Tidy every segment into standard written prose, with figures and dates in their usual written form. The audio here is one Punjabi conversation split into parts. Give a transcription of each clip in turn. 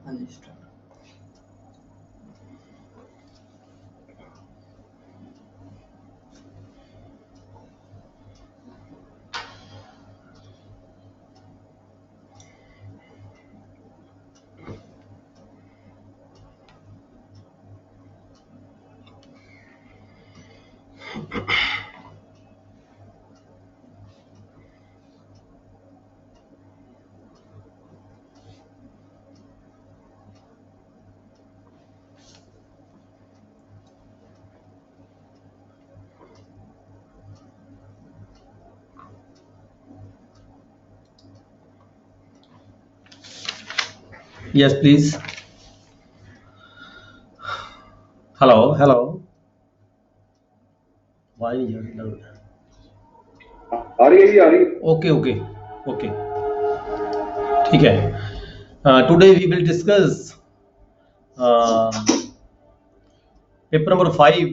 हाँ जी start. Yes, please. Hello, hello. Why नहीं जा रही loud? आ रही है जी, आ रही है। Okay, okay, okay. ठीक है. Today we will discuss paper number 5,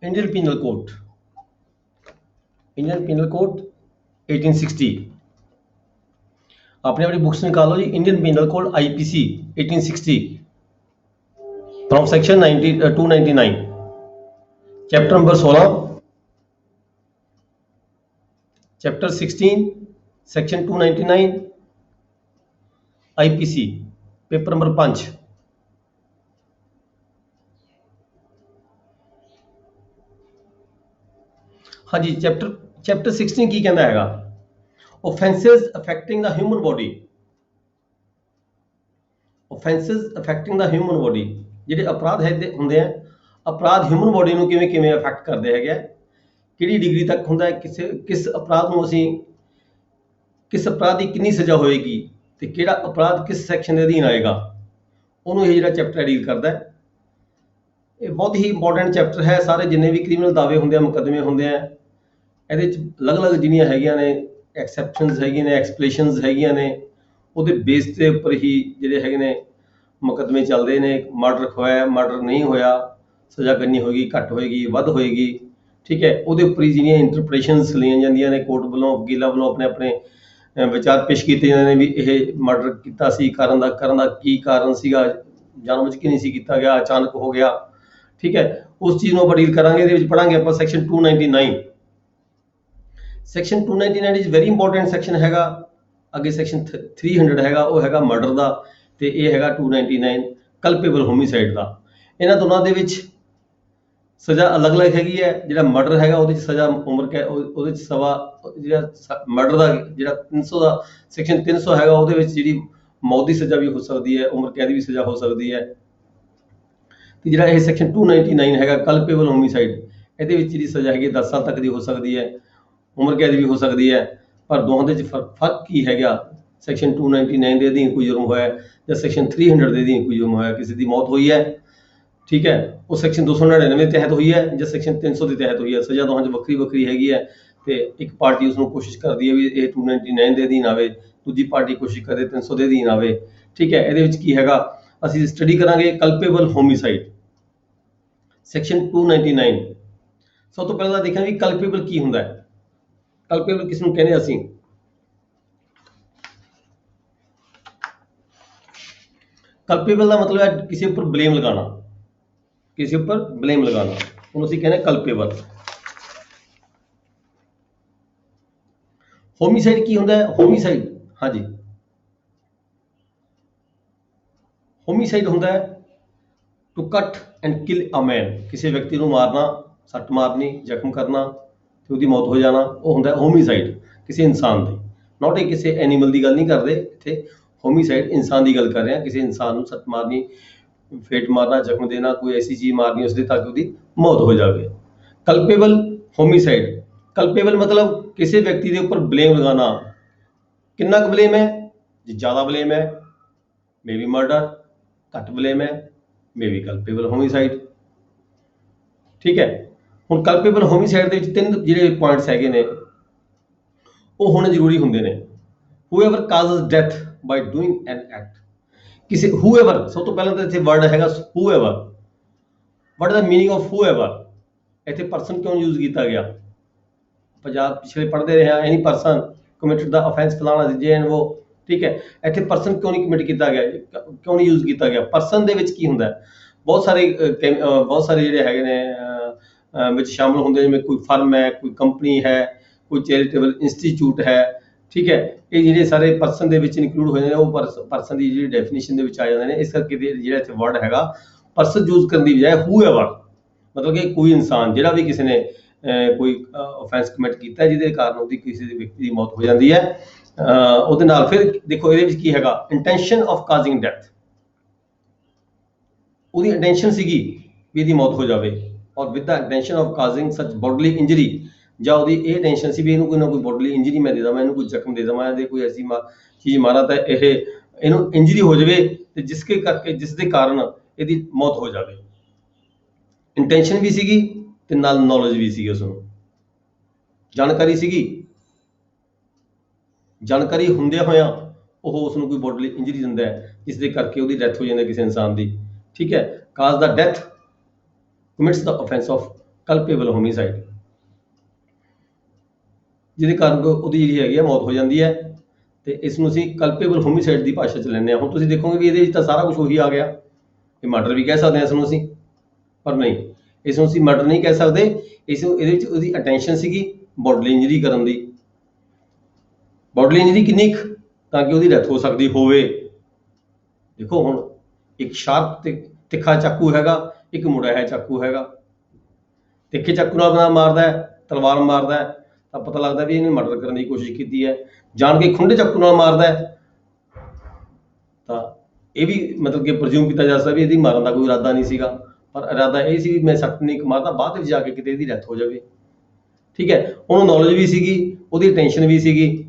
Indian Penal Code. Indian Penal Code 1860. आपने अपनी बुक्स निकालो जी. Indian penal code IPC 1860 from section 299, chapter number 16, chapter 16, section 299, IPC, paper number 5. हाँ जी, चैप्टर 16 की कहना हैगा offenses affecting the human body. offenses affecting the human body, ਜਿਹੜੇ ਅਪਰਾਧ ਹੁੰਦੇ ਆ, ਅਪਰਾਧ ਹਿਊਮਨ ਬੋਡੀ ਨੂੰ ਕਿਵੇਂ ਅਫੈਕਟ ਕਰਦੇ ਹੈਗੇ, ਕਿਹੜੀ ਡਿਗਰੀ ਤੱਕ ਹੁੰਦਾ ਹੈ, ਕਿਸ ਅਪਰਾਧ ਨੂੰ ਅਸੀਂ, ਕਿਸ ਅਪਰਾਧ ਦੀ ਕਿੰਨੀ ਸਜ਼ਾ ਹੋਏਗੀ ਤੇ ਕਿਹੜਾ ਅਪਰਾਧ ਕਿਸ ਸੈਕਸ਼ਨ ਦੇ ਅਧੀਨ ਆਏਗਾ, ਉਹਨੂੰ ਇਹ ਜਿਹੜਾ ਚੈਪਟਰ ਡੀਲ ਕਰਦਾ ਹੈ। ਇਹ ਬਹੁਤ ਹੀ ਇੰਪੋਰਟੈਂਟ ਚੈਪਟਰ ਹੈ। ਸਾਰੇ ਜਿੰਨੇ ਵੀ ਕ੍ਰਿਮੀਨਲ ਦਾਅਵੇ ਹੁੰਦੇ ਆ, ਮੁਕੱਦਮੇ ਹੁੰਦੇ ਆ, ਇਹਦੇ ਵਿੱਚ ਅਲੱਗ-ਅਲੱਗ ਜਿਹੜੀਆਂ ਹੈਗੀਆਂ ਨੇ ਐਕਸੈਪਸ਼ਨਸ ਹੈਗੀਆਂ ਨੇ, ਐਕਸਪਲੇਸ਼ਨਸ ਹੈਗੀਆਂ ਨੇ, ਉਹਦੇ ਬੇਸ ਦੇ ਉੱਪਰ ਹੀ ਜਿਹੜੇ ਹੈਗੇ ਨੇ ਮੁਕੱਦਮੇ ਚੱਲਦੇ ਨੇ। ਮਰਡਰ ਹੋਇਆ, ਮਰਡਰ ਨਹੀਂ ਹੋਇਆ, ਸਜ਼ਾ ਕਿੰਨੀ ਹੋਏਗੀ, ਘੱਟ ਹੋਏਗੀ, ਵੱਧ ਹੋਏਗੀ, ਠੀਕ ਹੈ। ਉਹਦੇ ਉੱਪਰ ਹੀ ਜਿਹੜੀਆਂ ਇੰਟਰਪ੍ਰੀਟੇਸ਼ਨਸ ਲਈਆਂ ਜਾਂਦੀਆਂ ਨੇ ਕੋਰਟ ਵੱਲੋਂ, ਵਕੀਲਾਂ ਵੱਲੋਂ ਆਪਣੇ ਵਿਚਾਰ ਪੇਸ਼ ਕੀਤੇ ਜਾਂਦੇ ਨੇ ਵੀ ਇਹ ਮਰਡਰ ਕੀਤਾ ਸੀ, ਕਰਨ ਦਾ ਕੀ ਕਾਰਨ ਸੀਗਾ, ਜਾਣਬੁੱਝ ਕੇ ਨਹੀਂ ਸੀ ਕੀਤਾ ਗਿਆ, ਅਚਾਨਕ ਹੋ ਗਿਆ, ਠੀਕ ਹੈ। ਉਸ ਚੀਜ਼ ਨੂੰ ਆਪਾਂ ਡੀਲ ਕਰਾਂਗੇ। ਇਹਦੇ ਵਿੱਚ ਪੜਾਂਗੇ ਆਪਾਂ section 299। Section 299 is very important section ਹੈਗਾ। ਅੱਗੇ ਸੈਕਸ਼ਨ 300 ਹੈਗਾ, ਉਹ ਹੈਗਾ ਮਰਡਰ ਦਾ, ਤੇ ਇਹ ਹੈਗਾ 299 ਕਲਪੇਬਲ ਹੋਮੀਸਾਈਡ ਦਾ। ਇਹਨਾਂ ਦੋਨਾਂ ਦੇ ਵਿੱਚ ਸਜ਼ਾ ਅਲੱਗ-ਅਲੱਗ ਹੈਗੀ ਹੈ। ਜਿਹੜਾ ਮਰਡਰ ਹੈਗਾ ਉਹਦੇ 'ਚ ਸਜ਼ਾ ਉਮਰ ਕੈਦ, ਉਹਦੇ 'ਚ ਜਿਹੜਾ ਮਰਡਰ ਦਾ ਜਿਹੜਾ 300 ਦਾ ਸੈਕਸ਼ਨ 300 ਹੈਗਾ, ਉਹਦੇ ਵਿੱਚ ਜਿਹੜੀ ਮੌਤ ਦੀ ਸਜ਼ਾ ਵੀ ਹੋ ਸਕਦੀ ਹੈ, ਉਮਰ ਕੈਦ ਦੀ ਵੀ ਸਜ਼ਾ ਹੋ ਸਕਦੀ ਹੈ। ਤੇ ਜਿਹੜਾ ਇਹ ਸੈਕਸ਼ਨ 299 ਹੈਗਾ ਕਲਪੇਬਲ ਹੋਮੀਸਾਈਡ, ਇਹਦੇ ਵਿੱਚ ਜਿਹੜੀ ਸਜ਼ਾ ਹੈਗੀ 10 ਸਾਲ ਤੱਕ ਦੀ ਹੋ ਸਕਦੀ ਹੈ, ਉਮਰ ਕੈਦ ਵੀ ਹੋ ਸਕਦੀ ਹੈ। ਪਰ ਦੋਹਾਂ ਦੇ ਵਿੱਚ ਫਰਕ ਕੀ ਹੈਗਾ, ਸੈਕਸ਼ਨ 299 ਦੇ ਅਧੀਨ ਕੋਈ ਜੁਰਮ ਹੋਇਆ ਜਾਂ ਸੈਕਸ਼ਨ 300 ਦੇ ਅਧੀਨ ਕੋਈ ਜੁਰਮ ਹੋਇਆ, ਕਿਸੇ ਦੀ ਮੌਤ ਹੋਈ ਹੈ, ਠੀਕ ਹੈ, ਉਹ ਸੈਕਸ਼ਨ 299 ਦੇ ਤਹਿਤ ਹੋਈ ਹੈ ਜਾਂ ਸੈਕਸ਼ਨ 300 ਦੇ ਤਹਿਤ ਹੋਈ ਹੈ। ਸਜ਼ਾ ਦੋਹਾਂ 'ਚ ਵੱਖਰੀ ਹੈ ਤੇ ਇੱਕ ਪਾਰਟੀ ਉਸ ਨੂੰ ਕੋਸ਼ਿਸ਼ ਕਰਦੀ ਹੈ ਵੀ ਇਹ 299 ਦੇ ਅਧੀਨ ਆਵੇ, ਦੂਜੀ ਪਾਰਟੀ ਕੋਸ਼ਿਸ਼ ਕਰਦੇ 300 ਦੇ ਅਧੀਨ ਆਵੇ, ਠੀਕ ਹੈ। ਇਹਦੇ ਵਿੱਚ ਕੀ ਹੈਗਾ ਅਸੀਂ ਸਟੱਡੀ ਕਰਾਂਗੇ ਕਲਪੇਬਲ ਹੋਮੀਸਾਈਡ ਸੈਕਸ਼ਨ 299। ਸਭ ਤੋਂ ਪਹਿਲਾਂ ਦੇਖਾਂਗੇ ਵੀ ਕਲਪੇਬਲ ਕੀ ਹੁੰਦਾ ਹੈ। ਕਲਪੇਬਲ ਕਿਸ ਨੂੰ ਕਹਿੰਦੇ ਅਸੀਂ? ਕਲਪੇਬਲ ਦਾ ਮਤਲਬ ਹੈ ਕਿਸੇ ਉੱਪਰ ਬਲੇਮ ਲਗਾਉਣਾ, ਕਿਸੇ ਉੱਪਰ ਬਲੇਮ ਲਗਾਉਣਾ, ਉਹਨੂੰ ਅਸੀਂ ਕਹਿੰਦੇ ਕਲਪੇਬਲ। ਹੋਮੀਸਾਈਡ ਕੀ ਹੁੰਦਾ ਹੈ? ਹੋਮੀਸਾਈਡ, ਹਾਂਜੀ, ਹੋਮੀਸਾਈਡ ਹੁੰਦਾ ਹੈ ਟੂ ਕੱਟ ਐਂਡ ਕਿਲ ਅ ਮੈਨ, ਕਿਸੇ ਵਿਅਕਤੀ ਨੂੰ ਮਾਰਨਾ, ਸੱਟ ਮਾਰਨੀ, ਜ਼ਖਮ ਕਰਨਾ ਤੇ ਉਹਦੀ ਮੌਤ ਹੋ ਜਾਣਾ, ਉਹ ਹੁੰਦਾ ਹੋਮੀਸਾਈਡ ਕਿਸੇ ਇਨਸਾਨ ਦੀ। ਨਾਟ ਇਹ ਕਿਸੇ ਐਨੀਮਲ ਦੀ ਗੱਲ ਨਹੀਂ ਕਰਦੇ ਇੱਥੇ, ਹੋਮੀਸਾਈਡ ਇਨਸਾਨ ਦੀ ਗੱਲ ਕਰ ਰਹੇ ਹਾਂ। ਕਿਸੇ ਇਨਸਾਨ ਨੂੰ ਸੱਟ ਮਾਰਨੀ, ਫੇਟ ਮਾਰਨਾ, ਜ਼ਖਮ ਦੇਣਾ, ਕੋਈ ਐਸੀ ਚੀਜ਼ ਮਾਰਨੀ ਉਸਦੇ ਤਾਂ ਕਿ ਉਹਦੀ ਮੌਤ ਹੋ ਜਾਵੇ। ਕਲਪੇਬਲ ਹੋਮੀਸਾਈਡ, ਕਲਪੇਬਲ ਮਤਲਬ ਕਿਸੇ ਵਿਅਕਤੀ ਦੇ ਉੱਪਰ ਬਲੇਮ ਲਗਾਉਣਾ। ਕਿੰਨਾ ਕੁ ਬਲੇਮ ਹੈ? ਜੇ ਜ਼ਿਆਦਾ ਬਲੇਮ ਹੈ ਮੇ ਬੀ ਮਰਡਰ, ਘੱਟ ਬਲੇਮ ਹੈ ਮੇ ਬੀ ਕਲਪੇਬਲ ਹੋਮੀਸਾਈਡ, ਠੀਕ ਹੈ। ਹੁਣ ਕਲਪੇਬਲ ਹੋਮੀਸਾਈਡ ਦੇ ਵਿੱਚ 3 ਜਿਹੜੇ ਪੁਆਇੰਟਸ ਹੈਗੇ ਨੇ ਉਹ ਹੋਣੇ ਜ਼ਰੂਰੀ ਹੁੰਦੇ ਨੇ। whoever causes death by doing an act, ਕਿਸੇ whoever, ਸਭ ਤੋਂ ਪਹਿਲਾਂ ਤਾਂ ਇੱਥੇ ਵਰਡ ਹੈਗਾ whoever। what is the meaning of whoever? ਇੱਥੇ ਪਰਸਨ ਕਿਉਂ ਯੂਜ਼ ਕੀਤਾ ਗਿਆ? ਪੰਜਾਬ ਪਿਛਲੇ ਪੜ੍ਹਦੇ ਰਹੇ ਹਾਂ, ਐਨੀ ਪਰਸਨ ਕਮਿਟਡ ਦਾ ਅਫੈਂਸ ਫਲਾਣਾ ਜੇ ਐਂਡ ਉਹ, ਠੀਕ ਹੈ। ਇੱਥੇ ਪਰਸਨ ਕਿਉਂ ਨਹੀਂ ਕਮਿਟ ਕੀਤਾ ਗਿਆ, ਕਿਉਂ ਨਹੀਂ ਯੂਜ਼ ਕੀਤਾ ਗਿਆ? ਪਰਸਨ ਦੇ ਵਿੱਚ ਕੀ ਹੁੰਦਾ ਹੈ, ਬਹੁਤ ਸਾਰੇ ਜਿਹੜੇ ਹੈਗੇ ਨੇ ਵਿੱਚ ਸ਼ਾਮਲ ਹੁੰਦੇ, ਜਿਵੇਂ ਕੋਈ ਫਰਮ ਹੈ, ਕੋਈ ਕੰਪਨੀ ਹੈ, ਕੋਈ ਚੈਰੀਟੇਬਲ ਇੰਸਟੀਚਿਊਟ ਹੈ, ਠੀਕ ਹੈ। ਇਹ ਜਿਹੜੇ ਸਾਰੇ ਪਰਸਨ ਦੇ ਵਿੱਚ ਇਨਕਲੂਡ ਹੋ ਜਾਂਦੇ ਨੇ, ਉਹ ਪਰਸਨ ਦੀ ਜਿਹੜੀ ਡੈਫੀਨੇਸ਼ਨ ਦੇ ਵਿੱਚ ਆ ਜਾਂਦੇ ਨੇ। ਇਸ ਕਰਕੇ ਜਿਹੜਾ ਇੱਥੇ ਵਰਡ ਹੈਗਾ ਪਰਸਨ ਯੂਜ਼ ਕਰਨ ਦੀ ਬਜਾਏ ਹੂ ਐਵਰ, ਮਤਲਬ ਕਿ ਕੋਈ ਇਨਸਾਨ ਜਿਹੜਾ ਵੀ ਕਿਸੇ ਨੇ ਕੋਈ ਆਫੈਂਸ ਕਮਿਟ ਕੀਤਾ ਜਿਹਦੇ ਕਾਰਨ ਉਹਦੀ ਕਿਸੇ ਦੇ ਵਿਅਕਤੀ ਦੀ ਮੌਤ ਹੋ ਜਾਂਦੀ ਹੈ, ਉਹਦੇ ਨਾਲ ਫਿਰ ਦੇਖੋ ਇਹਦੇ ਵਿੱਚ ਕੀ ਹੈਗਾ, ਇੰਟੈਂਸ਼ਨ ਆਫ ਕਾਜ਼ਿੰਗ ਡੈਥ। ਉਹਦੀ ਇੰਟੈਂਸ਼ਨ ਸੀਗੀ ਵੀ ਇਹਦੀ ਮੌਤ ਹੋ ਜਾਵੇ, ਔਰ with the intention of causing ਸੱਚ ਬੋਡਲੀ ਇੰਜਰੀ, ਜਾਂ ਉਹਦੀ ਇਹ ਟੈਂਸ਼ਨ ਸੀ ਵੀ ਇਹਨੂੰ ਕੋਈ ਨਾ ਕੋਈ ਬੋਡਲੀ ਇੰਜਰੀ ਮੈਂ ਦੇ ਦੇਵਾਂ, ਇਹਨੂੰ ਕੋਈ ਜ਼ਖਮ ਦੇ ਦੇਵਾਂ, ਇਹਦੇ ਕੋਈ ਐਸੀ ਚੀਜ਼ ਮਾਰਾਂ ਤਾਂ ਇਹਨੂੰ ਇੰਜਰੀ ਹੋ ਜਾਵੇ ਤੇ ਜਿਸ ਦੇ ਕਾਰਨ ਇਹਦੀ ਮੌਤ ਹੋ ਜਾਵੇ। ਇੰਟੈਂਸ਼ਨ ਵੀ ਸੀਗੀ ਤੇ ਨਾਲ ਨੌਲੇਜ ਵੀ ਸੀਗੀ, ਉਸਨੂੰ ਜਾਣਕਾਰੀ ਸੀਗੀ। ਜਾਣਕਾਰੀ ਹੁੰਦਿਆਂ ਹੋਇਆਂ ਉਹ ਉਸਨੂੰ ਕੋਈ ਬੋਡਲੀ ਇੰਜਰੀ ਦਿੰਦਾ ਹੈ, ਜਿਸ ਦੇ ਕਰਕੇ ਉਹਦੀ ਡੈਥ ਹੋ ਜਾਂਦੀ ਹੈ ਕਿਸੇ ਇਨਸਾਨ ਦੀ, ਠੀਕ ਹੈ। Cause the death commits the offence of culpable homicide, ਜਿਹਦੇ ਕਾਰਨ ਉਹਦੀ ਜਿਹੜੀ ਹੈਗੀ ਆ ਮੌਤ ਹੋ ਜਾਂਦੀ ਹੈ, ਤੇ ਇਸ ਨੂੰ ਅਸੀਂ ਕਲਪੇਬਲ ਹੋਮੀਸਾਈਡ ਦੀ ਭਾਸ਼ਾ 'ਚ ਲੈਂਦੇ ਹਾਂ। ਹੁਣ ਤੁਸੀਂ ਦੇਖੋਗੇ ਵੀ ਇਹਦੇ ਵਿੱਚ ਤਾਂ ਸਾਰਾ ਕੁਝ ਉਹੀ ਆ ਗਿਆ, ਇਹ ਮਰਡਰ ਵੀ ਕਹਿ ਸਕਦੇ ਹਾਂ ਇਸ ਨੂੰ ਅਸੀਂ, ਪਰ ਨਹੀਂ, ਇਸ ਨੂੰ ਅਸੀਂ ਮਰਡਰ ਨਹੀਂ ਕਹਿ ਸਕਦੇ। ਇਹਦੇ ਵਿੱਚ ਉਹਦੀ ਅਟੈਂਸ਼ਨ ਸੀਗੀ ਬੋਡਲੀ ਇੰਜਰੀ ਕਰਨ ਦੀ। ਬੋਡਲੀ ਇੰਜਰੀ ਕਿੰਨੀ ਕੁ, ਤਾਂ ਕਿ ਉਹਦੀ ਡੈਥ ਹੋ ਸਕਦੀ ਹੋਵੇ। ਦੇਖੋ ਹੁਣ ਇੱਕ ਸ਼ਾਰਪ ਤੇ ਤਿੱਖਾ ਚਾਕੂ ਹੈਗਾ, ਇੱਕ ਮੁੜਾ ਹੈ ਚਾਕੂ ਹੈਗਾ। ਤਿੱਖੇ ਚਾਕੂ ਨਾਲ ਮਾਰਦਾ ਹੈ, ਤਲਵਾਰ ਮਾਰਦਾ ਹੈ, ਤਾਂ ਪਤਾ ਲੱਗਦਾ ਵੀ ਇਹਨੇ ਮਰਡਰ ਕਰਨ ਦੀ ਕੋਸ਼ਿਸ਼ ਕੀਤੀ ਹੈ। ਜਾਣ ਕੇ ਖੁੰਡੇ ਚਾਕੂ ਨਾਲ ਮਾਰਦਾ ਹੈ ਤਾਂ ਇਹ ਵੀ ਮਤਲਬ ਕਿ ਪ੍ਰਜ਼ਿਊਮ ਕੀਤਾ ਜਾ ਸਕਦਾ ਵੀ ਇਹਦੀ ਮਾਰਨ ਦਾ ਕੋਈ ਇਰਾਦਾ ਨਹੀਂ ਸੀਗਾ, ਪਰ ਇਰਾਦਾ ਇਹ ਸੀ ਵੀ ਮੈਂ ਸੱਟ ਨਹੀਂ ਮਾਰਦਾ, ਬਾਅਦ ਵਿੱਚ ਜਾ ਕੇ ਕਿਤੇ ਇਹਦੀ ਡੈਥ ਹੋ ਜਾਵੇ, ਠੀਕ ਹੈ। ਉਹਨੂੰ ਨੌਲੇਜ ਵੀ ਸੀਗੀ, ਉਹਦੀ ਟੈਂਸ਼ਨ ਵੀ ਸੀਗੀ,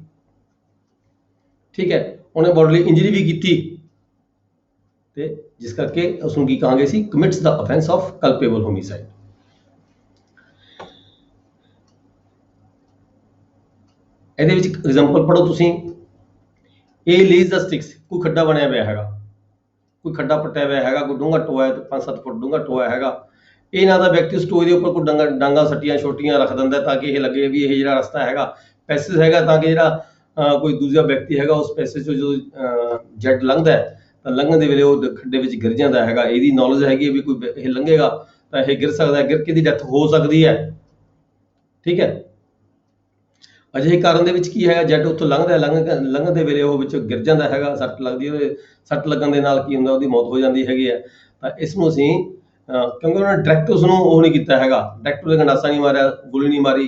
ਠੀਕ ਹੈ। ਉਹਨੇ ਬੋਡਲੀ ਇੰਜਰੀ ਵੀ ਕੀਤੀ, ਤੇ ਜਿਸ ਕਰਕੇ ਉਸਨੂੰ ਕੀ ਕਹਾਂਗੇ ਅਸੀਂ, ਕਮਿਟਸ ਦਾ ਆਫੈਂਸ ਆਫ ਕਲਪੇਬਲ ਹੋਮੀਸਾਈਡ। ਇਹਦੇ ਵਿੱਚ ਐਗਜ਼ਾਮਪਲ ਪੜੋ ਤੁਸੀਂ। ਇਹ ਲੀਜ਼ ਦਾ ਸਟਿਕਸ, ਕੋਈ ਖੱਡਾ ਬਣਿਆ ਹੋਇਆ ਹੈਗਾ, ਕੋਈ ਖੱਡਾ ਪੱਟਿਆ ਹੋਇਆ ਹੈਗਾ, ਕੋਈ ਡੂੰਘਾ ਟੋਆ ਹੈ, 5-7 ਫੁੱਟ ਡੂੰਘਾ ਟੋਆ ਹੈਗਾ। ਇਹ ਨਾ ਦਾ ਵਿਅਕਤੀ ਉਸ ਟੋਏ ਦੇ ਉੱਪਰ ਕੋਈ ਡਾਂਗਾ ਸੱਟੀਆਂ ਛੋਟੀਆਂ ਰੱਖ ਦਿੰਦਾ, ਤਾਂ ਕਿ ਇਹ ਲੱਗੇ ਵੀ ਇਹ ਜਿਹੜਾ ਰਸਤਾ ਹੈਗਾ ਪੈਸੇਜ ਹੈਗਾ, ਤਾਂ ਕਿ ਜਿਹੜਾ ਕੋਈ ਦੂਜਾ ਵਿਅਕਤੀ ਹੈਗਾ ਉਸ ਪੈਸੇਜ ਚੋਂ ਜਦੋਂ ਜੈਟ ਲੰਘਦਾ ਹੈ ਤਾਂ ਲੰਘਣ ਦੇ ਵੇਲੇ ਉਹ ਖੱਡੇ ਵਿੱਚ ਗਿਰ ਜਾਂਦਾ ਹੈਗਾ। ਇਹਦੀ ਨੌਲੇਜ ਹੈਗੀ ਵੀ ਕੋਈ ਇਹ ਲੰਘੇਗਾ ਤਾਂ ਇਹ ਗਿਰ ਸਕਦਾ ਹੈ, ਗਿਰ ਕੇ ਦੀ ਡੈਥ ਹੋ ਸਕਦੀ ਹੈ, ਠੀਕ ਹੈ। ਅਜਿਹੇ ਕਾਰਨ ਦੇ ਵਿੱਚ ਕੀ ਹੈਗਾ, ਜੈਟ ਉੱਥੋਂ ਲੰਘਦਾ, ਲੰਘਣ ਦੇ ਵੇਲੇ ਉਹ ਵਿੱਚ ਗਿਰ ਜਾਂਦਾ ਹੈਗਾ, ਸੱਟ ਲੱਗਦੀ ਹੈ, ਸੱਟ ਲੱਗਣ ਦੇ ਨਾਲ ਕੀ ਹੁੰਦਾ, ਉਹਦੀ ਮੌਤ ਹੋ ਜਾਂਦੀ ਹੈਗੀ ਹੈ। ਤਾਂ ਇਸ ਨੂੰ ਅਸੀਂ ਕਿਉਂਕਿ ਉਹਨਾਂ ਨੇ ਡਾਇਰੈਕਟ ਉਸਨੂੰ ਉਹ ਨਹੀਂ ਕੀਤਾ ਹੈਗਾ, ਡਾਇਰੈਕਟ ਉਹਦੇ ਗੰਡਾਸਾ ਨਹੀਂ ਮਾਰਿਆ, ਗੋਲੀ ਨਹੀਂ ਮਾਰੀ,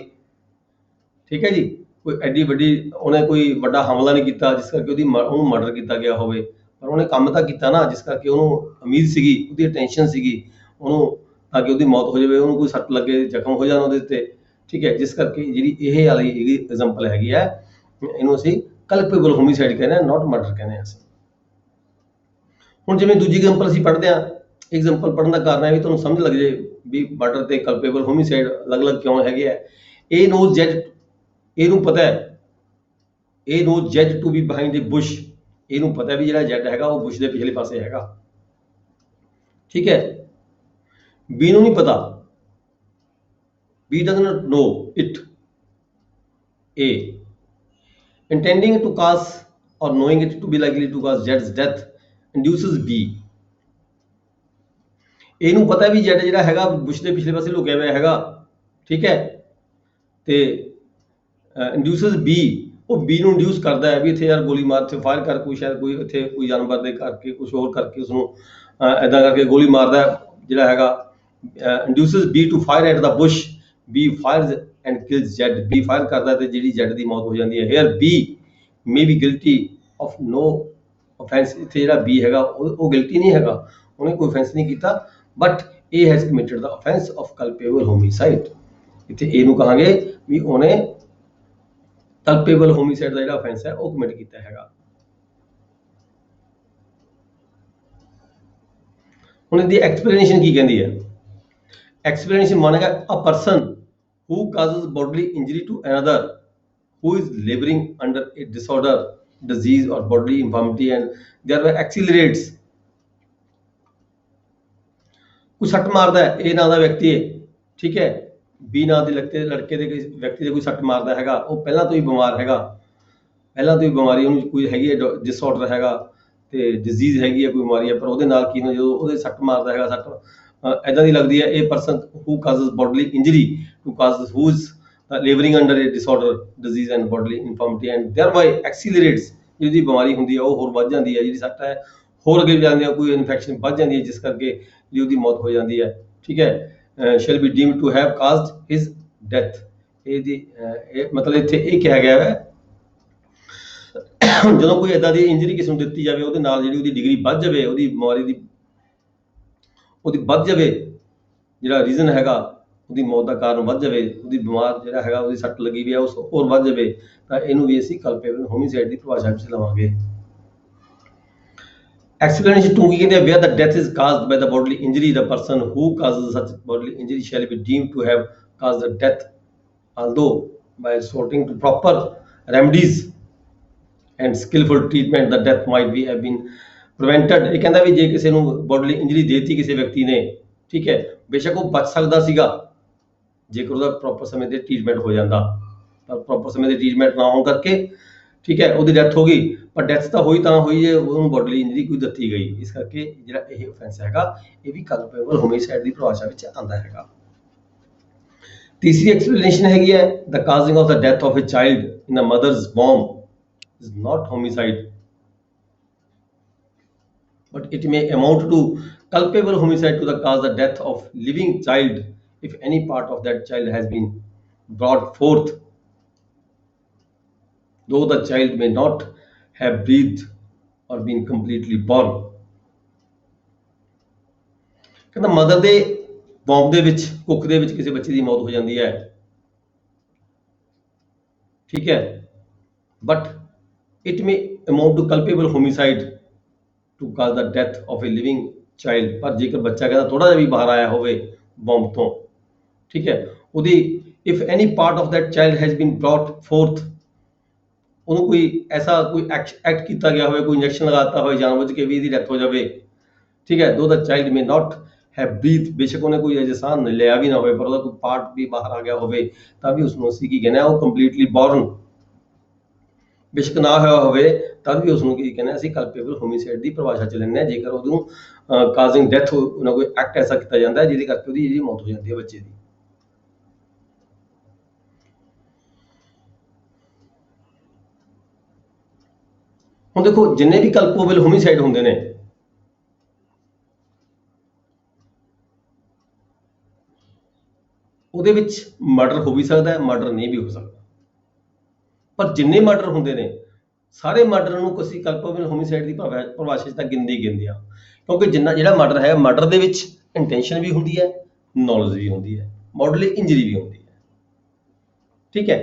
ਠੀਕ ਹੈ ਜੀ। ਕੋਈ ਐਡੀ ਵੱਡੀ ਉਹਨੇ ਕੋਈ ਵੱਡਾ ਹਮਲਾ ਨਹੀਂ ਕੀਤਾ ਜਿਸ ਕਰਕੇ ਉਹਨੂੰ ਮਰਡਰ ਕੀਤਾ ਗਿਆ ਹੋਵੇ, ਪਰ ਉਹਨੇ ਕੰਮ ਤਾਂ ਕੀਤਾ ਨਾ, ਜਿਸ ਕਰਕੇ ਉਹਨੂੰ ਉਮੀਦ ਸੀਗੀ, ਉਹਦੀ ਟੈਨਸ਼ਨ ਸੀਗੀ ਉਹਨੂੰ, ਤਾਂ ਕਿ ਉਹਦੀ ਮੌਤ ਹੋ ਜਾਵੇ, ਉਹਨੂੰ ਕੋਈ ਸੱਟ ਲੱਗੇ, ਜ਼ਖਮ ਹੋ ਜਾਣ ਉਹਦੇ ਉੱਤੇ, ਠੀਕ ਹੈ। ਜਿਸ ਕਰਕੇ ਜਿਹੜੀ ਇਹ ਵਾਲੀ ਐਗਜ਼ਾਮਪਲ ਹੈਗੀ ਹੈ, ਇਹਨੂੰ ਅਸੀਂ ਕਲਪੇਬਲ ਹੋਮੀਸਾਈਡ ਕਹਿੰਦੇ ਹਾਂ, ਨਾਟ ਮਰਡਰ ਕਹਿੰਦੇ ਹਾਂ ਅਸੀਂ। ਹੁਣ ਜਿਵੇਂ ਦੂਜੀ ਐਗਜ਼ਾਮਪਲ ਅਸੀਂ ਪੜ੍ਹਦੇ ਹਾਂ, ਐਗਜ਼ਾਮਪਲ ਪੜ੍ਹਨ ਦਾ ਕਾਰਨ ਹੈ ਵੀ ਤੁਹਾਨੂੰ ਸਮਝ ਲੱਗ ਜੇ ਵੀ ਮਰਡਰ ਤੇ ਕਲਪੇਬਲ ਹੋਮੀਸਾਈਡ ਅਲੱਗ-ਅਲੱਗ ਕਿਉਂ ਹੈਗੇ ਆ। ਇਹ ਨੋਜ਼ ਜੈਡ, ਇਹਨੂੰ ਪਤਾ ਹੈ, ਇਹ knows Z to be behind a bush, ਇਹਨੂੰ ਪਤਾ ਵੀ ਜਿਹੜਾ ਜੈਡ ਹੈਗਾ ਉਹ ਬੁਸ਼ ਦੇ ਪਿਛਲੇ ਪਾਸੇ ਹੈਗਾ, ਠੀਕ ਹੈ। ਬੀ ਨੂੰ ਨਹੀਂ ਪਤਾ, B does not know it. A, intending to cause or knowing it to be likely to cause Z's death induces B. A ਨੂੰ ਪਤਾ ਵੀ Z ਜਿਹੜਾ ਹੈਗਾ ਬੁਸ਼ ਦੇ ਪਿਛਲੇ ਪਾਸੇ ਲੁਕਿਆ ਹੋਇਆ ਹੈਗਾ, ਠੀਕ ਹੈ, ਤੇ induces B, ਉਹ B ਨੂੰ ਇੰਡਿਊਸ ਕਰਦਾ ਹੈ ਵੀ ਇੱਥੇ ਯਾਰ ਗੋਲੀ ਮਾਰ, ਇੱਥੇ ਫਾਇਰ ਕਰ, ਕੋਈ ਸ਼ਾਇਦ ਕੋਈ ਇੱਥੇ ਕੋਈ ਜਾਨਵਰ ਦੇ ਕਰਕੇ ਕੁਝ ਹੋਰ ਕਰਕੇ ਉਸਨੂੰ ਇੱਦਾਂ ਕਰਕੇ ਗੋਲੀ ਮਾਰਦਾ ਜਿਹੜਾ ਹੈਗਾ। induces B to fire at the bush. B fires and kills Z. B fire ਕਰਦਾ ਤੇ ਜਿਹੜੀ Z ਦੀ ਮੌਤ ਹੋ ਜਾਂਦੀ ਹੈ। Here B may be guilty of no offense. ਇੱਥੇ ਜਿਹੜਾ B ਹੈਗਾ ਉਹ guilty ਨਹੀਂ ਹੈਗਾ, ਉਹਨੇ ਕੋਈ offense ਨਹੀਂ ਕੀਤਾ, but A has committed the offense of culpable homicide. ਇੱਥੇ A ਨੂੰ ਕਹਾਂਗੇ ਵੀ ਉਹਨੇ culpable homicide ਦਾ ਜਿਹੜਾ offense ਹੈ ਉਹ commit ਕੀਤਾ ਹੈਗਾ। ਹੁਣ ਇਹਦੀ explanation ਕੀ ਕਹਿੰਦੀ ਹੈ? Explanation मानेगा a person who causes bodily injury to another who is laboring under a disorder, disease or bodily infirmity and thereby accelerates. कोई सट मारदा है, ए नाम ਦਾ ਵਿਅਕਤੀ ਹੈ, ਠੀਕ ਹੈ, B ਨਾਮ ਦੇ ਲੜਕੇ ਦੇ ਵਿਅਕਤੀ ਦੇ ਕੋਈ ਸੱਟ ਮਾਰਦਾ ਹੈਗਾ, ਉਹ ਪਹਿਲਾਂ ਤੋਂ ਹੀ ਬਿਮਾਰ ਹੈਗਾ, ਪਹਿਲਾਂ ਤੋਂ ਹੀ ਬਿਮਾਰੀ ਉਹਨੂੰ ਕੋਈ ਹੈਗੀ ਹੈ, ਡਿਸਆਰਡਰ ਹੈਗਾ ਤੇ ਡਿਜ਼ੀਜ਼ ਹੈਗੀ ਹੈ, ਕੋਈ ਬਿਮਾਰੀ ਹੈ, ਪਰ ਉਹਦੇ ਨਾਲ ਕੀ ਹੁੰਦਾ ਜਦੋਂ ਉਹਦੇ ਸੱਟ ਮਾਰਦਾ ਹੈਗਾ, ਸੱਟ ਐਦਾਂ ਦੀ ਲੱਗਦੀ ਹੈ, ਇਹ person who causes bodily injury to cause who is labouring under a disorder disease and bodily infirmity and thereby accelerates, ਜਿਹਦੀ ਬਿਮਾਰੀ ਹੁੰਦੀ ਹੈ ਉਹ ਹੋਰ ਵੱਧ ਜਾਂਦੀ ਹੈ, ਜਿਹੜੀ ਸੱਟ ਹੈ ਹੋਰ ਅੱਗੇ ਜਾਂਦੀ ਹੈ, ਕੋਈ ਇਨਫੈਕਸ਼ਨ ਵੱਧ ਜਾਂਦੀ ਹੈ, ਜਿਸ ਕਰਕੇ ਜਿਹੜੀ ਉਹਦੀ ਮੌਤ ਹੋ ਜਾਂਦੀ ਹੈ। ਠੀਕ ਹੈ, shall be deemed to have caused his death. ਇਹਦੀ ਇਹ ਮਤਲਬ ਇੱਥੇ ਇਹ ਕਿਹਾ ਗਿਆ ਹੈ ਜਦੋਂ ਕੋਈ ਏਦਾਂ ਦੀ ਇੰਜਰੀ ਕਿਸੇ ਨੂੰ ਦਿੱਤੀ ਜਾਵੇ, ਉਹਦੇ ਨਾਲ ਜਿਹੜੀ ਉਹਦੀ ਡਿਗਰੀ ਵੱਧ ਜਾਵੇ, ਉਹਦੀ ਬਿਮਾਰੀ ਦੀ ਉਹਦੀ ਵੱਧ ਜਾਵੇ, ਜਿਹੜਾ ਰੀਜ਼ਨ ਹੈਗਾ ਉਹਦੀ ਮੌਤ ਦਾ ਕਾਰਨ ਵੱਧ ਜਾਵੇ, ਉਹਦੀ ਬਿਮਾਰ ਜਿਹੜਾ ਹੈਗਾ ਉਹਦੀ ਸੱਟ ਲੱਗੀ ਵੀ ਆ ਉਸ ਹੋਰ ਵੱਧ ਜਾਵੇ, ਤਾਂ ਇਹਨੂੰ ਵੀ ਅਸੀਂ ਕਲਪੇਬਲ ਹੋਮਿਸਾਈਡ ਦੀ ਪਰਿਭਾਸ਼ਾ ਵਿੱਚ ਲਵਾਂਗੇ। Explanation 2 ਕੀ ਕਹਿੰਦੇ ਆ, where the death is caused by the bodily injury, the person who causes such bodily injury shall be deemed to have caused the death, although by resorting to proper remedies and skillful treatment the death might be have been prevented। ਇਹ ਕਹਿੰਦਾ ਵੀ ਜੇ ਕਿਸੇ ਨੂੰ bodily injury ਦੇਤੀ ਕਿਸੇ ਵਿਅਕਤੀ ਨੇ, ਠੀਕ ਹੈ, ਬੇਸ਼ੱਕ ਉਹ ਬਚ ਸਕਦਾ ਸੀਗਾ ਜੇਕਰ ਉਹਦਾ ਪ੍ਰੋਪਰ ਸਮੇਂ ਤੇ ਟ੍ਰੀਟਮੈਂਟ ਹੋ ਜਾਂਦਾ, ਪਰ ਪ੍ਰੋਪਰ ਸਮੇਂ ਤੇ ਟ੍ਰੀਟਮੈਂਟ ਨਾ ਹੋਣ ਕਰਕੇ, ਠੀਕ ਹੈ, ਉਹਦੀ ਡੈਥ ਹੋ ਗਈ, ਪਰ ਡੈਥ ਤਾਂ ਹੋਈ ਤਾਂ ਹੋਈ ਜੇ ਉਹਨੂੰ ਬੋਡਲੀ ਇੰਜਰੀ ਕੋਈ ਦਿੱਤੀ ਗਈ, ਇਸ ਕਰਕੇ ਜਿਹੜਾ ਇਹ ਆਫੈਂਸ ਹੈਗਾ ਇਹ ਵੀ ਕਲਪੇਬਲ ਹੋਮਿਸਾਈਡ ਦੀ ਪਰਿਭਾਸ਼ਾ ਵਿੱਚ ਆਉਂਦਾ ਹੈਗਾ। ਤੀਸਰੀ ਐਕਸਪਲੇਨੇਸ਼ਨ ਹੈਗੀ ਹੈ, the causing of the death of a child in a mother's womb is not homicide, but it may amount to culpable homicide to the cause the death of living child if any part of that child has been brought forth, though the child may not have breathed or been completely born। ਕਹਿੰਦਾ ਮਦਰ ਦੇ ਵੋਮ ਦੇ ਵਿੱਚ, ਕੁੱਖ ਦੇ ਵਿੱਚ ਕਿਸੇ ਬੱਚੇ ਦੀ ਮੌਤ ਹੋ ਜਾਂਦੀ ਹੈ, ਠੀਕ ਹੈ, but it may amount to culpable homicide to cause the death of a living child। ਪਰ ਜੇਕਰ ਬੱਚਾ ਕਹਿੰਦਾ ਥੋੜਾ ਜਿਹਾ ਵੀ ਬਾਹਰ ਆਇਆ ਹੋਵੇ ਬੋਮ ਤੋਂ, ਠੀਕ ਹੈ, ਉਹਦੀ if any part of that child has been brought forth, ਉਹਨੂੰ ਕੋਈ ਐਸਾ ਕੋਈ ਐਕਟ ਕੀਤਾ ਗਿਆ ਹੋਵੇ, ਕੋਈ ਇੰਜੈਕਸ਼ਨ ਲਗਾਤਾ ਹੋਵੇ ਜਾਣਬੁੱਝ ਕੇ ਵੀ ਇਹਦੀ ਡੈਥ ਹੋ ਜਾਵੇ, ਠੀਕ ਹੈ, though the child may not have breathed, ਬੇਸ਼ੱਕ ਉਹਨੇ ਕੋਈ ਅਜੇ ਸਾਹ ਲਿਆ ਵੀ ਨਾ ਹੋਵੇ, ਪਰ ਉਹਦਾ ਕੋਈ ਪਾਰਟ ਵੀ ਬਾਹਰ ਆ ਗਿਆ ਹੋਵੇ, ਤਾਂ ਵੀ ਉਸਨੂੰ ਅਸੀਂ ਕੀ ਕਹਿੰਦੇ ਆ, ਉਹ ਕੰਪਲੀਟਲੀ ਬੋਰਨ, ਬੇਸ਼ੱਕ ਨਾ ਹੋਇਆ ਹੋਵੇ ਤਦ ਵੀ ਉਸਨੂੰ ਕੀ ਕਹਿੰਦੇ ਅਸੀਂ ਕਲਪੇਬਲ ਹੋਮਿਸਾਈਡ ਦੀ ਪਰਿਭਾਸ਼ਾ ਚ ਲੈਂਦੇ ਹਾਂ, ਜੇਕਰ ਉਹਨੂੰ ਕਾਜ਼ਿੰਗ ਡੈਥ ਉਹਨਾਂ ਕੋਈ ਐਕਟ ਐਸਾ ਕੀਤਾ ਜਾਂਦਾ ਹੈ ਜਿਹਦੇ ਕਰਕੇ ਉਹਦੀ ਜਿਹੜੀ ਮੌਤ ਹੋ ਜਾਂਦੀ ਹੈ ਬੱਚੇ ਦੀ। ਹੁਣ ਦੇਖੋ ਜਿੰਨੇ ਵੀ ਕਲਪੇਬਲ ਹੋਮਿਸਾਈਡ ਹੁੰਦੇ ਨੇ, ਉਹਦੇ ਵਿੱਚ ਮਰਡਰ ਹੋ ਵੀ ਸਕਦਾ ਹੈ, ਮਰਡਰ ਨਹੀਂ ਵੀ ਹੋ ਸਕਦਾ, ਪਰ ਜਿੰਨੇ ਮਰਡਰ ਹੁੰਦੇ ਨੇ ਸਾਰੇ ਮਰਡਰ ਨੂੰ ਅਸੀਂ ਕਲਪੇਬਲ ਹੋਮਿਸਾਈਡ ਦੀ ਪਰਿਭਾਸ਼ਾ 'ਚ ਤਾਂ ਗਿਣਦੇ ਆ, ਕਿਉਂਕਿ ਜਿਹੜਾ ਮਰਡਰ ਹੈ, ਮਰਡਰ ਦੇ ਵਿੱਚ ਇੰਟੈਂਸ਼ਨ ਵੀ ਹੁੰਦੀ ਹੈ, ਨੌਲੇਜ ਵੀ ਹੁੰਦੀ ਹੈ, ਬੋਡਲੀ ਇੰਜਰੀ ਵੀ ਹੁੰਦੀ ਹੈ, ਠੀਕ ਹੈ।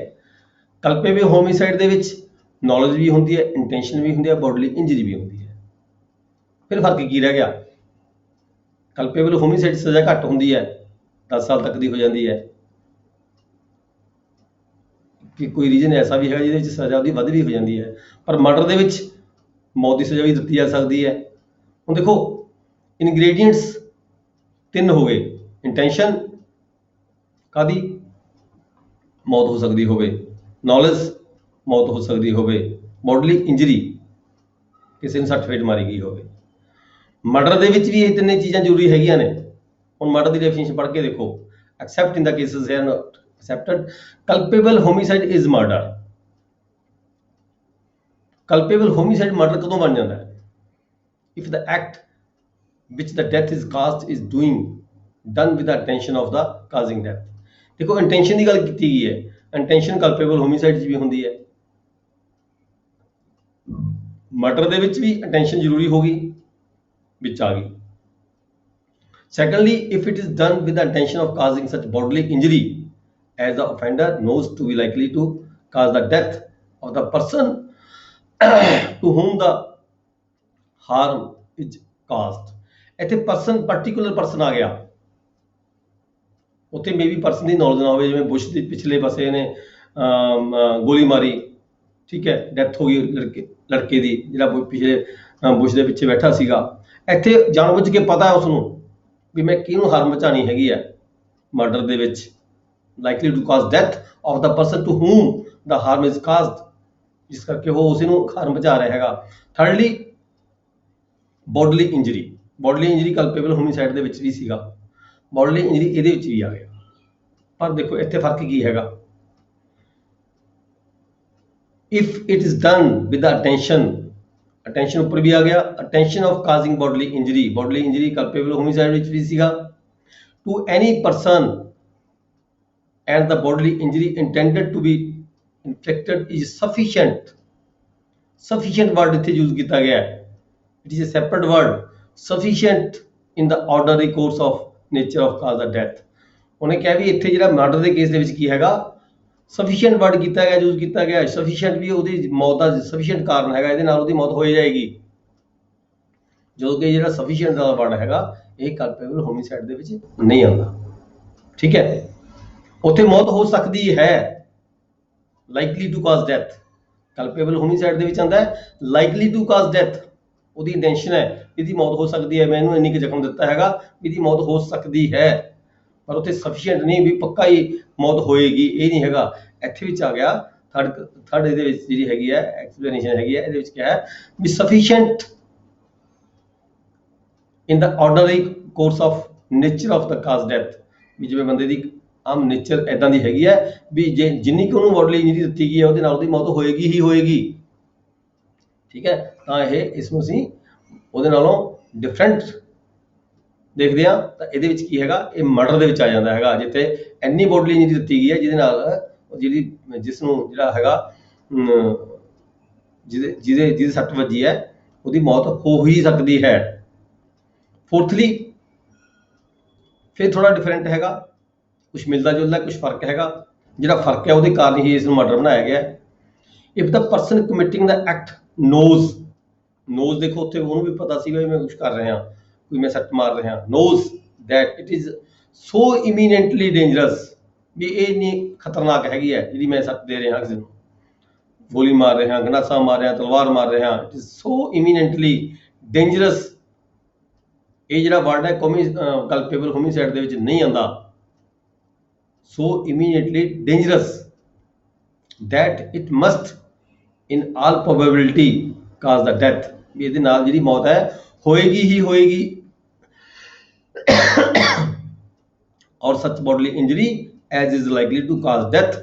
ਕਲਪੇਬਲ ਹੋਮਿਸਾਈਡ ਦੇ ਵਿੱਚ ਨੌਲੇਜ ਵੀ ਹੁੰਦੀ ਹੈ, ਇੰਟੈਂਸ਼ਨ ਵੀ ਹੁੰਦੀ ਹੈ, ਬੋਡਲੀ ਇੰਜਰੀ ਵੀ ਹੁੰਦੀ ਹੈ। ਫਿਰ ਫਰਕ ਕੀ ਰਹਿ ਗਿਆ? ਕਲਪੇਬਲ ਹੋਮਿਸਾਈਡ ਸਜ਼ਾ ਘੱਟ ਹੁੰਦੀ ਹੈ, 10 ਸਾਲ ਤੱਕ ਦੀ ਹੋ ਜਾਂਦੀ ਹੈ, ਕਿ ਕੋਈ ਰੀਜ਼ਨ ਐਸਾ ਵੀ ਹੈਗਾ ਜਿਹਦੇ ਵਿੱਚ ਸਜ਼ਾ ਉਹਦੀ ਵੱਧ ਵੀ ਹੋ ਜਾਂਦੀ ਹੈ, ਪਰ ਮਰਡਰ ਦੇ ਵਿੱਚ ਮੌਤ ਦੀ ਸਜ਼ਾ ਵੀ ਦਿੱਤੀ ਜਾ ਸਕਦੀ ਹੈ। ਹੁਣ ਦੇਖੋ ਇਨਗਰੀਡੀਐਂਟਸ 3 ਹੋ ਗਏ, ਇੰਟੈਂਸ਼ਨ ਕਾਦੀ ਮੌਤ ਹੋ ਸਕਦੀ ਹੋਵੇ, ਨੌਲੇਜ ਮੌਤ ਹੋ ਸਕਦੀ ਹੋਵੇ, ਬੋਡਲੀ ਇੰਜਰੀ ਕਿਸੇ ਨੂੰ ਸੱਟ ਫੇਟ ਮਾਰੀ ਗਈ ਹੋਵੇ। ਮਰਡਰ ਦੇ ਵਿੱਚ ਵੀ ਇਹ ਤਿੰਨੇ ਚੀਜ਼ਾਂ ਜ਼ਰੂਰੀ ਹੈਗੀਆਂ ਨੇ। ਹੁਣ ਮਰਡਰ ਦੀ ਡੈਫੀਨੇਸ਼ਨ ਪੜ੍ਹ ਕੇ ਦੇਖੋ, ਐਕਸੈਪਟ ਇਨ ਦਾ ਕੇਸਿਸ ਹੈ ਨਾਟ accepted, culpable homicide is murder। culpable homicide murder ਕਦੋਂ ਬਣ ਜਾਂਦਾ ਹੈ? if the act which the death is caused is done with the intention of the causing death। ਦੇਖੋ ਇੰਟੈਂਸ਼ਨ ਦੀ ਗੱਲ ਕੀਤੀ ਗਈ ਹੈ, ਇੰਟੈਂਸ਼ਨ culpable homicide 'ਚ ਵੀ ਹੁੰਦੀ ਹੈ, ਮਰਡਰ ਦੇ ਵਿੱਚ ਵੀ ਇੰਟੈਂਸ਼ਨ ਜ਼ਰੂਰੀ ਹੋ ਗਈ, ਵਿੱਚ ਆ ਗਈ। secondly, if it is done with the intention of causing such bodily injury as the offender knows to be likely to cause the death of the person to whom the harm is caused। ਇੱਥੇ ਪਰਸਨ ਪਾਰਟਿਕੂਲਰ ਪਰਸਨ ਆ ਗਿਆ, ਉੱਥੇ ਮੇਬੀ ਪਰਸਨ ਦੀ ਨੌਲੇਜ ਨਾ ਹੋਵੇ, ਜਿਵੇਂ ਬੁਸ਼ ਦੇ ਪਿਛਲੇ ਪਾਸੇ ਨੇ ਗੋਲੀ ਮਾਰੀ, ਠੀਕ ਹੈ, ਡੈਥ ਹੋ ਗਈ ਲੜਕੇ ਦੀ, ਜਿਹੜਾ ਪਿਛਲੇ ਬੁਸ਼ ਦੇ ਪਿੱਛੇ ਬੈਠਾ ਸੀਗਾ। ਇੱਥੇ ਜਾਣਬੁੱਝ ਕੇ ਪਤਾ ਉਸਨੂੰ ਵੀ ਮੈਂ ਕਿਹਨੂੰ ਹਾਰਮ ਪਹੁੰਚਾਉਣੀ ਹੈਗੀ ਹੈ ਮਰਡਰ ਦੇ ਵਿੱਚ, likely to cause death of the person to whom the harm is caused। ਜਿਸ ਕਰਕੇ ਉਹ ਉਸ ਨੂੰ ਖਾਰਨ ਬਚਾ ਰਿਹਾ ਹੈਗਾ। ਥਰਡਲੀ ਬੋਡਲੀ ਇੰਜਰੀ ਕਲਪੇਬਲ ਹੋਮਿਸਾਈਡ ਦੇ ਵਿੱਚ ਵੀ ਸੀਗਾ, ਬੋਡਲੀ ਇੰਜਰੀ ਇਹਦੇ ਵਿੱਚ ਵੀ ਆ ਗਿਆ। ਪਰ ਦੇਖੋ ਇੱਥੇ ਫਰਕ ਕੀ ਹੈਗਾ, if it is done with attention ਉੱਪਰ ਵੀ ਆ ਗਿਆ, attention of causing bodily injury culpable homicide ਵਿੱਚ ਵੀ ਸੀਗਾ, to any person and the bodily injury intended to be inflicted is sufficient word ਇੱਥੇ use ਕੀਤਾ ਗਿਆ ਹੈ, it is a separate word, sufficient in the ordinary course of nature of cause of death। ਉਹਨੇ ਕਿਹਾ ਵੀ ਇੱਥੇ ਜਿਹੜਾ ਮਰਡਰ ਦੇ ਕੇਸ ਦੇ ਵਿੱਚ ਕੀ ਹੈਗਾ, sufficient word ਕੀਤਾ ਗਿਆ, use ਕੀਤਾ ਗਿਆ। sufficient ਵੀ ਉਹਦੀ ਮੌਤ ਦਾ sufficient ਕਾਰਨ ਹੈਗਾ, ਇਹਦੇ ਨਾਲ ਉਹਦੀ ਮੌਤ ਹੋ ਜਾਏਗੀ, ਜਦੋਂ ਕਿ ਜਿਹੜਾ sufficient ਦਾ word ਹੈਗਾ ਇਹ culpable homicide ਦੇ ਵਿੱਚ ਨਹੀਂ ਆਉਂਦਾ। ਠੀਕ ਹੈ, ਉੱਥੇ ਮੌਤ ਹੋ ਸਕਦੀ ਹੈ, likely to cause death. Culpable homicide ਦੇ ਵਿੱਚ ਆਉਂਦਾ ਹੈ ਲਾਈਕਲੀ ਟੂ ਕਾਜ਼ ਡੈਥ, ਉਹਦੀ ਇੰਟੈਂਸ਼ਨ ਹੈ ਇਹਦੀ ਮੌਤ ਹੋ ਸਕਦੀ ਹੈ, ਮੈਂ ਇਹਨੂੰ ਇੰਨੀ ਕੁ ਜ਼ਖਮ ਦਿੱਤਾ ਹੈਗਾ ਇਹਦੀ ਮੌਤ ਹੋ ਸਕਦੀ ਹੈ, ਪਰ ਉੱਥੇ ਸਫੀਸ਼ੀਐਂਟ ਨਹੀਂ ਵੀ ਪੱਕਾ ਹੀ ਮੌਤ ਹੋਏਗੀ, ਇਹ ਨਹੀਂ ਹੈਗਾ। ਇੱਥੇ ਵਿੱਚ ਆ ਗਿਆ ਥਰਡ ਇਹਦੇ ਵਿੱਚ ਜਿਹੜੀ ਹੈਗੀ ਹੈ ਐਕਸਪਲੇਨੇਸ਼ਨ ਹੈਗੀ ਹੈ, ਇਹਦੇ ਵਿੱਚ ਕਿਹਾ ਹੈ ਵੀ sufficient in the ordinary course of nature of the cause death, ਵੀ ਜਿਵੇਂ ਬੰਦੇ ਦੀ ਆਮ ਨੇਚਰ ਇਦਾਂ ਦੀ ਹੈਗੀ ਹੈ ਵੀ ਜੇ ਜਿੰਨੀ ਕਿ ਉਹਨੂੰ ਬੋਡਲੀ ਇੰਜਰੀ ਦਿੱਤੀ ਗਈ ਹੈ ਉਹਦੇ ਨਾਲ ਉਹਦੀ ਮੌਤ ਹੋਏਗੀ ਹੀ ਹੋਏਗੀ। ਠੀਕ ਹੈ, ਤਾਂ ਇਹ ਇਸ ਨੂੰ ਅਸੀਂ ਉਹਦੇ ਨਾਲੋਂ ਡਿਫਰੈਂਟ ਦੇਖਦੇ ਹਾਂ ਤਾਂ ਇਹਦੇ ਵਿੱਚ ਕੀ ਹੈਗਾ, ਇਹ ਮਰਡਰ ਦੇ ਵਿੱਚ ਆ ਜਾਂਦਾ ਹੈਗਾ, ਜਿੱਥੇ ਇੰਨੀ ਬੋਡਲੀ ਇੰਜਰੀ ਦਿੱਤੀ ਗਈ ਹੈ ਜਿਹਦੇ ਨਾਲ ਜਿਸ ਨੂੰ ਜਿਹੜਾ ਹੈਗਾ ਜਿਹਦੇ ਸੱਟ ਵੱਜੀ ਹੈ ਉਹਦੀ ਮੌਤ ਹੋ ਹੀ ਸਕਦੀ ਹੈ। ਫੋਰਥਲੀ ਫਿਰ ਥੋੜਾ ਡਿਫਰੈਂਟ ਹੈਗਾ, ਕੁਛ ਮਿਲਦਾ ਜੁਲਦਾ ਕੁਛ ਫਰਕ ਹੈਗਾ, ਜਿਹੜਾ ਫਰਕ ਹੈ ਉਹਦੇ ਕਾਰਨ ਹੀ ਇਸ ਨੂੰ ਮਰਡਰ ਬਣਾਇਆ ਗਿਆ। If the person committing the act knows ਦੇਖੋ ਉੱਥੇ ਉਹਨੂੰ ਵੀ ਪਤਾ ਸੀ ਵੀ ਮੈਂ ਕੁਛ ਕਰ ਰਿਹਾ, ਕੋਈ ਮੈਂ ਸੱਟ ਮਾਰ ਰਿਹਾ, knows that it is so imminently dangerous, ਵੀ ਇਹ ਨਹੀਂ ਖਤਰਨਾਕ ਹੈਗੀ ਹੈ ਜਿਹੜੀ ਮੈਂ ਸੱਟ ਦੇ ਰਿਹਾ ਕਿਸੇ ਨੂੰ, ਗੋਲੀ ਮਾਰ ਰਿਹਾ, ਗੰਡਾਸਾ ਮਾਰ ਰਿਹਾ, ਤਲਵਾਰ ਮਾਰ ਰਿਹਾ, it is so imminently dangerous. ਇਹ ਜਿਹੜਾ ਵਰਡ ਹੈ ਕਲਪੇਬਲ ਹੋਮਿਸਾਈਡ ਦੇ ਵਿੱਚ ਨਹੀਂ ਆਉਂਦਾ, so immediately dangerous that it must in all probability cause the death, ਵੀ ਇਹਦੇ ਨਾਲ ਜਿਹੜੀ ਮੌਤ ਹੈ ਹੋਏਗੀ ਹੀ ਹੋਏਗੀ। or such bodily injury as is likely to cause death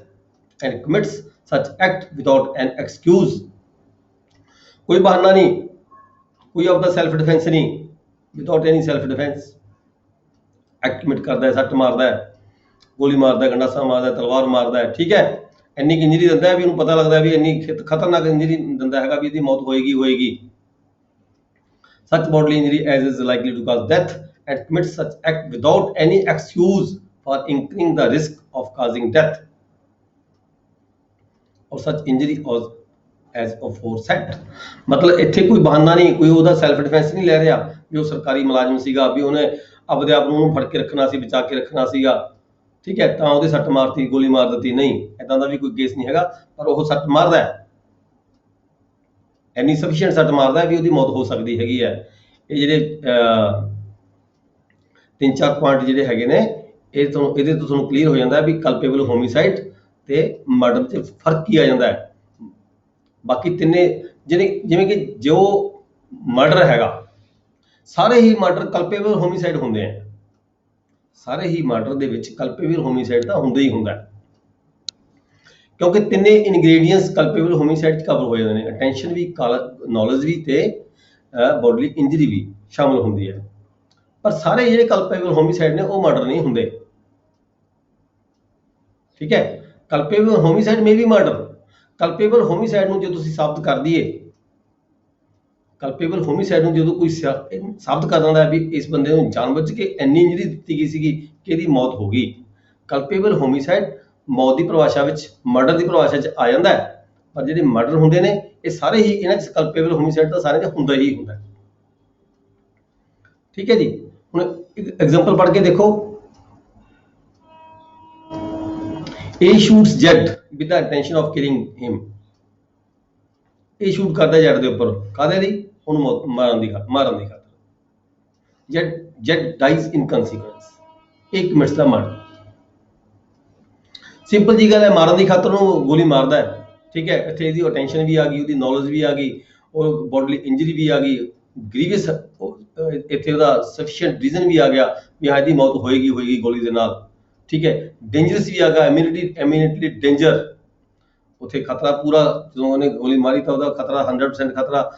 and commits such act without an excuse, ਕੋਈ ਬਹਾਨਾ ਨਹੀਂ, ਕੋਈ ਆਪਦਾ ਸੈਲਫ ਡਿਫੈਂਸ ਨਹੀਂ, without any self defence act commit ਕਰਦਾ ਹੈ, ਸੱਟ ਮਾਰਦਾ ਹੈ, ਗੋਲੀ ਮਾਰਦਾ, ਗੰਡਾਸਾ ਮਾਰਦਾ, ਤਲਵਾਰ ਮਾਰਦਾ ਹੈ। ਠੀਕ ਹੈ, ਇੰਨੀ ਕਿ ਇੰਜਰੀ ਦਿੰਦਾ ਹੈ ਵੀ ਉਹਨੂੰ ਪਤਾ ਲੱਗਦਾ ਵੀ ਇੰਨੀ ਖਤਰਨਾਕ ਇੰਜਰੀ ਦਿੰਦਾ ਹੈਗਾ ਵੀ ਇਹਦੀ ਮੌਤ ਹੋਏਗੀ। such bodily injury as is likely to cause death and commits such act without any excuse for incurring the risk of causing death or such injury as aforesaid। ਮਤਲਬ ਇੱਥੇ ਕੋਈ ਬਹਾਨਾ ਨਹੀਂ, ਕੋਈ ਉਹਦਾ ਸੈਲਫ ਡਿਫੈਂਸ ਨਹੀਂ ਲੈ ਰਿਹਾ ਵੀ ਉਹ ਸਰਕਾਰੀ ਮੁਲਾਜ਼ਮ ਸੀਗਾ, ਵੀ ਉਹਨੇ ਆਪਦੇ ਆਪ ਨੂੰ ਫੜ ਕੇ ਰੱਖਣਾ ਸੀ, ਬਚਾ ਕੇ ਰੱਖਣਾ ਸੀਗਾ। ਠੀਕ ਹੈ, ਤਾਂ ਉਹਦੇ ਸੱਟ ਮਾਰਤੀ, ਗੋਲੀ ਮਾਰ ਦਿੱਤੀ, ਨਹੀਂ, ਇਦਾਂ ਦਾ ਵੀ ਕੋਈ ਕੇਸ ਨਹੀਂ ਹੈਗਾ, ਪਰ ਉਹ ਸੱਟ ਮਾਰਦਾ ਹੈ, ਇੰਨੀ ਸਫੀਸ਼ੀਐਂਟ ਸੱਟ ਮਾਰਦਾ ਵੀ ਉਹਦੀ ਮੌਤ ਹੋ ਸਕਦੀ ਹੈਗੀ ਹੈ। ਇਹ ਜਿਹੜੇ 3-4 ਪੁਆਇੰਟ ਜਿਹੜੇ ਹੈਗੇ ਨੇ ਇਹਦੇ ਤੋਂ ਤੁਹਾਨੂੰ ਕਲੀਅਰ ਹੋ ਜਾਂਦਾ ਵੀ ਕਲਪੇਬਲ ਹੋਮਿਸਾਈਡ ਤੇ ਮਰਡਰ 'ਚ ਫਰਕ ਕੀ ਆ ਜਾਂਦਾ ਹੈ। ਬਾਕੀ ਤਿੰਨੇ ਜਿਵੇਂ ਕਿ ਜੋ ਮਰਡਰ ਹੈਗਾ, ਸਾਰੇ ਹੀ ਮਰਡਰ ਕਲਪੇਬਲ ਹੋਮਿਸਾਈਡ ਹੁੰਦੇ ਆ, ਸਾਰੇ ਹੀ ਮਰਡਰ ਦੇ ਵਿੱਚ ਕਲਪੇਬਲ ਹੋਮਿਸਾਈਡ ਤਾਂ ਹੁੰਦਾ ਹੀ ਹੁੰਦਾ, ਕਿਉਂਕਿ ਤਿੰਨੇ ਇਨਗਰੀਡੀਐਂਟਸ ਕਲਪੇਬਲ ਹੋਮਿਸਾਈਡ 'ਚ ਕਵਰ ਹੋ ਜਾਂਦੇ ਨੇ, ਅਟੈਂਸ਼ਨ ਵੀ, ਨੌਲੇਜ ਵੀ ਤੇ ਬੋਡਲੀ ਇੰਜਰੀ ਵੀ ਸ਼ਾਮਲ ਹੁੰਦੀ ਹੈ। ਪਰ ਸਾਰੇ ਜਿਹੜੇ ਕਲਪੇਬਲ ਹੋਮਿਸਾਈਡ ਨੇ ਉਹ ਮਰਡਰ ਨਹੀਂ ਹੁੰਦੇ। ਠੀਕ ਹੈ, ਕਲਪੇਬਲ ਹੋਮਿਸਾਈਡ ਮੇ ਵੀ ਮਰਡਰ, ਕਲਪੇਬਲ ਹੋਮਿਸਾਈਡ ਨੂੰ ਜੇ ਤੁਸੀਂ ਸਾਬਤ ਕਰ ਦਈਏ, ਕਲਪੇਬਲ ਹੋਮਿਸਾਈਡ ਨੂੰ ਜਦੋਂ ਕੋਈ ਸਾਬਤ ਕਰ ਦਿੰਦਾ ਵੀ ਇਸ ਬੰਦੇ ਨੂੰ ਜਾਣਬੁੱਝ ਕੇ ਇੰਨੀ ਇੰਜਰੀ ਦਿੱਤੀ ਗਈ ਸੀਗੀ ਕਿ ਇਹਦੀ ਮੌਤ ਹੋ ਗਈ, ਕਲਪੇਬਲ ਹੋਮਿਸਾਈਡ ਮੌਤ ਦੀ ਪਰਿਭਾਸ਼ਾ ਵਿੱਚ, ਮਰਡਰ ਦੀ ਪਰਿਭਾਸ਼ਾ 'ਚ ਆ ਜਾਂਦਾ ਹੈ। ਪਰ ਜਿਹੜੇ ਮਰਡਰ ਹੁੰਦੇ ਨੇ ਇਹ ਸਾਰੇ ਹੀ ਇਹਨਾਂ 'ਚ ਕਲਪੇਬਲ ਹੋਮਿਸਾਈਡ ਤਾਂ ਸਾਰੇ 'ਚ ਹੁੰਦਾ ਹੀ ਹੁੰਦਾ। ਠੀਕ ਹੈ ਜੀ, ਹੁਣ ਐਗਜ਼ਾਮਪਲ ਪੜ੍ਹ ਕੇ ਦੇਖੋ। A shoots Z with the intention of killing him, ਇਹ ਸ਼ੂਟ ਕਰਦਾ ਜੱਟ ਦੇ ਉੱਪਰ, ਕਾਹਦੇ ਲਈ, ਉਹਨੂੰ ਮਾਰਨ ਦੀ ਖਾਤਰ। Z dies in consequence, ਇਹ commits ਦਾ ਮਰਡਰ। ਸਿੰਪਲ ਜੀ ਗੱਲ ਹੈ, ਮਾਰਨ ਦੀ ਖਾਤਰ ਉਹਨੂੰ ਗੋਲੀ ਮਾਰਦਾ ਹੈ। ਠੀਕ ਹੈ। ਇੱਥੇ ਇਹਦੀ ਅਟੈਂਸ਼ਨ ਵੀ ਆ ਗਈ, ਉਹਦੀ ਨੌਲੇਜ ਵੀ ਆ ਗਈ, ਉਹ ਬੋਡਲੀ ਇੰਜਰੀ ਵੀ ਆ ਗਈ, ਗ੍ਰੀਵਸ ਇੱਥੇ ਉਹਦਾ ਸਫੀਸ਼ੀਐਂਟ ਰੀਜ਼ਨ ਵੀ ਆ ਗਿਆ ਵੀ ਹਾਂ ਇਹਦੀ ਮੌਤ ਹੋਏਗੀ ਗੋਲੀ ਦੇ ਨਾਲ, ਠੀਕ ਹੈ। ਡੇਂਜਰਸ ਵੀ ਆ ਗਿਆ, ਇਮੀਨਿਟਲੀ ਡੇਂਜਰ, ਉੱਥੇ ਖਤਰਾ ਪੂਰਾ, ਜਦੋਂ ਉਹਨੇ ਗੋਲੀ ਮਾਰੀ ਤਾਂ ਉਹਦਾ ਖਤਰਾ 100% ਖਤਰਾ,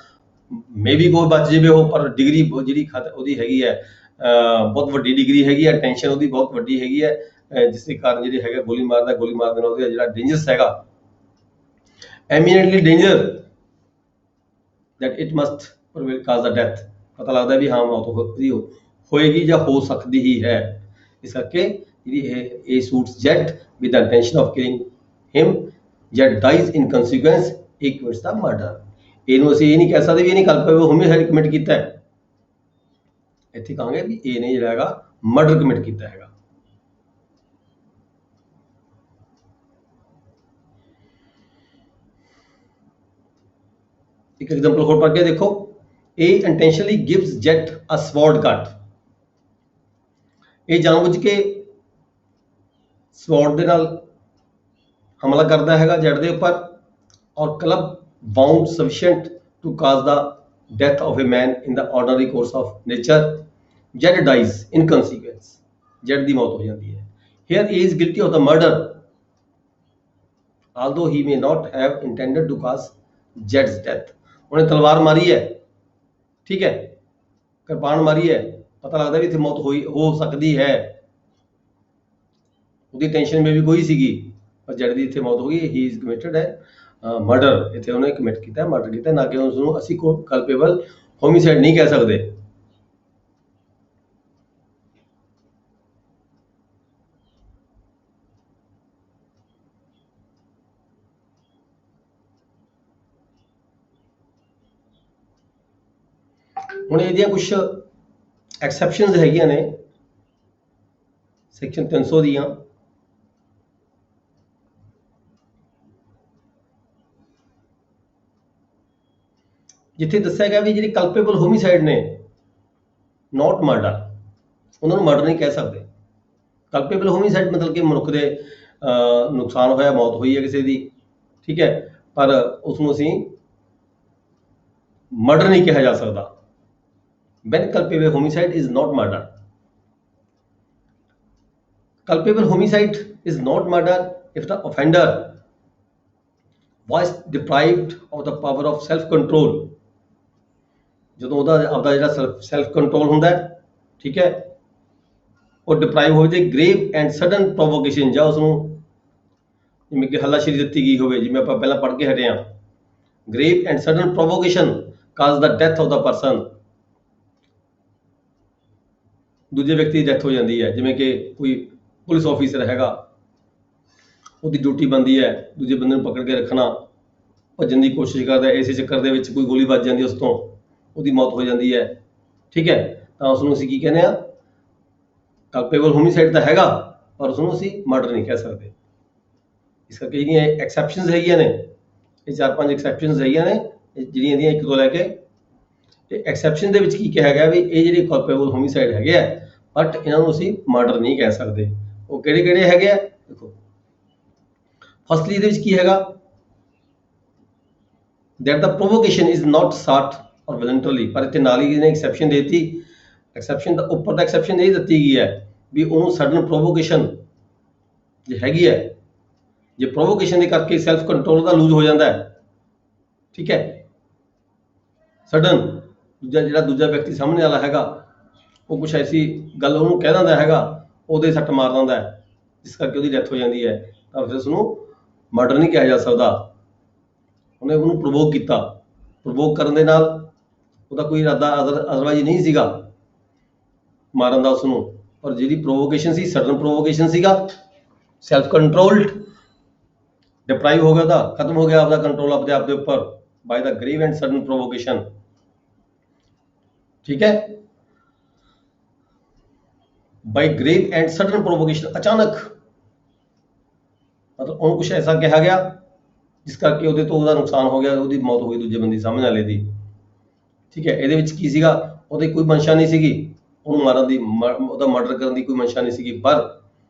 ਮੇ ਵੀ ਕੋਈ ਬਚ ਜਾਵੇ ਉਹ, ਪਰ ਡਿਗਰੀ ਜਿਹੜੀ ਉਹਦੀ ਹੈਗੀ ਹੈ ਬਹੁਤ ਵੱਡੀ ਡਿਗਰੀ ਹੈਗੀ ਹੈ, ਟੈਂਸ਼ਨ ਉਹਦੀ ਬਹੁਤ ਵੱਡੀ ਹੈਗੀ ਹੈ, ਜਿਸ ਦੇ ਕਾਰਨ ਜਿਹੜੇ ਹੈਗਾ ਗੋਲੀ ਮਾਰਨ ਨਾਲ ਉਹਦਾ ਜਿਹੜਾ ਡੇਂਜਰਸ ਹੈਗਾ, eminently danger that it must cause the death, ਪਤਾ ਲੱਗਦਾ ਵੀ ਹਾਂ ਮੌਤ ਹੋਏਗੀ ਜਾਂ ਹੋ ਸਕਦੀ ਹੀ ਹੈ। ਇਸ ਕਰਕੇ ਜਿਹੜੀ ਇਹ shoots Jet with the intention of killing him, Jet dies in consequence, he commits the murder। ਇਹਨੂੰ ਅਸੀਂ ਇਹ ਨਹੀਂ ਕਹਿ ਸਕਦੇ ਵੀ ਇਹਨੇ culpable homicide commit ਕੀਤਾ ਹੈ, ਇੱਥੇ ਕਹਾਂਗੇ ਵੀ ਇਹਨੇ ਜਿਹੜਾ ਹੈਗਾ ਮਰਡਰ ਕਮਿਟ ਕੀਤਾ ਹੈਗਾ। ਇੱਕ ਐਗਜ਼ਾਮਪਲ ਹੋਰ ਪੜ੍ਹ ਕੇ ਦੇਖੋ, ਇਹ ਇੰਟੈਂਸ਼ਨਲੀ ਗਿਵਸ ਜੈਟ ਅ ਸਵॉर्ड ਕੱਟ, ਇਹ ਜਾਣਬੁੱਝ ਕੇ ਸਵॉर्ड ਦੇ ਨਾਲ ਹਮਲਾ ਕਰਦਾ ਹੈਗਾ ਜੈਟ ਦੇ ਉੱਪਰ, or club wound sufficient to cause the death of a man in the ordinary course of nature, Z dies in consequence, Z ਦੀ ਮੌਤ ਹੋ ਜਾਂਦੀ ਹੈ। Here he is guilty of the murder although he may not have intended to cause Jet's death। ਉਹਨੇ ਤਲਵਾਰ ਮਾਰੀ ਹੈ, ਠੀਕ ਹੈ, ਕਿਰਪਾਨ ਮਾਰੀ ਹੈ, ਪਤਾ ਲੱਗਦਾ ਵੀ ਇੱਥੇ ਮੌਤ ਹੋ ਸਕਦੀ ਹੈ, ਉਹਦੀ ਟੈਨਸ਼ਨ ਮੇ ਵੀ ਕੋਈ ਸੀਗੀ, ਪਰ ਜੈਟ ਦੀ ਇੱਥੇ ਮੌਤ ਹੋ ਗਈ। ਹੀ ਇਜ਼ ਕਮਿਟਡ ਹੈ ਮਰਡਰ, ਇੱਥੇ ਉਹਨੇ ਕਮਿਟ ਕੀਤਾ, ਮਰਡਰ ਕੀਤਾ, ਨਾ ਕਿ ਉਸਨੂੰ ਅਸੀਂ ਕਲਪੇਬਲ ਹੋਮਿਸਾਈਡ ਨਹੀਂ ਕਹਿ ਸਕਦੇ। ਹੁਣ ਇਹਦੀਆਂ ਕੁਝ ਐਕਸੈਪਸ਼ਨਸ ਹੈਗੀਆਂ ਨੇ ਸੈਕਸ਼ਨ 300 ਦੀਆਂ, ਜਿੱਥੇ ਦੱਸਿਆ ਗਿਆ ਵੀ ਜਿਹੜੀ ਕਲਪੇਬਲ ਹੋਮਿਸਾਈਡ ਨੇ, ਨਾਟ ਮਰਡਰ, ਉਹਨਾਂ ਨੂੰ ਮਰਡਰ ਨਹੀਂ ਕਹਿ ਸਕਦੇ। ਕਲਪੇਬਲ ਹੋਮਿਸਾਈਡ ਮਤਲਬ ਕਿ ਮਨੁੱਖ ਦੇ ਨੁਕਸਾਨ ਹੋਇਆ, ਮੌਤ ਹੋਈ ਹੈ ਕਿਸੇ ਦੀ, ਠੀਕ ਹੈ, ਪਰ ਉਸਨੂੰ ਅਸੀਂ ਮਰਡਰ ਨਹੀਂ ਕਿਹਾ ਜਾ ਸਕਦਾ। when culpable homicide is not murder, culpable homicide is not murder if the offender was deprived of the power of self control, ਜਦੋਂ ਉਹਦਾ ਆਪਦਾ ਜਿਹੜਾ ਸੈਲਫ ਕੰਟਰੋਲ ਹੁੰਦਾ ਹੈ, ਠੀਕ ਹੈ, ਉਹ ਡਿਪਰਾਈਵ ਹੋ ਜਾਏ ਗ੍ਰੇਵ ਐਂਡ ਸਡਨ ਪ੍ਰੋਵੋਕੇਸ਼ਨ, ਜਾਂ ਉਸਨੂੰ ਜਿਵੇਂ ਕਿ ਹੱਲਾਸ਼ੇਰੀ ਦਿੱਤੀ ਗਈ ਹੋਵੇ, ਜਿਵੇਂ ਆਪਾਂ ਪਹਿਲਾਂ ਪੜ੍ਹ ਕੇ ਹਟੇ ਹਾਂ, grave and sudden provocation cause the death of the person, ਦੂਜੇ ਵਿਅਕਤੀ ਦੀ ਡੈਥ ਹੋ ਜਾਂਦੀ ਹੈ, ਜਿਵੇਂ ਕਿ ਕੋਈ ਪੁਲਿਸ ਆਫੀਸਰ ਹੈਗਾ, ਉਹਦੀ ਡਿਊਟੀ ਬਣਦੀ ਹੈ ਦੂਜੇ ਬੰਦੇ ਨੂੰ ਪਕੜ ਕੇ ਰੱਖਣਾ, ਭੱਜਣ ਦੀ ਕੋਸ਼ਿਸ਼ ਕਰਦਾ, ਇਸੇ ਚੱਕਰ ਦੇ ਵਿੱਚ ਕੋਈ ਗੋਲੀ ਵੱਜ ਜਾਂਦੀ ਉਸ ਤੋਂ, ਉਹਦੀ ਮੌਤ ਹੋ ਜਾਂਦੀ ਹੈ, ਠੀਕ ਹੈ, ਤਾਂ ਉਸ ਨੂੰ ਅਸੀਂ ਕੀ ਕਹਿੰਦੇ ਆ, ਕਲਪੇਬਲ ਹੋਮਿਸਾਈਡ ਤਾਂ ਹੈਗਾ, ਪਰ ਉਸ ਨੂੰ ਅਸੀਂ ਮਰਡਰ ਨਹੀਂ ਕਹਿ ਸਕਦੇ। ਇਸ ਕਰਕੇ ਜਿਹੜੀਆਂ ਐਕਸੈਪਸ਼ਨਸ ਹੈਗੀਆਂ ਨੇ, ਇਹ 4-5 ਐਕਸੈਪਸ਼ਨਸ ਹੈਗੀਆਂ ਨੇ, ਜਿਹੜੀਆਂ ਇਹਦੀਆਂ 1 ਤੋਂ ਲੈ ਕੇ, ਤੇ ਐਕਸੈਪਸ਼ਨ ਦੇ ਵਿੱਚ ਕੀ ਕਿਹਾ ਗਿਆ ਵੀ ਇਹ ਜਿਹੜੇ ਕਲਪੇਬਲ ਹੋਮਿਸਾਈਡ ਹੈਗੇ ਆ, ਬਟ ਇਹਨਾਂ ਨੂੰ ਅਸੀਂ ਮਰਡਰ ਨਹੀਂ ਕਹਿ ਸਕਦੇ। ਉਹ ਕਿਹੜੇ ਕਿਹੜੇ ਹੈਗੇ ਆ ਦੇਖੋ, ਫਸਟਲੀ ਇਹਦੇ ਵਿੱਚ ਕੀ ਹੈਗਾ, that the provocation is not sought or voluntarily, ਪਰ ਇੱਥੇ ਨਾਲ ਹੀ ਇਹਨੇ ਐਕਸੈਪਸ਼ਨ ਦੇ ਦਿੱਤੀ, ਐਕਸੈਪਸ਼ਨ ਦਾ ਉੱਪਰ ਦਾ ਐਕਸੈਪਸ਼ਨ ਇਹ ਦਿੱਤੀ ਗਈ ਹੈ ਵੀ ਉਹਨੂੰ ਸਡਨ ਪ੍ਰੋਵੋਕੇਸ਼ਨ ਜੇ ਹੈਗੀ ਹੈ, ਜੇ ਪ੍ਰੋਵੋਕੇਸ਼ਨ ਦੇ ਕਰਕੇ ਸੈਲਫ ਕੰਟਰੋਲ ਦਾ ਲੂਜ਼ ਹੋ ਜਾਂਦਾ ਹੈ, ਠੀਕ ਹੈ, ਸਡਨ ਦੂਜਾ ਵਿਅਕਤੀ ਸਾਹਮਣੇ ਵਾਲਾ ਹੈਗਾ, ਉਹ ਕੁਛ ਐਸੀ ਗੱਲ ਉਹਨੂੰ ਕਹਿ ਦਿੰਦਾ ਹੈਗਾ, ਉਹਦੇ ਸੱਟ ਮਾਰ ਦਿੰਦਾ ਹੈ, ਜਿਸ ਕਰਕੇ ਉਹਦੀ ਡੈਥ ਹੋ ਜਾਂਦੀ ਹੈ, ਤਾਂ ਫਿਰ ਉਸਨੂੰ ਮਰਡਰ ਨਹੀਂ ਕਿਹਾ ਜਾ ਸਕਦਾ। ਉਹਨੇ ਉਹਨੂੰ ਪ੍ਰਵੋਕ ਕੀਤਾ, ਪ੍ਰਵੋਕ ਕਰਨ ਦੇ ਨਾਲ ਉਹਦਾ ਕੋਈ ਇਰਾਦਾ ਅਦਰਵਾਈਜ਼ ਨਹੀਂ ਸੀਗਾ ਮਾਰਨ ਦਾ ਉਸਨੂੰ, ਪਰ ਜਿਹੜੀ ਪ੍ਰੋਵੋਕੇਸ਼ਨ ਸੀ ਸਡਨ ਪ੍ਰੋਵੋਕੇਸ਼ਨ ਸੀਗਾ, ਸੈਲਫ ਕੰਟਰੋਲਡ, ਡਿਪਰਾਈਵ ਹੋ ਗਿਆ, ਉਹਦਾ ਖਤਮ ਹੋ ਗਿਆ ਆਪਦਾ ਕੰਟਰੋਲ ਆਪਣੇ ਆਪ ਦੇ ਉੱਪਰ ਬਾਈ ਦਾ ਗ੍ਰੇਵ ਐਂਡ ਸਡਨ ਪ੍ਰੋਵੋਕੇਸ਼ਨ, ਠੀਕ ਹੈ, ਬਾਈ ਗ੍ਰੇਵ ਐਂਡ ਸਡਨ ਪ੍ਰੋਵੋਕੇਸ਼ਨ, ਅਚਾਨਕ, ਮਤਲਬ ਉਹਨੂੰ ਕੁਛ ਐਸਾ ਕਿਹਾ ਗਿਆ ਜਿਸ ਕਰਕੇ ਉਹਦੇ ਤੋਂ ਉਹਦਾ ਨੁਕਸਾਨ ਹੋ ਗਿਆ, ਉਹਦੀ ਮੌਤ ਹੋ ਗਈ ਦੂਜੇ ਬੰਦੇ ਸਾਹਮਣੇ ਵਾਲੇ ਦੀ, ਠੀਕ ਹੈ। ਇਹਦੇ ਵਿੱਚ ਕੀ ਸੀਗਾ, ਉਹਦੀ ਕੋਈ ਮਨਸ਼ਾ ਨਹੀਂ ਸੀਗੀ ਉਹਨੂੰ ਮਾਰਨ ਦੀ, ਉਹਦਾ ਮਰਡਰ ਕਰਨ ਦੀ ਕੋਈ ਮਨਸ਼ਾ ਨਹੀਂ ਸੀਗੀ, ਪਰ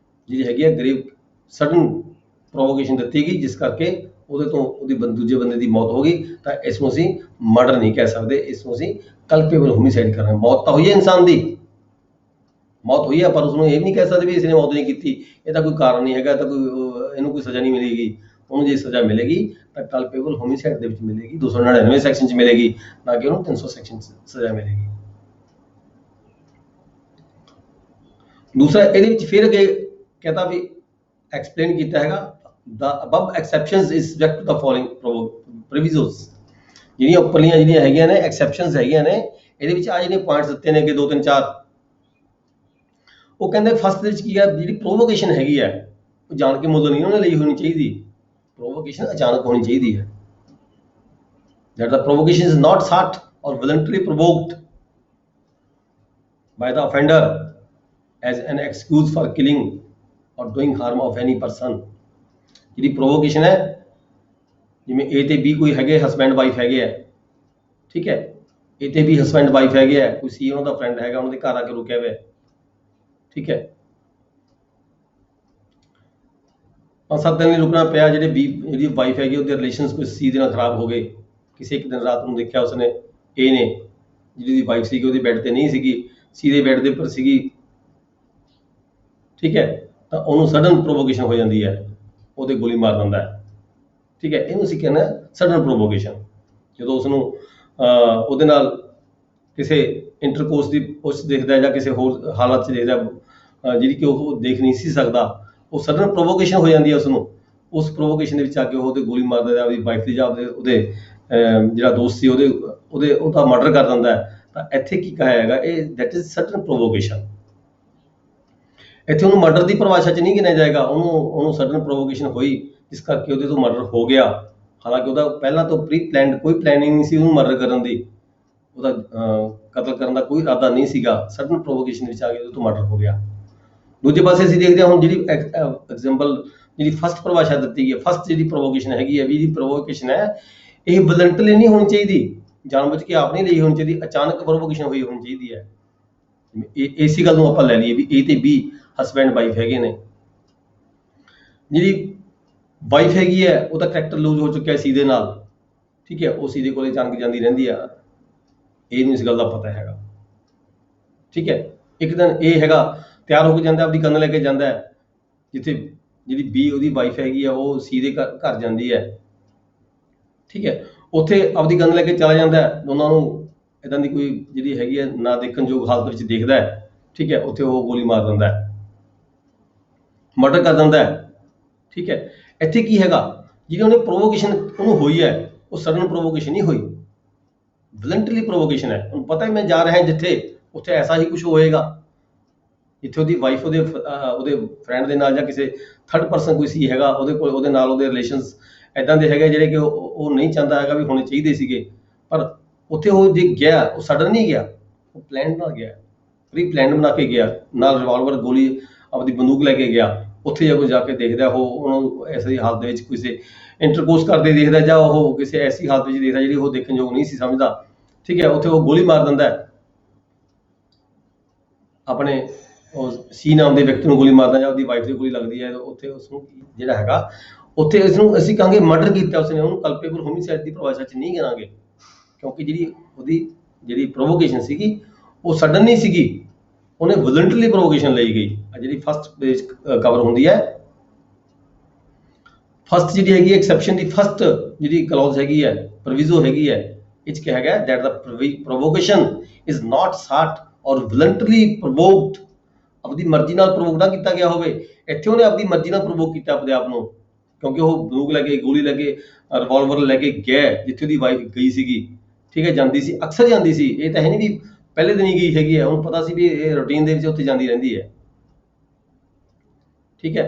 ਜਿਹੜੀ ਹੈਗੀ ਹੈ ਗ੍ਰੇਵ ਸਡਨ ਪ੍ਰੋਵੋਕੇਸ਼ਨ ਦਿੱਤੀ ਗਈ, ਜਿਸ ਕਰਕੇ ਉਹਦੇ ਤੋਂ ਉਹਦੀ ਦੂਜੇ ਬੰਦੇ ਦੀ ਮੌਤ ਹੋ ਗਈ ਤਾਂ ਇਸ ਨੂੰ ਅਸੀਂ ਮਰਡਰ ਨਹੀਂ ਕਹਿ ਸਕਦੇ, ਇਸ ਨੂੰ ਅਸੀਂ ਕਲਪੇਬਲ ਹੋਮਿਸਾਈਡ ਕਰ ਰਹੇ ਹਾਂ। ਮੌਤ ਤਾਂ ਹੋਈ ਹੈ ਇਨਸਾਨ ਦੀ, ਮੌਤ ਹੋਈ ਹੈ, ਪਰ ਉਸਨੂੰ ਇਹ ਨਹੀਂ ਕਹਿ ਸਕਦੇ ਵੀ ਇਸਨੇ ਮੌਤ ਨਹੀਂ ਕੀਤੀ, ਇਹਦਾ ਕੋਈ ਕਾਰਨ ਨਹੀਂ ਹੈਗਾ, ਤਾਂ ਕੋਈ ਇਹਨੂੰ ਕੋਈ ਸਜ਼ਾ ਨਹੀਂ ਮਿਲੇਗੀ। ਉਹਨੂੰ ਜੇ ਸਜ਼ਾ ਮਿਲੇਗੀ ਤਾਂ ਕਲਪੇਬਲ ਹੋਮਿਸਾਈਡ ਦੇ ਵਿੱਚ ਮਿਲੇਗੀ, 299 ਸੈਕਸ਼ਨ 'ਚ ਮਿਲੇਗੀ, ਨਾ ਕਿ ਉਹਨੂੰ 300 ਸੈਕਸ਼ਨ 'ਚ ਸਜ਼ਾ ਮਿਲੇਗੀ। ਦੂਸਰਾ ਇਹਦੇ ਵਿੱਚ ਫਿਰ ਅੱਗੇ ਕਹਿੰਦਾ ਵੀ ਐਕਸਪਲੇਨ ਕੀਤਾ ਹੈਗਾ the above exceptions is subject to the following provisos। ਜਿਹੜੀਆਂ ਉੱਪਰਲੀਆਂ ਜਿਹੜੀਆਂ ਹੈਗੀਆਂ ਨੇ ਐਕਸੈਪਸ਼ਨਸ ਹੈਗੀਆਂ ਨੇ, ਇਹਦੇ ਵਿੱਚ ਆ ਜਿਹੜੇ ਪੁਆਇੰਟਸ ਦਿੱਤੇ ਨੇ ਕਿ 2 3 4, ਉਹ ਕਹਿੰਦੇ ਫਸਟ ਦੇ ਵਿੱਚ ਕੀ ਹੈ, ਜਿਹੜੀ ਪ੍ਰੋਵੋਕੇਸ਼ਨ ਹੈਗੀ ਹੈ ਉਹ ਜਾਣ ਕੇ ਮੁੱਲ ਨਹੀਂ ਉਹਨੇ ਲਈ ਹੋਣੀ ਚਾਹੀਦੀ, ਪ੍ਰੋਵੋਕੇਸ਼ਨ ਅਚਾਨਕ ਹੋਣੀ ਚਾਹੀਦੀ ਹੈ। that the provocation is not sought or voluntarily provoked by the offender as an excuse for killing or doing harm of any person। ਜਿਹੜੀ ਪ੍ਰੋਵੋਕੇਸ਼ਨ ਹੈ, ਜਿਵੇਂ A ਤੇ B ਕੋਈ ਹੈਗੇ ਹਸਬੈਂਡ ਵਾਈਫ ਹੈਗੇ ਆ, ਠੀਕ ਹੈ, A ਤੇ B ਹਸਬੈਂਡ ਵਾਈਫ ਹੈਗੇ ਆ, ਕੋਈ ਸੀ ਉਹਨਾਂ ਦਾ ਫਰੈਂਡ ਹੈਗਾ, ਉਹਨਾਂ ਦੇ ਘਰ ਆ ਕੇ ਰੁਕਿਆ ਹੋਇਆ, ਠੀਕ ਹੈ, 5-7 ਦਿਨ ਲਈ ਰੁਕਣਾ ਪਿਆ। ਜਿਹੜੇ B ਜਿਹੜੀ ਵਾਈਫ ਹੈਗੀ ਉਹਦੇ ਰਿਲੇਸ਼ਨਸ ਕੋਈ ਸੀ ਦੇ ਨਾਲ ਖਰਾਬ ਹੋ ਗਏ, ਕਿਸੇ ਇੱਕ ਦਿਨ ਰਾਤ ਨੂੰ ਦੇਖਿਆ ਉਸਨੇ A ਨੇ, ਜਿਹਦੀ ਵਾਈਫ ਸੀਗੀ ਉਹਦੇ ਬੈੱਡ ਤੇ ਨਹੀਂ ਸੀਗੀ, ਸੀ ਦੇ ਬੈੱਡ ਦੇ ਉੱਪਰ ਸੀਗੀ, ਠੀਕ ਹੈ, ਤਾਂ ਉਹਨੂੰ ਸਡਨ ਪ੍ਰੋਵੋਕੇਸ਼ਨ ਹੋ ਜਾਂਦੀ ਹੈ, ਉਹਦੇ ਗੋਲੀ ਮਾਰ ਦਿੰਦਾ ਹੈ, ਠੀਕ ਹੈ, ਇਹਨੂੰ ਅਸੀਂ ਕਹਿੰਦੇ ਸਡਨ ਪ੍ਰੋਵੋਕੇਸ਼ਨ। ਜਦੋਂ ਉਸਨੂੰ ਉਹਦੇ ਨਾਲ ਕਿਸੇ ਇੰਟਰਕੋਰਸ ਦੀ ਉਸ ਦੇਖਦਾ ਜਾਂ ਕਿਸੇ ਹੋਰ ਹਾਲਤ 'ਚ ਦੇਖਦਾ ਜਿਹੜੀ ਕਿ ਉਹ ਦੇਖ ਨਹੀਂ ਸੀ ਸਕਦਾ, ਉਹ ਸਡਨ ਪ੍ਰੋਵੋਕੇਸ਼ਨ ਹੋ ਜਾਂਦੀ ਹੈ ਉਸਨੂੰ, ਉਸ ਪ੍ਰੋਵੋਕੇਸ਼ਨ ਦੇ ਵਿੱਚ ਆ ਕੇ ਉਹਦੇ ਗੋਲੀ ਮਾਰ ਦਿੰਦਾ, ਆਪਣੀ ਵਾਈਫ ਦੀ ਜਾਂ ਉਹਦੇ ਜਿਹੜਾ ਦੋਸਤ ਸੀ ਉਹਦਾ ਮਰਡਰ ਕਰ ਦਿੰਦਾ ਹੈ। ਤਾਂ ਇੱਥੇ ਕੀ ਕਿਹਾ ਹੈਗਾ, ਇਹ ਦੈਟ ਇਜ਼ ਸਡਨ ਪ੍ਰੋਵੋਕੇਸ਼ਨ। ਇੱਥੇ ਉਹਨੂੰ ਮਰਡਰ ਦੀ ਪਰਿਭਾਸ਼ਾ 'ਚ ਨਹੀਂ ਗਿਣਿਆ ਜਾਏਗਾ, ਉਹਨੂੰ ਸਡਨ ਪ੍ਰੋਵੋਕੇਸ਼ਨ ਹੋਈ ਜਿਸ ਕਰਕੇ ਉਹਦੇ ਤੋਂ ਮਰਡਰ ਹੋ ਗਿਆ, ਹਾਲਾਂਕਿ ਉਹਦਾ ਪਹਿਲਾਂ ਤੋਂ ਪ੍ਰੀ ਪਲੈਨਡ ਕੋਈ ਪਲੈਨਿੰਗ ਨਹੀਂ ਸੀ ਉਹਨੂੰ ਮਰਡਰ ਕਰਨ ਦੀ, ਉਹਦਾ ਕਤਲ ਕਰਨ ਦਾ ਕੋਈ ਇਰਾਦਾ ਨਹੀਂ ਸੀਗਾ, ਸਡਨ ਪ੍ਰੋਵੋਕੇਸ਼ਨ ਵਿੱਚ ਆ ਕੇ ਉਹਦੇ ਤੋਂ ਮਰਡਰ ਹੋ ਗਿਆ। ਦੂਜੇ ਪਾਸੇ ਅਸੀਂ ਦੇਖਦੇ ਹਾਂ ਹੁਣ ਜਿਹੜੀ ਐਗਜ਼ਾਮਪਲ ਜਿਹੜੀ ਫਸਟ ਪਰਿਭਾਸ਼ਾ ਦਿੱਤੀ ਗਈ ਹੈ, ਫਸਟ ਜਿਹੜੀ ਪ੍ਰੋਵੋਕੇਸ਼ਨ ਹੈਗੀ ਹੈ ਵੀ ਜਿਹੜੀ ਪ੍ਰੋਵੋਕੇਸ਼ਨ ਹੈ ਇਹ ਵਲੰਟਰਲੀ ਨਹੀਂ ਹੋਣੀ ਚਾਹੀਦੀ, ਜਾਣਬੁੱਝ ਕੇ ਆਪ ਨਹੀਂ ਲਈ ਹੋਣੀ ਚਾਹੀਦੀ, ਅਚਾਨਕ ਪ੍ਰੋਵੋਕੇਸ਼ਨ ਹੋਈ ਹੋਣੀ ਚਾਹੀਦੀ ਹੈ। ਇਸੇ ਗੱਲ ਨੂੰ ਆਪਾਂ ਲੈ ਲਈਏ ਵੀ A ਤੇ B ਹਸਬੈਂਡ ਵਾਈਫ ਹੈਗੇ ਨੇ, ਜਿਹੜੀ ਵਾਈਫ ਹੈਗੀ ਹੈ ਉਹਦਾ ਕਰੈਕਟਰ ਲੂਜ਼ ਹੋ ਚੁੱਕਿਆ ਸੀ ਦੇ ਨਾਲ, ਠੀਕ ਹੈ, ਉਹ ਸੀ ਦੇ ਕੋਲੇ ਜਾਂਦੀ ਰਹਿੰਦੀ ਆ, A ਨੂੰ ਇਸ ਗੱਲ ਦਾ ਪਤਾ ਹੈਗਾ, ਠੀਕ ਹੈ। ਇੱਕ ਦਿਨ A ਹੈਗਾ ਤਿਆਰ ਹੋ ਕੇ ਜਾਂਦਾ, ਆਪਣੀ ਗਨ ਲੈ ਕੇ ਜਾਂਦਾ ਹੈ, ਜਿੱਥੇ ਜਿਹੜੀ B ਉਹਦੀ ਵਾਈਫ ਹੈਗੀ ਆ ਉਹ ਸੀ ਦੇ ਘਰ ਜਾਂਦੀ ਹੈ, ਠੀਕ ਹੈ, ਉੱਥੇ ਆਪਦੀ ਗਨ ਲੈ ਕੇ ਚਲਾ ਜਾਂਦਾ, ਦੋਨਾਂ ਨੂੰ ਇੱਦਾਂ ਦੀ ਕੋਈ ਜਿਹੜੀ ਹੈਗੀ ਹੈ ਨਾ ਦੇਖਣ ਯੋਗ ਹਾਲਤ ਵਿੱਚ ਦੇਖਦਾ ਹੈ, ਠੀਕ ਹੈ, ਉੱਥੇ ਉਹ ਗੋਲੀ ਮਾਰ ਦਿੰਦਾ ਹੈ, ਮਰਡਰ ਕਰ ਦਿੰਦਾ ਹੈ, ਠੀਕ ਹੈ। ਇੱਥੇ ਕੀ ਹੈਗਾ, ਜਿਹੜੀ ਉਹਨੇ ਪ੍ਰੋਵੋਕੇਸ਼ਨ ਉਹਨੂੰ ਹੋਈ ਹੈ ਉਹ ਸਡਨ ਪ੍ਰੋਵੋਕੇਸ਼ਨ ਨਹੀਂ ਹੋਈ, ਵਲੰਟਰੀ ਪ੍ਰੋਵੋਕੇਸ਼ਨ ਹੈ। ਉਹਨੂੰ ਪਤਾ ਹੈ ਮੈਂ ਜਾ ਰਿਹਾ ਜਿੱਥੇ ਉੱਥੇ ਐਸਾ ਹੀ ਕੁਝ ਹੋਏਗਾ, ਜਿੱਥੇ ਉਹਦੀ ਵਾਈਫ ਉਹਦੇ ਫਰੈਂਡ ਦੇ ਨਾਲ ਜਾਂ ਕਿਸੇ ਥਰਡ ਪਰਸਨ ਕੋਈ ਸੀ ਹੈਗਾ ਉਹਦੇ ਕੋਲ, ਉਹਦੇ ਨਾਲ ਉਹਦੇ ਰਿਲੇਸ਼ਨਸ ਇੱਦਾਂ ਦੇ ਹੈਗੇ ਜਿਹੜੇ ਕਿ ਉਹ ਨਹੀਂ ਚਾਹੁੰਦਾ ਹੈਗਾ ਵੀ ਹੋਣੇ ਚਾਹੀਦੇ ਸੀਗੇ, ਪਰ ਉੱਥੇ ਉਹ ਜੇ ਗਿਆ ਉਹ ਸਡਨ ਨਹੀਂ ਗਿਆ, ਉਹ ਪਲਾਨ ਨਾਲ ਗਿਆ, ਪ੍ਰੀ ਪਲਾਨ ਬਣਾ ਕੇ ਗਿਆ, ਨਾਲ ਰਿਵਾਲਵਰ ਗੋਲੀ ਆਪਦੀ ਬੰਦੂਕ ਲੈ ਕੇ ਗਿਆ। ਉੱਥੇ ਜਦੋਂ ਜਾ ਕੇ ਦੇਖਦਾ ਉਹਨੂੰ ਐਸੀ ਹਾਲਤ ਦੇ ਵਿੱਚ ਕਿਸੇ ਇੰਟਰਕੋਰਸ ਕਰਦੇ ਦੇਖਦਾ, ਜਾਂ ਉਹ ਕਿਸੇ ਐਸੀ ਹਾਲਤ ਵਿੱਚ ਦੇਖਦਾ ਜਿਹੜੀ ਉਹ ਦੇਖਣ ਯੋਗ ਨਹੀਂ ਸੀ ਸਮਝਦਾ, ਠੀਕ ਹੈ, ਉੱਥੇ ਉਹ ਗੋਲੀ ਮਾਰ ਦਿੰਦਾ ਹੈ, ਆਪਣੇ ਉਹ ਸੀ ਨਾਮ ਦੇ ਵਿਅਕਤੀ ਨੂੰ ਗੋਲੀ ਮਾਰਦਾ ਜਾਂ ਉਹਦੀ ਵਾਈਫ ਦੀ ਗੋਲੀ ਲੱਗਦੀ ਹੈ, ਉੱਥੇ ਉਸਨੂੰ ਜਿਹੜਾ ਹੈਗਾ ਉੱਥੇ ਇਸਨੂੰ ਅਸੀਂ ਕਹਾਂਗੇ ਮਰਡਰ ਕੀਤਾ ਉਸਨੇ, ਉਹਨੂੰ ਕਲਪੇਬਲ ਹੋਮਿਸਾਈਡ ਦੀ ਪਰਿਭਾਸ਼ਾ 'ਚ ਨਹੀਂ ਗਿਣਾਂਗੇ, ਕਿਉਂਕਿ ਉਹਦੀ ਜਿਹੜੀ ਪ੍ਰੋਵੋਕੇਸ਼ਨ ਸੀਗੀ ਉਹ ਸਡਨ ਨਹੀਂ ਸੀਗੀ, ਉਹਨੇ ਵੋਲੰਟਰੀ ਪ੍ਰੋਵੋਕੇਸ਼ਨ ਲਈ ਗਈ। ਜਿਹੜੀ ਫਸਟ ਪੇਜ ਕਵਰ ਹੁੰਦੀ ਹੈ, ਫਸਟ ਜਿਹੜੀ ਹੈਗੀ ਐਕਸੈਪਸ਼ਨ ਦੀ ਫਸਟ ਜਿਹੜੀ ਕਲੌਜ਼ ਹੈਗੀ ਹੈ, ਪ੍ਰੋਵੀਜ਼ੋ ਹੈਗੀ ਹੈ, ਇਹ 'ਚ ਕਿਹਾ ਹੈਗਾ that the provocation is not sought or voluntary ਪ੍ਰੋਵੋਕਡ, ਆਪਦੀ ਮਰਜ਼ੀ ਨਾਲ ਪ੍ਰੋਵੋਕ ਨਾ ਕੀਤਾ ਗਿਆ ਹੋਵੇ। ਇੱਥੇ ਉਹਨੇ ਆਪਦੀ ਮਰਜ਼ੀ ਨਾਲ ਪ੍ਰੋਵੋਕ ਕੀਤਾ ਆਪਣੇ ਆਪ ਨੂੰ, ਕਿਉਂਕਿ ਉਹ ਬੰਦੂਕ ਲੈ ਕੇ, ਗੋਲੀ ਲੈ ਕੇ, ਰਿਵਾਲਵਰ ਲੈ ਕੇ ਗਿਆ ਜਿੱਥੇ ਉਹਦੀ ਵਾਈਫ ਗਈ ਸੀਗੀ, ਠੀਕ ਹੈ, ਜਾਂਦੀ ਸੀ, ਅਕਸਰ ਜਾਂਦੀ ਸੀ, ਇਹ ਤਾਂ ਹੈ ਨਹੀਂ ਵੀ ਪਹਿਲੇ ਦਿਨ ਹੀ ਗਈ ਹੈਗੀ ਹੈ, ਉਹਨੂੰ ਪਤਾ ਸੀ ਵੀ ਇਹ ਰੂਟੀਨ ਦੇ ਵਿੱਚ ਉੱਥੇ ਜਾਂਦੀ ਰਹਿੰਦੀ ਹੈ, ਠੀਕ ਹੈ,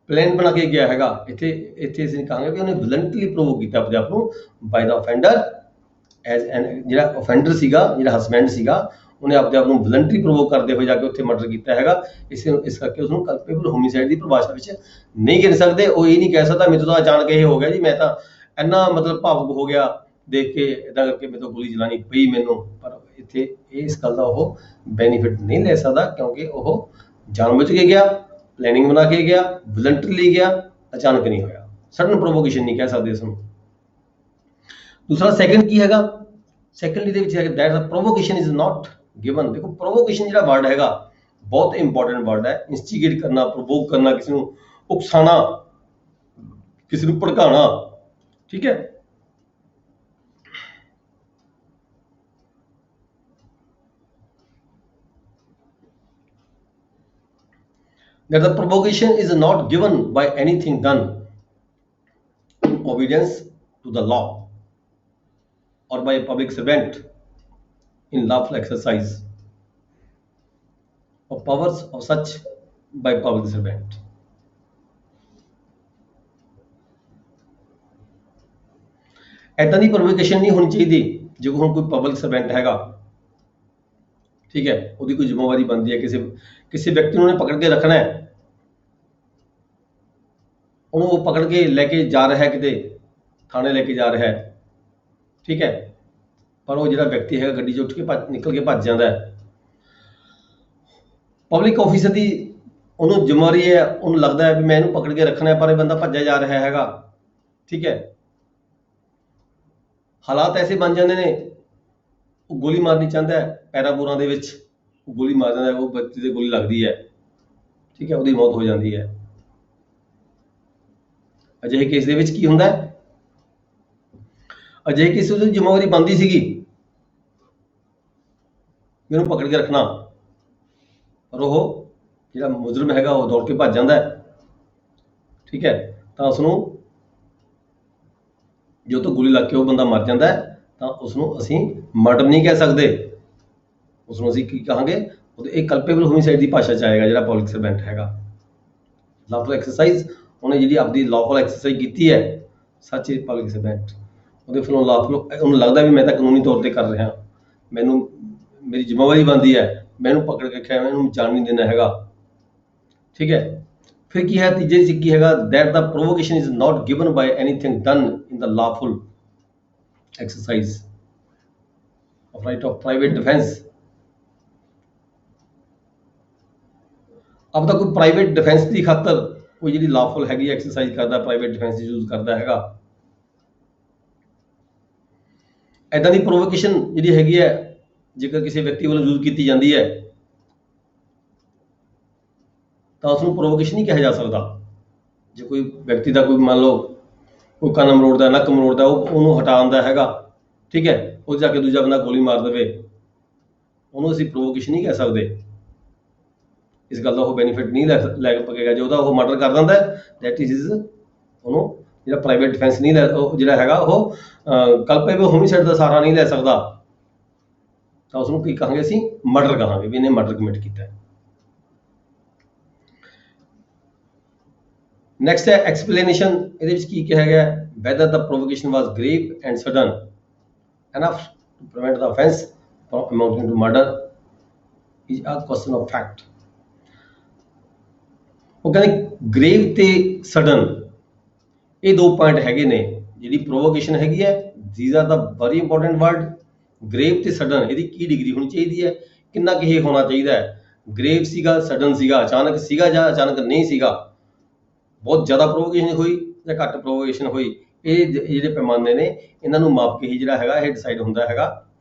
ਪਲਾਨ ਬਣਾ ਕੇ ਗਿਆ ਹੈਗਾ। ਇੱਥੇ ਅਸੀਂ ਕਹਾਂਗੇ ਵੀ ਉਹਨੇ ਵੋਲੰਟਰੀ ਪ੍ਰੋਵੋਕ ਕੀਤਾ ਆਪਣੇ ਆਪ ਨੂੰ ਬਾਈ ਦਾ offender ਐਜ਼ ਐਨ, ਜਿਹੜਾ offender ਸੀਗਾ, ਜਿਹੜਾ ਹਸਬੈਂਡ ਸੀਗਾ, ਉਹਨੇ ਆਪਣੇ ਆਪ ਨੂੰ ਵੋਲੰਟਰੀ ਪ੍ਰੋਵੋਕ ਕਰਦੇ ਹੋਏ ਜਾ ਕੇ ਉੱਥੇ ਮਰਡਰ ਕੀਤਾ ਹੈਗਾ। ਇਸ ਕਰਕੇ ਉਸਨੂੰ ਕਲਪੇਬਲ ਹੋਮਿਸਾਈਡ ਦੀ ਪਰਿਭਾਸ਼ਾ ਵਿੱਚ ਨਹੀਂ ਗਿਣ ਸਕਦੇ। ਉਹ ਇਹ ਨਹੀਂ ਕਹਿ ਸਕਦਾ ਮੇਰੇ ਤੋਂ ਅਚਾਨਕ ਇਹ ਹੋ ਗਿਆ ਜੀ, ਮੈਂ ਤਾਂ ਇੰਨਾ ਮਤਲਬ ਭਾਵੁਕ ਹੋ ਗਿਆ ਦੇਖ ਕੇ, ਇੱਦਾਂ ਕਰਕੇ ਮੇਰੇ ਤੋਂ ਗੋਲੀ ਚਲਾਉਣੀ ਪਈ ਮੈਨੂੰ, ਪਰ ਇੱਥੇ ਇਸ ਗੱਲ ਦਾ ਉਹ ਬੈਨੀਫਿਟ ਨਹੀਂ ਲੈ ਸਕਦਾ, ਕਿਉਂਕਿ ਉਹ ਜਾਣਬੁੱਝ ਕੇ ਗਿਆ, ਪਲੈਨਿੰਗ ਬਣਾ ਕੇ ਗਿਆ, ਵੋਲੰਟਰੀਲੀ ਗਿਆ, ਅਚਾਨਕ ਨਹੀਂ ਹੋਇਆ। ਸਡਨ ਪ੍ਰੋਵੋਕੇਸ਼ਨ ਨਹੀਂ ਕਹਿ ਸਕਦੇ ਇਸ ਨੂੰ। ਦੂਸਰਾ ਸੈਕੰਡ ਕੀ ਹੈਗਾ, ਸੈਕੰਡਲੀ ਦੇ ਵਿੱਚ ਹੈਗਾ that the provocation is not given. ਦੇਖੋ ਪ੍ਰੋਵੋਕੇਸ਼ਨ ਜਿਹੜਾ ਵਰਡ ਹੈਗਾ ਬਹੁਤ ਇੰਪੋਰਟੈਂਟ ਵਰਡ ਹੈ। ਇੰਸਟੀਗੇਟ ਕਰਨਾ, ਪ੍ਰੋਵੋਕ ਕਰਨਾ, ਕਿਸੇ ਨੂੰ ਉਕਸਾਣਾ, ਕਿਸੇ ਨੂੰ ਭੜਕਾਉਣਾ, ਠੀਕ ਹੈ। That the provocation is not given by anything done in obedience to the law or by a public servant in lawful exercise of powers of such by public servant. ऐसा ਦੀ ਪ੍ਰੋਵੋਕੇਸ਼ਨ ਨਹੀਂ ਹੋਣੀ ਚਾਹੀਦੀ। ਜੇ ਹੁਣ ਕੋਈ ਪਬਲਿਕ ਸਰਵੈਂਟ ਹੈਗਾ, ਠੀਕ ਹੈ, ਉਹਦੀ ਕੋਈ ਜ਼ਿੰਮੇਵਾਰੀ ਬਣਦੀ ਹੈ, ਕਿਸੇ ਵਿਅਕਤੀ ਨੂੰ ਉਹਨੇ ਪਕੜ ਕੇ ਰੱਖਣਾ ਹੈ, ਉਹਨੂੰ ਉਹ ਪਕੜ ਕੇ ਲੈ ਕੇ ਜਾ ਰਿਹਾ ਹੈ, ਕਿਤੇ ਥਾਣੇ ਲੈ ਕੇ ਜਾ ਰਿਹਾ ਹੈ, ਠੀਕ ਹੈ, ਪਰ ਉਹ ਜਿਹੜਾ ਵਿਅਕਤੀ ਹੈਗਾ ਗੱਡੀ 'ਚ ਉੱਠ ਕੇ ਨਿਕਲ ਕੇ ਭੱਜ ਜਾਂਦਾ ਹੈ। ਪਬਲਿਕ ਆਫੀਸਰ ਦੀ ਉਹਨੂੰ ਜ਼ਿੰਮੇਵਾਰੀ ਹੈ, ਉਹਨੂੰ ਲੱਗਦਾ ਹੈ ਵੀ ਮੈਂ ਇਹਨੂੰ ਪਕੜ ਕੇ ਰੱਖਣਾ ਹੈ, ਪਰ ਇਹ ਬੰਦਾ ਭੱਜਿਆ ਜਾ ਰਿਹਾ ਹੈਗਾ, ਠੀਕ ਹੈ। ਹਾਲਾਤ ਐਸੇ ਬਣ ਜਾਂਦੇ ਨੇ, ਉਹ ਗੋਲੀ ਮਾਰਨੀ ਚਾਹੁੰਦਾ ਹੈ, ਪੈਰਾਂ ਪੂਰਾਂ ਦੇ ਵਿੱਚ ਉਹ ਗੋਲੀ ਮਾਰ ਦਿੰਦਾ, ਉਹ ਬੱਚੇ ਦੇ ਗੋਲੀ ਲੱਗਦੀ ਹੈ, ਠੀਕ ਹੈ, ਉਹਦੀ ਮੌਤ ਹੋ ਜਾਂਦੀ ਹੈ। ਅਜਿਹੇ ਕੇਸ ਦੇ ਵਿੱਚ ਕੀ ਹੁੰਦਾ ਹੈ, ਅਜਿਹੇ ਕੇਸ ਦੀ ਜ਼ਿੰਮੇਵਾਰੀ ਬਣਦੀ ਸੀਗੀ ਮੈਨੂੰ ਪਕੜ ਕੇ ਰੱਖਣਾ, ਪਰ ਉਹ ਜਿਹੜਾ ਮੁਜਰਮ ਹੈਗਾ ਉਹ ਦੌੜ ਕੇ ਭੱਜ ਜਾਂਦਾ ਹੈ, ਠੀਕ ਹੈ, ਤਾਂ ਉਸਨੂੰ ਜੋ ਤੋਂ ਗੋਲੀ ਲੱਗ ਕੇ ਉਹ ਬੰਦਾ ਮਰ ਜਾਂਦਾ ਹੈ, ਤਾਂ ਉਸਨੂੰ ਅਸੀਂ ਮਰਡਰ ਨਹੀਂ ਕਹਿ ਸਕਦੇ, ਉਸਨੂੰ ਅਸੀਂ ਕੀ ਕਹਾਂਗੇ, ਇਹ ਕਲਪੇਬਲ ਹੋਮਿਸਾਈਡ ਦੀ ਭਾਸ਼ਾ 'ਚ ਆਏਗਾ। ਜਿਹੜਾ ਪਬਲਿਕ ਸਰਵੈਂਟ ਹੈਗਾ ਲਾਫੁਲ ਐਕਸਰਸਾਈਜ਼, ਉਹਨੇ ਜਿਹੜੀ ਆਪਦੀ ਲਾਫੁਲ ਐਕਸਰਸਾਈਜ਼ ਕੀਤੀ ਹੈ, ਸੱਚ ਪਬਲਿਕ ਸਰਵੈਂਟ, ਉਹਦੇ ਫਲੋਂ ਲਾਫੁਲ, ਉਹਨੂੰ ਲੱਗਦਾ ਵੀ ਮੈਂ ਤਾਂ ਕਾਨੂੰਨੀ ਤੌਰ 'ਤੇ ਕਰ ਰਿਹਾ, ਮੈਨੂੰ ਮੇਰੀ ਜ਼ਿੰਮੇਵਾਰੀ ਬਣਦੀ ਹੈ, ਮੈਨੂੰ ਪਕੜ ਕੇ ਰੱਖਿਆ, ਮੈਨੂੰ ਜਾਣ ਨਹੀਂ ਦੇਣਾ ਹੈਗਾ, ਠੀਕ ਹੈ। ਫਿਰ ਕੀ ਹੈ, ਤੀਜੇ 'ਚ ਕੀ ਹੈਗਾ, that the provocation is not given by anything done in the lawful exercise of right of private defense। अब तक कोई प्राइवेट डिफेंस की खातर कोई जी लॉफुल हैगी एक्सरसाइज करता, प्राइवेट डिफेंस यूज करता हैगा, ऐदा दी प्रोवोकेशन जी हैगी है जेकर किसी व्यक्ति वालों यूज की जाती है तो उसनों प्रोवोकेशन नहीं कहा जा सकता। जो कोई व्यक्ति का कोई मान लो कोई कंन मरोड़ता, नक मरोड़ता, उन्होंने हटा दिंदा हैगा, ठीक है, वो जाके दूजा बंदा गोली मार देवे, उन्होंने असीं प्रोवोकेशन नहीं कह सकते। इस गल का वो बेनीफिट नहीं लै सकेगा। जो वो मर्डर कर दिंदा है दैट इज उन्होंने जो प्राइवेट डिफेंस नहीं लै जो हैगा वो कल्पेबल होमिसाइड का सहारा नहीं लै सकता, तो उसनों की कहांगे असीं मर्डर कहांगे भी इन्हें मर्डर कमिट किया है। नेक्स्ट है एक्सप्लेनेशन, ਇਹਦੇ ਵਿੱਚ ਕੀ ਕਿਹਾ ਗਿਆ ਹੈ, whether the provocation was grave and sudden enough to prevent the offense from amounting to murder is a question of fact। ਉਹ ਕਹਿੰਦੇ ਗ੍ਰੇਵ ਤੇ ਸਡਨ ਇਹ ਦੋ ਪੁਆਇੰਟ ਹੈਗੇ ਨੇ। ਜਿਹੜੀ ਪ੍ਰੋਵੋਕੇਸ਼ਨ ਹੈਗੀ ਹੈ, these are the very important word, grave ਤੇ ਸਡਨ, ਇਹਦੀ ਕੀ ਡਿਗਰੀ ਹੋਣੀ ਚਾਹੀਦੀ ਹੈ, ਕਿੰਨਾ ਕੁ ਇਹ ਹੋਣਾ ਚਾਹੀਦਾ ਹੈ, ਗ੍ਰੇਵ ਸੀਗਾ, ਸਡਨ ਸੀਗਾ, ਅਚਾਨਕ ਸੀਗਾ ਜਾਂ ਅਚਾਨਕ ਨਹੀਂ ਸੀਗਾ, बहुत ज़्यादा प्रोवोकेशन हुई या घट प्रोवोकेशन हुई, ये ਜਿਹੜੇ पैमाने ने ਇਹਨਾਂ ਨੂੰ ਮਾਪ ਕੇ ਹੀ ਜਿਹੜਾ ਹੈਗਾ ਇਹ डिसाइड ਹੁੰਦਾ हैगा।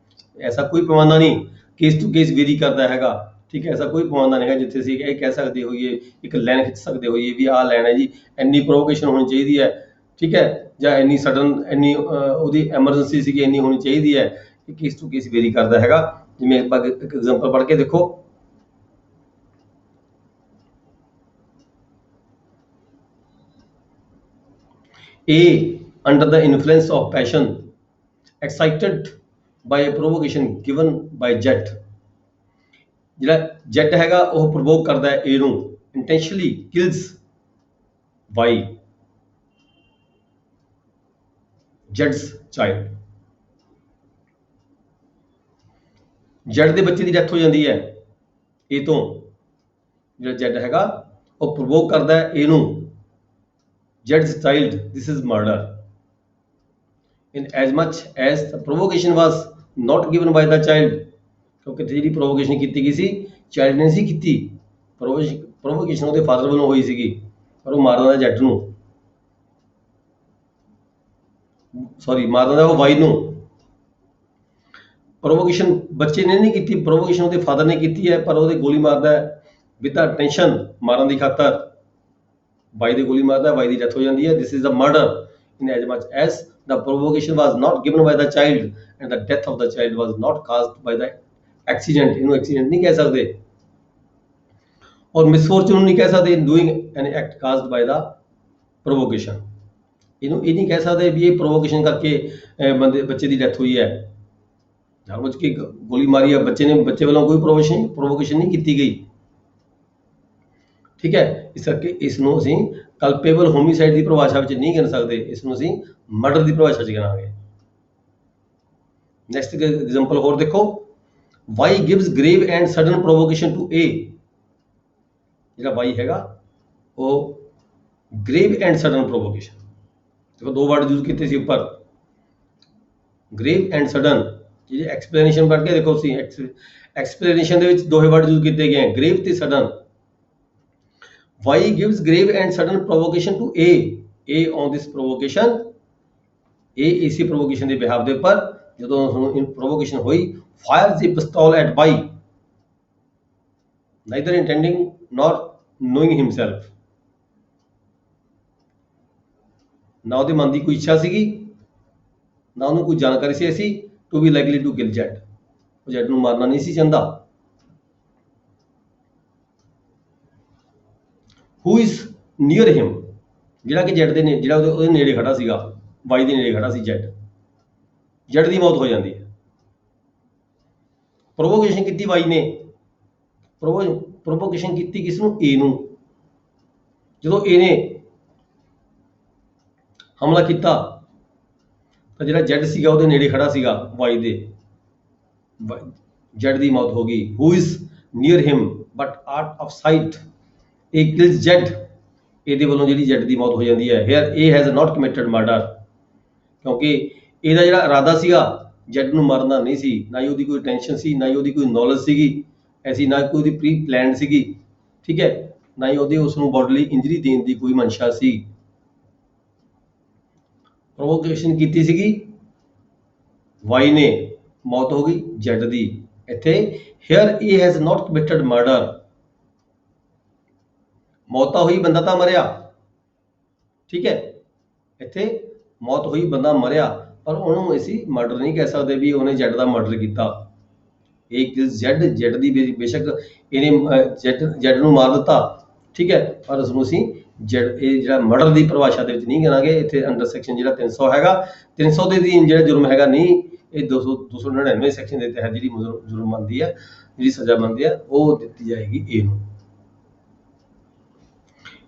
ऐसा कोई पैमाना नहीं, केस टू केस वेरी करता हैगा, ठीक है, ऐसा कोई पैमाना नहीं है जिथे ਅਸੀਂ ਇਹ ਕਹਿ ਸਕਦੇ ਹੋਈਏ, ਇੱਕ ਲਾਈਨ ਖਿੱਚ ਸਕਦੇ ਹੋਈਏ ਵੀ ਆਹ ਲਾਈਨ ਹੈ ਜੀ ਇੰਨੀ ਪ੍ਰੋਵੋਕੇਸ਼ਨ ਹੋਣੀ ਚਾਹੀਦੀ ਹੈ, ਠੀਕ ਹੈ, ਜਾਂ ਇੰਨੀ ਸਡਨ ਇੰਨੀ ਉਹਦੀ ਐਮਰਜੈਂਸੀ ਸੀਗੀ ਇੰਨੀ ਹੋਣੀ ਚਾਹੀਦੀ ਹੈ, ਕਿ ਕੇਸ ਟੂ ਕੇਸ ਵੇਰੀ ਕਰਦਾ ਹੈਗਾ। ਜਿਵੇਂ ਆਪਾਂ ਇੱਕ ਐਗਜ਼ਾਮਪਲ ਪੜ੍ਹ ਕੇ ਦੇਖੋ, A under the influence of passion excited by a provocation given by Z, ਜਿਹੜਾ Z ਹੈਗਾ ਉਹ ਪ੍ਰੋਵੋਕ ਕਰਦਾ ਹੈ A ਨੂੰ, intentionally kills Y, Z's child, Z ਦੇ ਬੱਚੇ ਦੀ ਡੈਥ ਹੋ ਜਾਂਦੀ ਹੈ A ਤੋਂ, ਜਿਹੜਾ Z ਹੈਗਾ ਉਹ ਪ੍ਰੋਵੋਕ ਕਰਦਾ ਹੈ A ਨੂੰ, Z's child, this is murder in as much as the provocation was not given by the child, क्योंकि ਜਿਹੜੀ ਪ੍ਰੋਵੋਕੇਸ਼ਨ ਕੀਤੀ ਗਈ ਸੀ ਚਾਈਲਡ ਨੇ ਸੀ ਕੀਤੀ, ਪ੍ਰੋਵੋਕੇਸ਼ਨ ਉਹਦੇ ਫਾਦਰ ਵੱਲੋਂ ਹੋਈ ਸੀਗੀ, ਪਰ ਉਹ ਮਾਰ ਦਿੰਦਾ ਜੱਟ ਨੂੰ, ਸੌਰੀ ਮਾਰ ਦਿੰਦਾ ਉਹ ਵਾਈ ਨੂੰ। ਪ੍ਰੋਵੋਕੇਸ਼ਨ ਬੱਚੇ ਨੇ ਨਹੀਂ ਕੀਤੀ, ਪ੍ਰੋਵੋਕੇਸ਼ਨ ਉਹਦੇ ਫਾਦਰ ਨੇ ਕੀਤੀ ਹੈ, ਪਰ ਉਹਦੇ ਗੋਲੀ ਮਾਰਦਾ ਹੈ ਵਿਦ ਟੈਂਸ਼ਨ ਮਾਰਨ ਦੀ ਖਾਤਰ। ਵਾਈ ਦੀ ਗੋਲੀ ਮਾਰਦਾ, ਵਾਈ ਦੀ ਡੈਥ ਹੋ ਜਾਂਦੀ ਹੈ। This is a murder in as much as the provocation was not given by the child and the death of the child was not caused by the accident। ਇਹਨੂੰ accident ਨਹੀਂ ਕਹਿ ਸਕਦੇ, ਔਰ misfortune ਨੂੰ ਨਹੀਂ ਕਹਿ ਸਕਦੇ doing an act caused by the provocation। ਇਹਨੂੰ ਇਹ ਨਹੀਂ ਕਹਿ ਸਕਦੇ ਵੀ ਇਹ provocation ਕਰਕੇ ਬੱਚੇ ਦੀ ਡੈਥ ਹੋਈ ਹੈ। ਜਾਣਬੁੱਝ ਕੇ ਗੋਲੀ ਮਾਰੀ ਹੈ ਬੱਚੇ ਨੇ, ਬੱਚੇ ਵੱਲੋਂ ਕੋਈ provocation ਨਹੀਂ ਕੀਤੀ ਗਈ। ਠੀਕ ਹੈ, ਇਸ ਕਰਕੇ ਇਸ ਨੂੰ ਅਸੀਂ ਕਲਪੇਬਲ ਹੋਮੀਸਾਈਡ ਦੀ ਪਰਿਭਾਸ਼ਾ ਵਿੱਚ ਨਹੀਂ ਗਿਣ ਸਕਦੇ, ਇਸ ਨੂੰ ਅਸੀਂ ਮਰਡਰ ਦੀ ਪਰਿਭਾਸ਼ਾ 'ਚ ਗਿਣਾਂਗੇ। ਨੈਕਸਟ ਐਗਜ਼ਾਮਪਲ ਹੋਰ ਦੇਖੋ, Y gives grave and sudden provocation to A. ਜਿਹੜਾ ਵਾਈ ਹੈਗਾ ਉਹ ਗ੍ਰੇਵ ਐਂਡ ਸਡਨ ਪ੍ਰੋਵੋਕੇਸ਼ਨ, ਦੇਖੋ ਦੋ ਵਰਡ ਯੂਜ਼ ਕੀਤੇ ਸੀ ਉੱਪਰ, ਗ੍ਰੇਵ ਐਂਡ ਸਡਨ। ਜਿਹੜੀ ਐਕਸਪਲੇਨੇਸ਼ਨ ਪੜ੍ਹ ਕੇ ਦੇਖੋ ਤੁਸੀਂ, ਐਕਸਪਲੇਨੇਸ਼ਨ ਦੇ ਵਿੱਚ ਦੋਹੇ ਵਰਡ ਯੂਜ਼ ਕੀਤੇ ਗਏ ਹੈ, ਗ੍ਰੇਵ ਤੇ sudden. Why gives grave and sudden provocation to A? A on this provocation, A इसी provocation ਦੇ behalf ਦੇ ਉੱਪਰ ਜਦੋਂ ਉਸਨੂੰ provocation ਹੋਈ, fires the pistol at Y, neither intending nor knowing himself। ਨਾ ਉਹਦੇ ਮਨ ਦੀ ਕੋਈ ਇੱਛਾ ਸੀਗੀ, ਨਾ ਉਹਨੂੰ ਕੋਈ ਜਾਣਕਾਰੀ ਸੀ ਐਸੀ to be likely to kill Z। ਉਹ Z ਨੂੰ ਮਾਰਨਾ ਨਹੀਂ ਸੀ ਚਾਹੁੰਦਾ। who is near him, ਜਿਹੜਾ ਕਿ ਜੈਡ ਦੇ ਨੇ, ਜਿਹੜਾ ਉਹਦੇ ਨੇੜੇ ਖੜਾ ਸੀਗਾ, ਵਾਈ ਦੇ ਨੇੜੇ ਖੜਾ ਸੀ ਜੈਡ ਦੀ ਮੌਤ ਹੋ ਜਾਂਦੀ ਹੈ। ਪ੍ਰੋਵੋਕੇਸ਼ਨ ਕੀਤੀ ਵਾਈ ਨੇ, ਪ੍ਰੋਵੋਕੇਸ਼ਨ ਕੀਤੀ ਕਿਸ ਨੂੰ? ਏ ਨੂੰ। ਜਦੋਂ ਏ ਨੇ ਹਮਲਾ ਕੀਤਾ ਤਾਂ ਜਿਹੜਾ ਜੈਡ ਸੀਗਾ ਉਹਦੇ ਨੇੜੇ ਖੜਾ ਸੀਗਾ ਵਾਈ ਦੇ, ਜੈਡ ਦੀ ਮੌਤ ਹੋ ਗਈ। who is near him but out of sight, A kills Z, ਇਹਦੇ ਵੱਲੋਂ ਜਿਹੜੀ Z ਦੀ ਮੌਤ ਹੋ ਜਾਂਦੀ ਹੈ। Here A has not committed murder, ਕਿਉਂਕਿ ਇਹਦਾ ਜਿਹੜਾ ਇਰਾਦਾ ਸੀਗਾ Z ਨੂੰ ਮਾਰਨਾ ਨਹੀਂ ਸੀ, ਨਾ ਹੀ ਉਹਦੀ ਕੋਈ ਟੈਨਸ਼ਨ ਸੀ, ਨਾ ਹੀ ਉਹਦੀ ਕੋਈ ਨੌਲੇਜ ਸੀਗੀ ਐਸੀ, ਨਾ ਕੋਈ ਉਹਦੀ ਪ੍ਰੀ ਪਲਾਨਡ ਸੀਗੀ। ਠੀਕ ਹੈ, ਨਾ ਹੀ ਉਹਦੀ ਉਸ ਨੂੰ ਬੋਡੀਲੀ ਇੰਜਰੀ ਦੇਣ ਦੀ ਕੋਈ ਮਨਸ਼ਾ ਸੀ। ਪ੍ਰੋਵੋਕੇਸ਼ਨ ਕੀਤੀ ਸੀਗੀ ਵਾਈ ਨੇ, ਮੌਤ ਹੋ ਗਈ Z ਦੀ। ਇੱਥੇ Here A has not committed murder, ਮੌਤ ਤਾਂ ਹੋਈ, ਬੰਦਾ ਤਾਂ ਮਰਿਆ। ਠੀਕ ਹੈ, ਇੱਥੇ ਮੌਤ ਹੋਈ, ਬੰਦਾ ਮਰਿਆ, ਪਰ ਉਹਨੂੰ ਅਸੀਂ ਮਰਡਰ ਨਹੀਂ ਕਹਿ ਸਕਦੇ ਵੀ ਉਹਨੇ ਜੈਡ ਦਾ ਮਰਡਰ ਕੀਤਾ। ਇਹ ਜੈਡ ਦੀ ਬੇਸ਼ੱਕ ਇਹਨੇ ਜੈਡ ਨੂੰ ਮਾਰ ਦਿੱਤਾ, ਠੀਕ ਹੈ, ਪਰ ਉਸਨੂੰ ਅਸੀਂ ਜੈਡ, ਇਹ ਜਿਹੜਾ ਮਰਡਰ ਦੀ ਪਰਿਭਾਸ਼ਾ ਦੇ ਵਿੱਚ ਨਹੀਂ ਗਿਣਾਂਗੇ। ਇੱਥੇ ਅੰਡਰ ਸੈਕਸ਼ਨ ਜਿਹੜਾ 300 ਹੈਗਾ, 300 ਦੇ ਅਧੀਨ ਜਿਹੜਾ ਜੁਰਮ ਹੈਗਾ ਨਹੀਂ, ਇਹ 299 ਸੈਕਸ਼ਨ ਦੇ ਤਹਿਤ ਜਿਹੜੀ ਜੁਰਮ ਬਣਦੀ ਹੈ, ਜਿਹੜੀ ਸਜ਼ਾ ਬਣਦੀ ਹੈ, ਉਹ ਦਿੱਤੀ ਜਾਏਗੀ ਏ ਨੂੰ।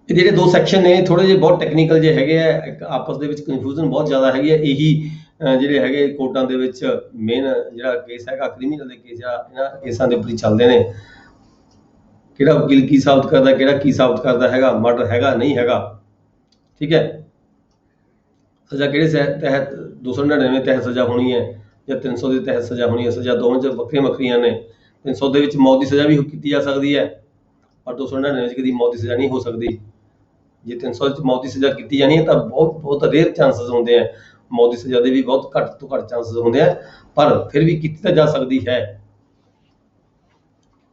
ਇਹ ਜਿਹੜੇ ਦੋ ਸੈਕਸ਼ਨ ਨੇ ਥੋੜੇ ਜਿਹੇ ਬਹੁਤ ਟੈਕਨੀਕਲ ਜਿਹੇ ਹੈਗੇ ਆ, ਇੱਕ ਆਪਸ ਦੇ ਵਿੱਚ ਕਨਫਿਊਜ਼ਨ ਬਹੁਤ ਜ਼ਿਆਦਾ ਹੈਗੀ ਹੈ। ਇਹੀ ਜਿਹੜੇ ਹੈਗੇ ਕੋਰਟਾਂ ਦੇ ਵਿੱਚ ਮੇਨ ਜਿਹੜਾ ਕੇਸ ਹੈਗਾ, ਕ੍ਰਿਮੀਨਲ ਦੇ ਕੇਸ ਆ, ਇਹਨਾਂ ਕੇਸਾਂ ਦੇ ਉੱਪਰ ਹੀ ਚੱਲਦੇ ਨੇ। ਕਿਹੜਾ ਵਕੀਲ ਕੀ ਸਾਬਤ ਕਰਦਾ, ਕਿਹੜਾ ਕੀ ਸਾਬਤ ਕਰਦਾ ਹੈਗਾ, ਮਰਡਰ ਹੈਗਾ ਨਹੀਂ ਹੈਗਾ। ਠੀਕ ਹੈ, ਸਜ਼ਾ ਕਿਹੜੇ ਤਹਿਤ 299 ਤਹਿਤ ਸਜ਼ਾ ਹੋਣੀ ਹੈ ਜਾਂ 300 ਦੇ ਤਹਿਤ ਸਜ਼ਾ ਹੋਣੀ ਹੈ। ਸਜ਼ਾ ਦੋਵਾਂ 'ਚ ਵੱਖਰੀਆਂ ਵੱਖਰੀਆਂ ਨੇ। 300 ਦੇ ਵਿੱਚ ਮੌਤ ਦੀ ਸਜ਼ਾ ਵੀ ਕੀਤੀ ਜਾ ਸਕਦੀ ਹੈ, ਪਰ 299 ਵਿੱਚ ਕਦੀ ਮੌਤ ਦੀ ਸਜ਼ਾ ਨਹੀਂ ਹੋ ਸਕਦੀ। ਜੇ 300 ਵਿੱਚ ਮੌਤ ਦੀ ਸਜ਼ਾ ਕੀਤੀ ਜਾਣੀ ਹੈ ਤਾਂ ਬਹੁਤ ਰੇਅਰ ਚਾਂਸਸ ਹੁੰਦੇ ਆ, ਮੌਤ ਦੀ ਸਜ਼ਾ ਦੇ ਵੀ ਬਹੁਤ ਘੱਟ ਤੋਂ ਘੱਟ ਚਾਂਸਸ ਹੁੰਦੇ ਆ, ਪਰ ਫਿਰ ਵੀ ਕੀਤੀ ਤਾਂ ਜਾ ਸਕਦੀ ਹੈ।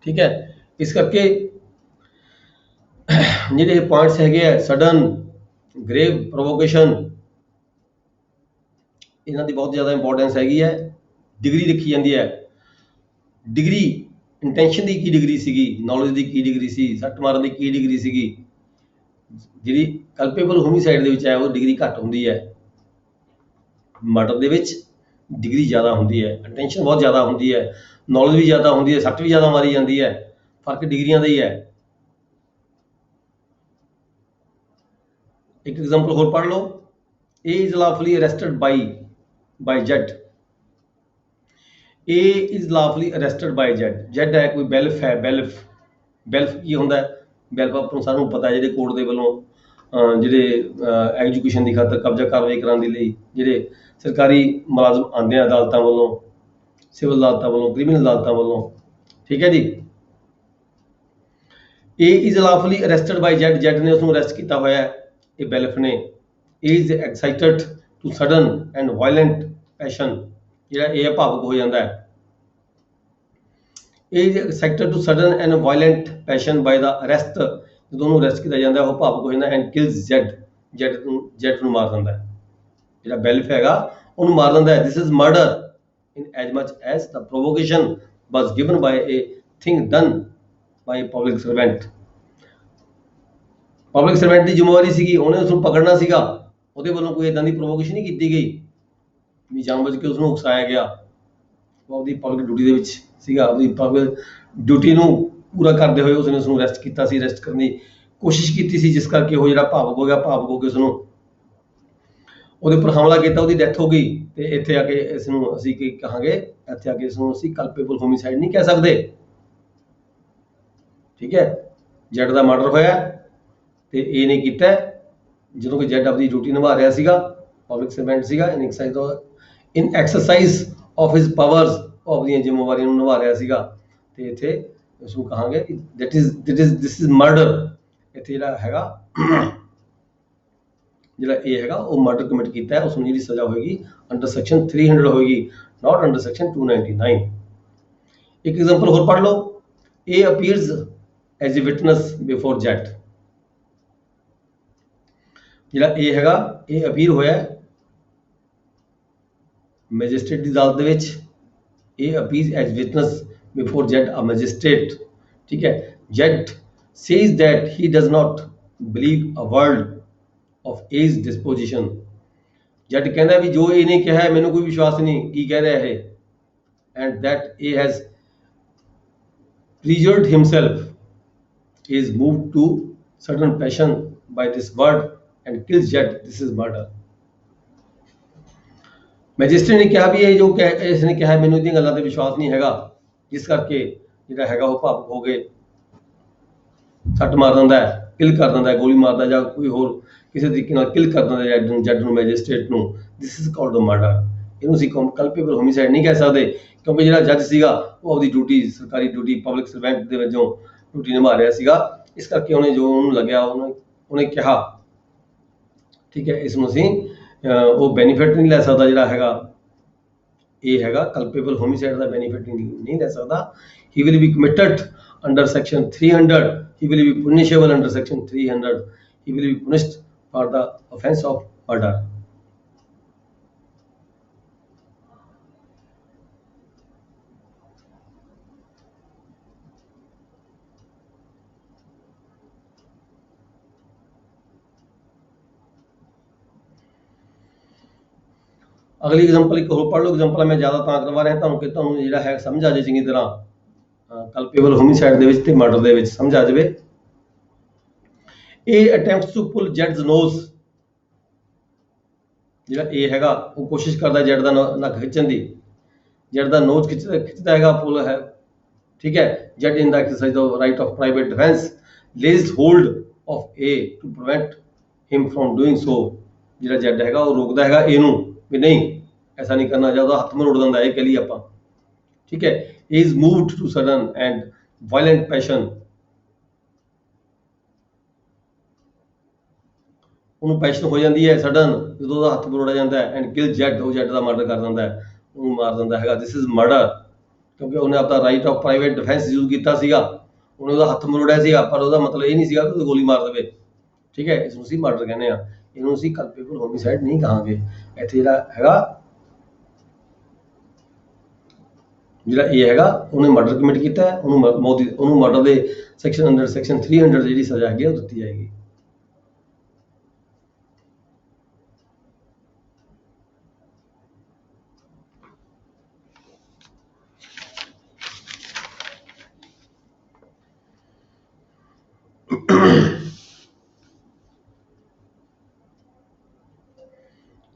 ਠੀਕ ਹੈ, ਇਸ ਕਰਕੇ ਜਿਹੜੇ ਪੁਆਇੰਟਸ ਹੈਗੇ ਆ, ਸਡਨ, ਗ੍ਰੇਵ, ਪ੍ਰੋਵੋਕੇਸ਼ਨ, ਇਹਨਾਂ ਦੀ ਬਹੁਤ ਜ਼ਿਆਦਾ ਇੰਪੋਰਟੈਂਸ ਹੈਗੀ ਹੈ। ਡਿਗਰੀ ਰੱਖੀ ਜਾਂਦੀ ਹੈ, ਡਿਗਰੀ, ਇੰਟੈਂਸ਼ਨ ਦੀ ਕੀ ਡਿਗਰੀ ਸੀਗੀ, ਨੌਲੇਜ ਦੀ ਕੀ ਡਿਗਰੀ ਸੀ, ਸੱਟ ਮਾਰਨ ਦੀ ਕੀ ਡਿਗਰੀ ਸੀਗੀ। ਜਿਹੜੀ ਕਲਪੇਬਲ ਹੋਮੀਸਾਈਡ ਦੇ ਵਿੱਚ ਹੈ ਉਹ ਡਿਗਰੀ ਘੱਟ ਹੁੰਦੀ ਹੈ, ਮਰਡਰ ਦੇ ਵਿੱਚ ਡਿਗਰੀ ਜ਼ਿਆਦਾ ਹੁੰਦੀ ਹੈ, ਅਟੈਂਸ਼ਨ ਬਹੁਤ ਜ਼ਿਆਦਾ ਹੁੰਦੀ ਹੈ, ਨੌਲੇਜ ਵੀ ਜ਼ਿਆਦਾ ਹੁੰਦੀ ਹੈ, ਸੱਟ ਵੀ ਜ਼ਿਆਦਾ ਮਾਰੀ ਜਾਂਦੀ ਹੈ। ਫਰਕ ਡਿਗਰੀਆਂ ਦਾ ਹੀ ਹੈ। ਇੱਕ ਐਗਜ਼ਾਮਪਲ ਹੋਰ ਪੜ੍ਹ ਲਓ, A is lawfully arrested by Z। A is lawfully arrested by Z। Z ਹੈ ਕੋਈ ਬੈਲਫ ਹੈ, ਬੈਲਫ ਕੀ ਹੁੰਦਾ ਹੈ? ਬੈਲਫ ਆਪਾਂ ਸਾਨੂੰ ਪਤਾ, ਜਿਹੜੇ ਕੋਰਟ ਦੇ ਵੱਲੋਂ ਜਿਹੜੇ ਐਗਜੀਕਿਊਸ਼ਨ ਦੀ ਖਾਤਰ ਕਬਜ਼ਾ ਕਾਰਵਾਈ ਕਰਾਉਣ ਦੇ ਲਈ ਜਿਹੜੇ ਸਰਕਾਰੀ ਮੁਲਾਜ਼ਮ ਆਉਂਦੇ ਆ ਅਦਾਲਤਾਂ ਵੱਲੋਂ, ਸਿਵਲ ਅਦਾਲਤਾਂ ਵੱਲੋਂ, ਕ੍ਰਿਮੀਨਲ ਅਦਾਲਤਾਂ ਵੱਲੋਂ। ਠੀਕ ਹੈ ਜੀ, A is lawfully arrested by Z, Z ਨੇ ਉਸਨੂੰ ਅਰੈਸਟ ਕੀਤਾ ਹੋਇਆ ਹੈ, ਇਹ ਬੈਲਫ ਨੇ। A is excited to sudden and violent passion, ਜਿਹੜਾ ਇਹ ਭਾਵੁਕ ਹੋ ਜਾਂਦਾ ਹੈ। ਇਹ sector to sudden and violent passion by the arrest, ਜਦੋਂ ਉਹਨੂੰ ਅਰੈਸਟ ਕੀਤਾ ਜਾਂਦਾ ਉਹ ਭਾਵੁਕ ਹੋ ਜਾਂਦਾ, ਐਂਡ ਕਿਲਸ ਜੈਡ ਨੂੰ ਮਾਰ ਦਿੰਦਾ ਹੈ। ਜਿਹੜਾ ਬੈਲਫ ਹੈਗਾ ਉਹਨੂੰ ਮਾਰ ਦਿੰਦਾ ਹੈ। This is murder in as much as the provocation was given by a thing done by a public servant। Public servant ਦੀ ਜ਼ਿੰਮੇਵਾਰੀ ਸੀਗੀ, ਉਹਨੇ ਉਸ ਨੂੰ ਪਕੜਨਾ ਸੀਗਾ, ਉਹਦੇ ਵੱਲੋਂ ਕੋਈ ਇਦਾਂ ਦੀ ਪ੍ਰੋਵੋਕੇਸ਼ਨ ਨਹੀਂ ਕੀਤੀ ਗਈ ਵੀ ਜਾਣਬੁੱਝ ਕੇ ਉਸ ਨੂੰ ਉਕਸਾਇਆ ਗਿਆ। ਉਹ ਆਪਦੀ ਪਬਲਿਕ ਡਿਊਟੀ ਦੇ ਵਿੱਚ ਸੀਗਾ, ਆਪਦੀ ਪਬਲਿਕ ਡਿਊਟੀ ਨੂੰ ਪੂਰਾ ਕਰਦੇ ਹੋਏ ਉਸਨੇ ਉਸ ਨੂੰ ਅਰੈਸਟ ਕੀਤਾ ਸੀ, ਅਰੈਸਟ ਕਰਨ ਦੀ ਕੋਸ਼ਿਸ਼ ਕੀਤੀ ਸੀ, ਜਿਸ ਕਰਕੇ ਉਹ ਜਿਹੜਾ ਭਾਵੁਕ ਹੋ ਗਿਆ, ਭਾਵੁਕ ਹੋ ਕੇ ਉਸ ਨੂੰ ਉਹਦੇ ਉੱਪਰ ਹਮਲਾ ਕੀਤਾ, ਉਹਦੀ ਡੈਥ ਹੋ ਗਈ। ਤੇ ਇੱਥੇ ਆ ਕੇ ਇਸ ਨੂੰ ਅਸੀਂ ਕੀ ਕਹਾਂਗੇ, ਇੱਥੇ ਆ ਕੇ ਇਸ ਨੂੰ ਅਸੀਂ ਕਲਪੇਬਲ ਹੋਮਿਸਾਈਡ ਨਹੀਂ ਕਹਿ ਸਕਦੇ। ਠੀਕ ਹੈ, ਜੈਡ ਦਾ ਮਰਡਰ ਹੋਇਆ ਤੇ ਇਹ ਨੇ ਕੀਤਾ ਜਦੋਂ ਕਿ ਜੈਡ ਆਪਣੀ ਡਿਊਟੀ ਨਿਭਾ ਰਿਹਾ ਸੀਗਾ, ਪਬਲਿਕ ਸਰਵੈਂਟ ਸੀਗਾ, ਇਨ ਐਕਸਰਸਾਈਜ਼ ਆਫ ਹਿਸ ਪਾਵਰਸ, ਉਹ ਆਪਣੀਆਂ ਜ਼ਿੰਮੇਵਾਰੀਆਂ ਨੂੰ ਨਿਭਾ ਰਿਹਾ ਸੀਗਾ। ਤੇ ਇੱਥੇ ਇਸ ਨੂੰ ਕਹਾਂਗੇ ਦਿਸ ਇਜ਼ ਮਰਡਰ। ਇੱਥੇ ਜਿਹੜਾ ਹੈਗਾ ਜਿਹੜਾ ਇਹ ਹੈਗਾ ਉਹ ਮਰਡਰ ਕਮਿਟ ਕੀਤਾ ਹੈ, ਉਸ ਨੂੰ ਜਿਹੜੀ ਸਜ਼ਾ ਹੋਏਗੀ ਅੰਡਰ ਸੈਕਸ਼ਨ 300 ਹੋਏਗੀ, ਨਾਟ ਅੰਡਰ ਸੈਕਸ਼ਨ 299। ਇੱਕ ਐਗਜ਼ਾਮਪਲ ਹੋਰ ਪੜ੍ਹ ਲਓ। ਇਹ appears as a witness before Z. ਜਿਹੜਾ ਇਹ ਹੈਗਾ ਇਹ ਅਪੀਅਰ ਹੋਇਆ ਮੈਜਿਸਟ੍ਰੇਟ ਦੀ ਅਦਾਲਤ ਦੇ ਵਿੱਚ। ਇਹ appears as witness before Z a magistrate. ਠੀਕ ਹੈ, Z says that he does not believe a word of A's disposition। ਜੱਜ ਕਹਿੰਦਾ ਵੀ ਜੋ ਇਹ ਨੇ ਕਿਹਾ ਮੈਨੂੰ ਕੋਈ ਵਿਸ਼ਵਾਸ ਨਹੀਂ ਕੀ ਕਹਿ ਰਿਹਾ ਇਹ, and that A has perjured himself, he is moved to sudden passion by this word and kills Jed, this is murder। Magistrate ਨੇ ਕਿਹਾ ਵੀ ਇਹ ਜੋ ਇਸਨੇ ਕਿਹਾ ਮੈਨੂੰ ਇਹਦੀਆਂ ਗੱਲਾਂ ਤੇ ਵਿਸ਼ਵਾਸ ਨਹੀਂ ਹੈਗਾ, ਜਿਸ ਕਰਕੇ ਜਿਹੜਾ ਹੈਗਾ ਉਹ ਭਾਵੁਕ ਹੋ ਗਏ, ਸੱਟ ਮਾਰ ਦਿੰਦਾ ਹੈ, ਕਿਲ ਕਰ ਦਿੰਦਾ ਹੈ, ਗੋਲੀ ਮਾਰਦਾ ਜਾਂ ਕੋਈ ਹੋਰ ਕਿਸੇ ਤਰੀਕੇ ਨਾਲ ਕਿਲ ਕਰ ਦਿੰਦਾ ਜੱਜ ਨੂੰ, ਮੈਜਿਸਟ੍ਰੇਟ ਨੂੰ। This is called murder. ਇਹਨੂੰ ਅਸੀਂ ਕਲਪੇਬਲ ਹੋਮਿਸਾਈਡ ਨਹੀਂ ਕਹਿ ਸਕਦੇ, ਕਿਉਂਕਿ ਜਿਹੜਾ ਜੱਜ ਸੀਗਾ ਉਹ ਆਪਦੀ ਡਿਊਟੀ, ਸਰਕਾਰੀ ਡਿਊਟੀ, ਪਬਲਿਕ ਸਰਵੈਂਟ ਦੇ ਵਜੋਂ ਡਿਊਟੀ ਨਿਭਾ ਰਿਹਾ ਸੀਗਾ, ਇਸ ਕਰਕੇ ਉਹਨੇ ਜੋ ਉਹਨੂੰ ਲੱਗਿਆ ਉਹਨੇ ਕਿਹਾ। ਠੀਕ ਹੈ, ਇਸ ਨੂੰ ਅਸੀਂ ਉਹ ਬੈਨੀਫਿਟ ਨਹੀਂ ਲੈ ਸਕਦਾ, ਜਿਹੜਾ ਹੈਗਾ ਇਹ ਹੈਗਾ ਕਲਪੇਬਲ ਹੋਮਿਸਾਈਡ ਦਾ ਬੈਨੀਫਿਟ ਨਹੀਂ ਲੈ ਸਕਦਾ। He will be committed under section 300, he will be punishable under section 300, he will be punished for the offense of murder। ਅਗਲੀ ਐਗਜ਼ਾਮਪਲ ਇੱਕ ਹੋਰ ਪੜ੍ਹ ਲਓ। ਐਗਜ਼ਾਮਪਲ ਮੈਂ ਜ਼ਿਆਦਾ ਤਾਂ ਕਰਵਾ ਰਿਹਾ ਤੁਹਾਨੂੰ ਕਿ ਤੁਹਾਨੂੰ ਜਿਹੜਾ ਹੈ ਸਮਝ ਆ ਜਾਏ ਚੰਗੀ ਤਰ੍ਹਾਂ, ਕਲਪੇਬਲ ਹੋਮਿਸਾਈਡ ਦੇ ਵਿੱਚ ਤੇ ਮਰਡਰ ਦੇ ਵਿੱਚ ਸਮਝ ਆ ਜਾਵੇ। ਇਹ attempts to pull Zydus knows, ਜਿਹੜਾ ਇਹ ਹੈਗਾ ਉਹ ਕੋਸ਼ਿਸ਼ ਕਰਦਾ ਜੈਡ ਦਾ ਨੱਕ ਖਿੱਚਣ ਦੀ, ਜੈਡ ਦਾ ਨੋਜ਼ ਖਿੱਚਦਾ ਹੈਗਾ, ਪੁੱਲ ਹੈ। ਠੀਕ ਹੈ, Z in the exercise of right of private defence lays hold of A to prevent him from doing so. ਜਿਹੜਾ ਜੈਡ ਹੈਗਾ ਉਹ ਰੋਕਦਾ ਹੈਗਾ ਇਹਨੂੰ ਵੀ ਨਹੀਂ ਐਸਾ ਨਹੀਂ ਕਰਨਾ, ਜਾਂ ਉਹਦਾ ਹੱਥ ਮਰੋੜ ਦਿੰਦਾ ਇਹ ਕਹਿ ਲਈ ਆਪਾਂ। ਠੀਕ ਹੈ, he is moved to sudden and violent passion, ਉਹਨੂੰ ਪੈਸ਼ਨ ਹੋ ਜਾਂਦੀ ਹੈ ਸਡਨ ਜਦੋਂ ਉਹਦਾ ਹੱਥ ਮਰੋੜਿਆ ਜਾਂਦਾ ਹੈ, ਐਂਡ ਕਿਲ ਜੈਡ, ਉਹ ਜੈਡ ਦਾ ਮਰਡਰ ਕਰ ਦਿੰਦਾ ਹੈ, ਉਹਨੂੰ ਮਾਰ ਦਿੰਦਾ ਹੈਗਾ। ਦਿਸ ਇਜ਼ ਮਰਡਰ, ਕਿਉਂਕਿ ਉਹਨੇ ਆਪਦਾ right of private defence use ਕੀਤਾ ਸੀਗਾ, ਉਹਨੇ ਉਹਦਾ ਹੱਥ ਮਰੋੜਿਆ ਸੀਗਾ, ਪਰ ਉਹਦਾ ਮਤਲਬ ਇਹ ਨਹੀਂ ਸੀਗਾ ਕਿ ਉਹ ਗੋਲੀ ਮਾਰ ਦੇਵੇ। ਠੀਕ ਹੈ, ਇਸ ਨੂੰ ਅਸੀਂ ਮਰਡਰ ਕਹਿੰਦੇ ਆ, ਇਹਨੂੰ ਅਸੀਂ ਕਲਪੇਬਲ ਹੋਮਿਸਾਈਡ ਨਹੀਂ ਕਹਾਂਗੇ। ਇੱਥੇ ਜਿਹੜਾ ਹੈਗਾ ਜਿਹੜਾ ਇਹ ਹੈਗਾ ਉਹਨੇ ਮਰਡਰ ਕਮਿਟ ਕੀਤਾ ਹੈ, ਉਹਨੂੰ ਮਰਡਰ ਦੇ ਸੈਕਸ਼ਨ ਅੰਡਰ ਸੈਕਸ਼ਨ 300 ਜਿਹੜੀ ਸਜ਼ਾ ਹੈਗੀ ਉਹ ਦਿੱਤੀ ਜਾਏਗੀ।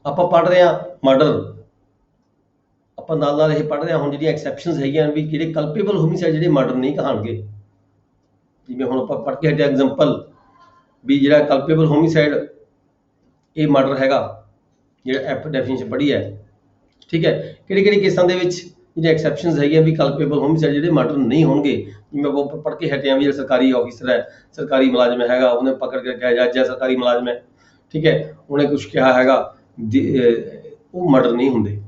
ਆਪਾਂ ਪੜ੍ਹ ਰਹੇ ਹਾਂ ਮਰਡਰ, ਆਪਾਂ ਨਾਲ ਨਾਲ ਇਹ ਪੜ੍ਹ ਰਹੇ ਹਾਂ ਹੁਣ ਜਿਹੜੀਆਂ ਐਕਸੈਪਸ਼ਨਸ ਹੈਗੀਆਂ ਵੀ ਜਿਹੜੇ ਕਲਪੇਬਲ ਹੋਮਿਸਾਈਡ ਜਿਹੜੇ ਮਰਡਰ ਨਹੀਂ ਕਹਾਣਗੇ। ਜਿਵੇਂ ਹੁਣ ਆਪਾਂ ਪੜ੍ਹ ਕੇ ਹਟਿਆ ਐਗਜ਼ਾਮਪਲ ਵੀ ਜਿਹੜਾ ਕਲਪੇਬਲ ਹੋਮਿਸਾਈਡ ਇਹ ਮਰਡਰ ਹੈਗਾ, ਜਿਹੜਾ ਐਫ ਡੈਫੀਨੇਸ਼ਨ ਪੜ੍ਹੀ ਹੈ। ਠੀਕ ਹੈ, ਕਿਹੜੇ ਕੇਸਾਂ ਦੇ ਵਿੱਚ ਜਿਹੜੀਆਂ ਐਕਸੈਪਸ਼ਨਸ ਹੈਗੀਆਂ ਵੀ ਕਲਪੇਬਲ ਹੋਮਿਸਾਈਡ ਜਿਹੜੇ ਮਰਡਰ ਨਹੀਂ ਹੋਣਗੇ। ਜਿਵੇਂ ਆਪਾਂ ਪੜ੍ਹ ਕੇ ਹਟਿਆ ਵੀ ਜਿਹੜਾ ਸਰਕਾਰੀ ਆਫਿਸਰ ਹੈ, ਸਰਕਾਰੀ ਮੁਲਾਜ਼ਮ ਹੈਗਾ, ਉਹਨੇ ਪਕੜ ਕੇ ਕਿਹਾ ਜੱਜ ਹੈ ਸਰਕਾਰੀ ਮੁਲਾਜ਼ਮ ਹੈ। ਠੀਕ ਹੈ, ਉਹਨੇ ਕੁਛ ਕਿਹਾ ਹੈਗਾ ਉਹ ਮਰਡਰ ਨਹੀਂ ਹੁੰਦੇ।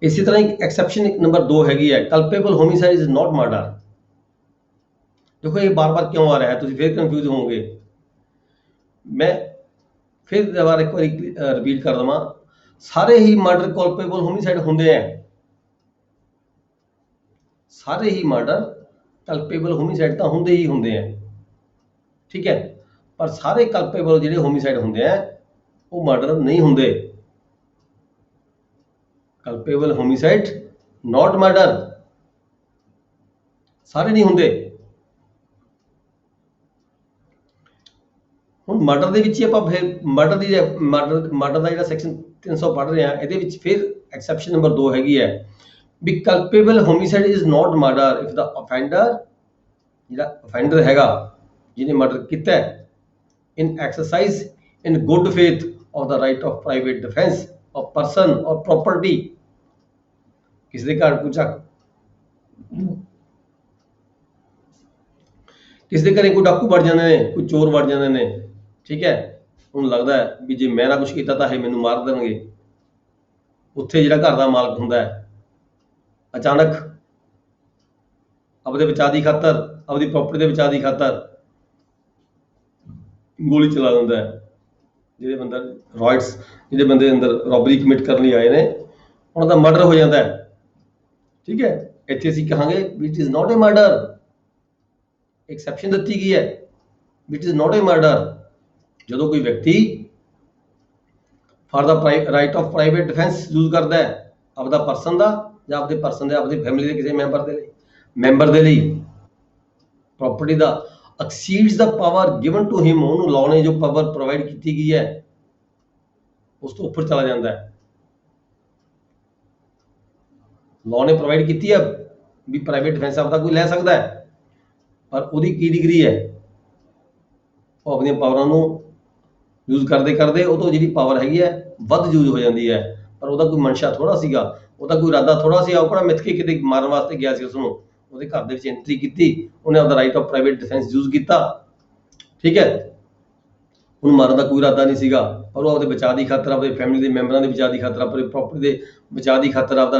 ਇਸੇ ਤਰ੍ਹਾਂ ਇੱਕ ਐਕਸੈਪਸ਼ਨ ਨੰਬਰ 2 ਹੈਗੀ ਹੈ, culpable homicide is not murder. ਦੇਖੋ ਇਹ ਬਾਰ-ਬਾਰ ਕਿਉਂ ਆ ਰਿਹਾ ਹੈ, ਤੁਸੀਂ ਫਿਰ ਕਨਫਿਊਜ਼ ਹੋਵੋਗੇ। ਮੈਂ ਫਿਰ ਦੁਬਾਰਾ ਇੱਕ ਵਾਰੀ ਰਿਪੀਟ ਕਰ ਦਵਾਂ, ਸਾਰੇ ਹੀ ਮਰਡਰ ਕਲਪੇਬਲ ਹੋਮਿਸਾਈਡ ਹੁੰਦੇ ਹੈ, ਸਾਰੇ ਹੀ ਮਰਡਰ ਕਲਪੇਬਲ ਹੋਮਿਸਾਈਡ ਤਾਂ ਹੁੰਦੇ ਹੀ ਹੁੰਦੇ ਹੈ, ਠੀਕ ਹੈ। ਪਰ ਸਾਰੇ ਕਲਪੇਬਲ ਜਿਹੜੇ ਹੋਮਿਸਾਈਡ ਹੁੰਦੇ ਆ ਉਹ ਮਰਡਰ ਨਹੀਂ ਹੁੰਦੇ। ਕਲਪੇਬਲ ਹੋਮਿਸਾਈਡ ਨਾਟ ਮਰਡਰ, ਸਾਰੇ ਨਹੀਂ ਹੁੰਦੇ। ਹੁਣ ਮਰਡਰ ਦੇ ਵਿੱਚ ਹੀ ਆਪਾਂ ਫਿਰ ਮਰਡਰ ਦਾ ਜਿਹੜਾ ਸੈਕਸ਼ਨ 300 ਪੜ੍ਹ ਰਹੇ ਹਾਂ, ਇਹਦੇ ਵਿੱਚ ਫਿਰ ਐਕਸੈਪਸ਼ਨ ਨੰਬਰ 2 ਹੈਗੀ ਹੈ ਵੀ culpable homicide is not murder if the offender, ਜਿਹੜਾ ਅਫੈਂਡਰ ਹੈਗਾ ਜਿਹਨੇ ਮਰਡਰ ਕੀਤਾ ਹੈ, in exercise in good faith of the right of private defense of person or property। किसी ਦੇ ਘਰ ਕਿਸੇ ਦੇ ਘਰੇ ਕੋਈ ਡਾਕੂ ਵੜ ਜਾਂਦੇ ਨੇ, ਕੋਈ ਚੋਰ ਵੜ ਜਾਂਦੇ ਨੇ, ਠੀਕ ਹੈ। ਹੁਣ ਲੱਗਦਾ ਹੈ ਵੀ ਜੇ ਮੈਂ ਨਾ ਕੁਛ ਕੀਤਾ ਤਾਂ ਇਹ ਮੈਨੂੰ ਮਾਰ ਦੇਣਗੇ। ਉੱਥੇ ਜਿਹੜਾ ਘਰ ਦਾ ਮਾਲਕ ਹੁੰਦਾ ਹੈ ਅਚਾਨਕ ਆਪਦੇ ਬਚਾਅ ਦੀ ਖਾਤਰ, ਆਪਦੀ ਪ੍ਰਾਪਰਟੀ ਦੇ ਬਚਾਅ ਦੀ ਖਾਤਰ ਗੋਲੀ ਚਲਾ ਦਿੰਦਾ ਹੈ। ਜਿਹੜੇ ਬੰਦੇ ਅੰਦਰ ਰੋਬਰੀ ਕਮਿਟ ਕਰਨ ਲਈ ਆਏ ਨੇ, ਉਹਨਾਂ ਦਾ ਮਰਡਰ ਹੋ ਜਾਂਦਾ ਹੈ, ਠੀਕ ਹੈ। ਇੱਥੇ ਅਸੀਂ ਕਹਾਂਗੇ which is not a murder, exception ਦਿੱਤੀ ਗਈ ਹੈ ਵਿਚ ਇਜ਼ ਨਾਟ ਏ ਮਰਡਰ ਜਦੋਂ ਕੋਈ ਵਿਅਕਤੀ for the right of private defence use ਕਰਦਾ ਹੈ ਆਪਦਾ ਪਰਸਨ ਦਾ ਜਾਂ ਆਪਦੇ ਪਰਸਨ ਦੇ, ਆਪਦੀ ਫੈਮਿਲੀ ਦੇ ਕਿਸੇ ਮੈਂਬਰ ਦੇ ਲਈ property the exceeds the power given to him, ਉਹਨੂੰ ਲਾਅ ਨੇ ਜੋ ਪਾਵਰ ਪ੍ਰੋਵਾਈਡ ਕੀਤੀ ਗਈ ਹੈ ਉਸ ਤੋਂ ਉੱਪਰ ਚਲਾ ਜਾਂਦਾ ਹੈ। ਲਾਅ ਨੇ ਪ੍ਰੋਵਾਈਡ ਕੀਤੀ ਹੈ ਵੀ ਪ੍ਰਾਈਵੇਟ ਡਿਫੈਂਸ ਆਪਦਾ ਕੋਈ ਲੈ ਸਕਦਾ ਹੈ, ਪਰ ਉਹਦੀ ਕੀ ਡਿਗਰੀ ਹੈ, ਉਹ ਆਪਣੀਆਂ ਪਾਵਰਾਂ ਨੂੰ ਯੂਜ਼ ਕਰਦੇ ਉਹ ਤੋਂ ਜਿਹੜੀ ਪਾਵਰ ਹੈਗੀ ਹੈ ਵੱਧ ਯੂਜ਼ ਹੋ ਜਾਂਦੀ ਹੈ। ਪਰ ਉਹਦਾ ਕੋਈ ਮਨਸ਼ਾ ਥੋੜਾ ਸੀਗਾ, ਉਹਦਾ ਕੋਈ ਇਰਾਦਾ ਥੋੜਾ ਸੀ, ਉਹ ਕਿਹੜਾ ਮਿੱਥ ਕੇ ਕਿਤੇ ਮਾਰਨ ਵਾਸਤੇ ਗਿਆ ਸੀ ਉਸਨੂੰ। ਉਹਦੇ ਘਰ ਦੇ ਵਿੱਚ ਐਂਟਰੀ ਕੀਤੀ, ਉਹਨੇ ਆਪਦਾ right of private defence use ਕੀਤਾ, ਠੀਕ ਹੈ। ਉਹਨੂੰ ਮਾਰਨ ਦਾ ਕੋਈ ਇਰਾਦਾ ਨਹੀਂ ਸੀਗਾ, ਪਰ ਉਹ ਆਪਦੇ ਬਚਾਅ ਦੀ ਖਾਤਰ, ਆਪਦੇ ਫੈਮਿਲੀ ਦੇ ਮੈਂਬਰਾਂ ਦੇ ਬਚਾਅ ਦੀ ਖਾਤਰ, ਆਪਣੀ ਪ੍ਰਾਪਰਟੀ ਦੇ ਬਚਾਅ ਦੀ ਖਾਤਰ ਆਪਦਾ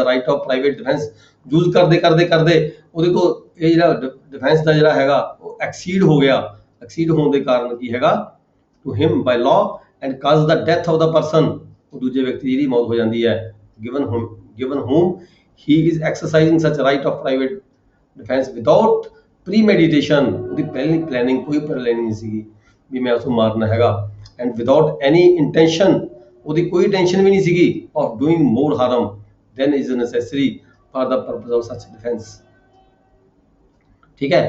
right of private defence use ਕਰਦੇ ਉਹਦੇ ਤੋਂ ਇਹ ਜਿਹੜਾ ਡਿਫੈਂਸ ਦਾ ਜਿਹੜਾ ਹੈਗਾ ਉਹ ਐਕਸੀਡ ਹੋ ਗਿਆ। ਐਕਸੀਡ ਹੋਣ ਦੇ ਕਾਰਨ ਕੀ ਹੈਗਾ, to him by law and cause the death of the person, ਉਹ ਦੂਜੇ ਵਿਅਕਤੀ ਦੀ ਜਿਹੜੀ ਮੌਤ ਹੋ ਜਾਂਦੀ ਹੈ। given whom he is exercising such right of private defense without premeditation, ਉਹਦੀ ਪਹਿਲੀ ਪਲੈਨਿੰਗ, ਕੋਈ ਪਲੈਨਿੰਗ ਨਹੀਂ ਸੀਗੀ ਵੀ ਮੈਂ ਉਸਨੂੰ ਮਾਰਨਾ ਹੈਗਾ, and without any intention, ਉਹਦੀ ਕੋਈ ਟੈਨਸ਼ਨ ਵੀ ਨਹੀਂ ਸੀਗੀ of doing more harm than is necessary for the purpose of such defense, ਠੀਕ ਹੈ।